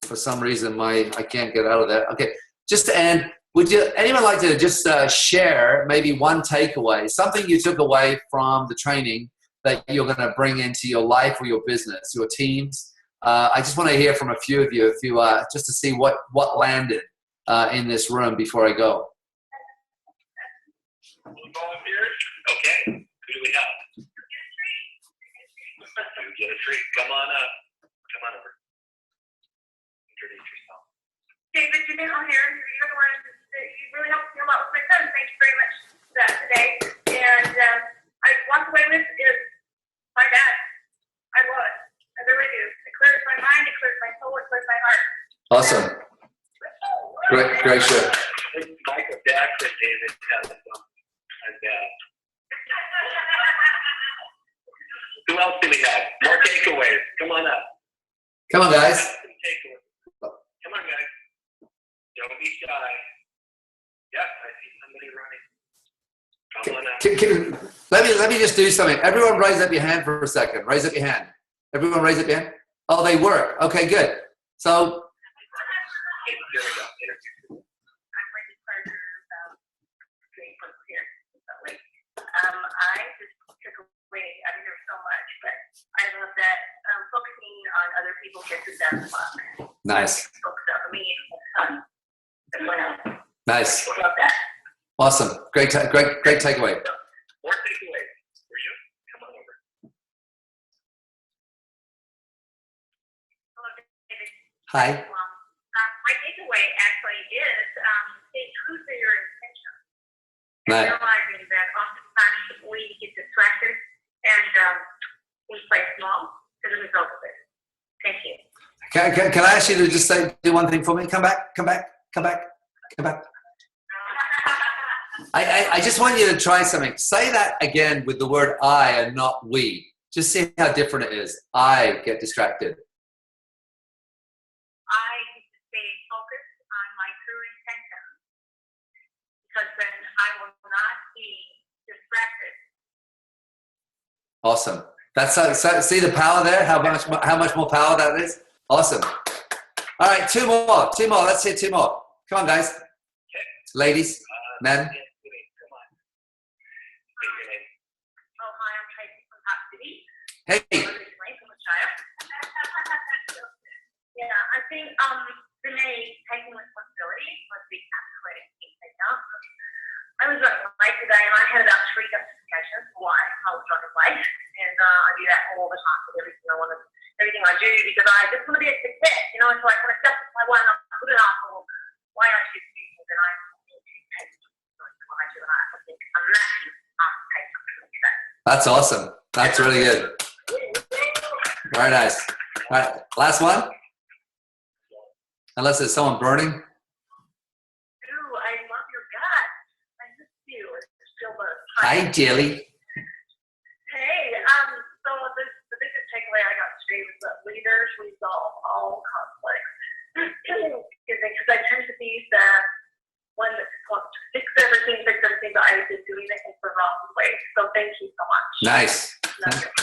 for some reason I can't get out of that. Okay, just to end, would anyone like to just share maybe one takeaway, something you took away from the training that you're going to bring into your life or your business, your teams? I just want to hear from a few of you, just to see what landed in this room before I go. Volunteers? Okay. Who do we have? You get a treat. Come on up. Come on over. Introduce yourself. David, you're here. You're the one you really helped me a lot with my son. Thank you very much for that today. And I walked away with is my dad. I love it. I really do. It clears my mind. It clears my soul. It clears my heart. Awesome. Great show. Michael Jackson, David, has some. And who else do we have? More takeaways. Come on up. Come on, guys. Come on, guys. Don't be shy. Yes, I see somebody running. Come on up. Let me just do something. Everyone raise up your hand for a second. Raise up your hand. Everyone raise up your hand. Oh, they work. Okay, good. So. There we go. I just took away, I mean, there's so much, but I love that focusing on other people gets us down the clock. Nice. Focus on me and everyone else. Nice. I love that. Awesome. Great takeaway. More takeaways for you. Come on over. Hello, David. Hi. My takeaway actually is stay true to your intention. And Right. realizing that oftentimes we get distracted and we play small as a result of it. Thank you. Can I ask you to just do one thing for me? Come back. I just want you to try something. Say that again with the word I and not we. Just see how different it is. I get distracted. I need to stay focused on my true intention because then I will not be distracted. Awesome. That's see the power there? How much more power that is? Awesome. All right, two more. Let's hear two more. Come on, guys. Ladies, men. Come on. Say your name. Oh, hi, I'm Tracy from Hot City. Hey. Yeah, I think Renee taking responsibility was the absolute key thing. I was running late today and I had about 3 justifications for why I was running late. And I do that all the time with everything I do because I just want to be a success, and so I kind of justify why I'm not good enough or why I should do things that I need to take when I do that. I think I'm matching take something like that. That's awesome. That's really good. Very nice. All right, last one. Unless there's someone burning. Ooh, I love your gut. I miss you. It's still the Hi, Jelly. Hey, so the biggest takeaway I got today was that leaders resolve all conflicts. Because I tend to be the one that wants to fix everything, but I was just doing it in the wrong way. So thank you so much. Nice.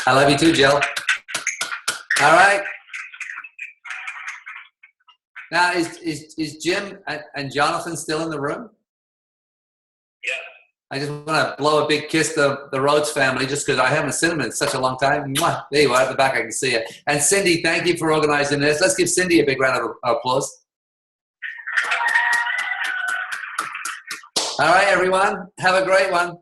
I love you too, Jill. All right. Now, is Jim and Jonathan still in the room? Yes. I just want to blow a big kiss to the Rhodes family just because I haven't seen them in such a long time. Mwah. There you are at the back. I can see it. And Cindy, thank you for organizing this. Let's give Cindy a big round of applause. All right, everyone. Have a great one.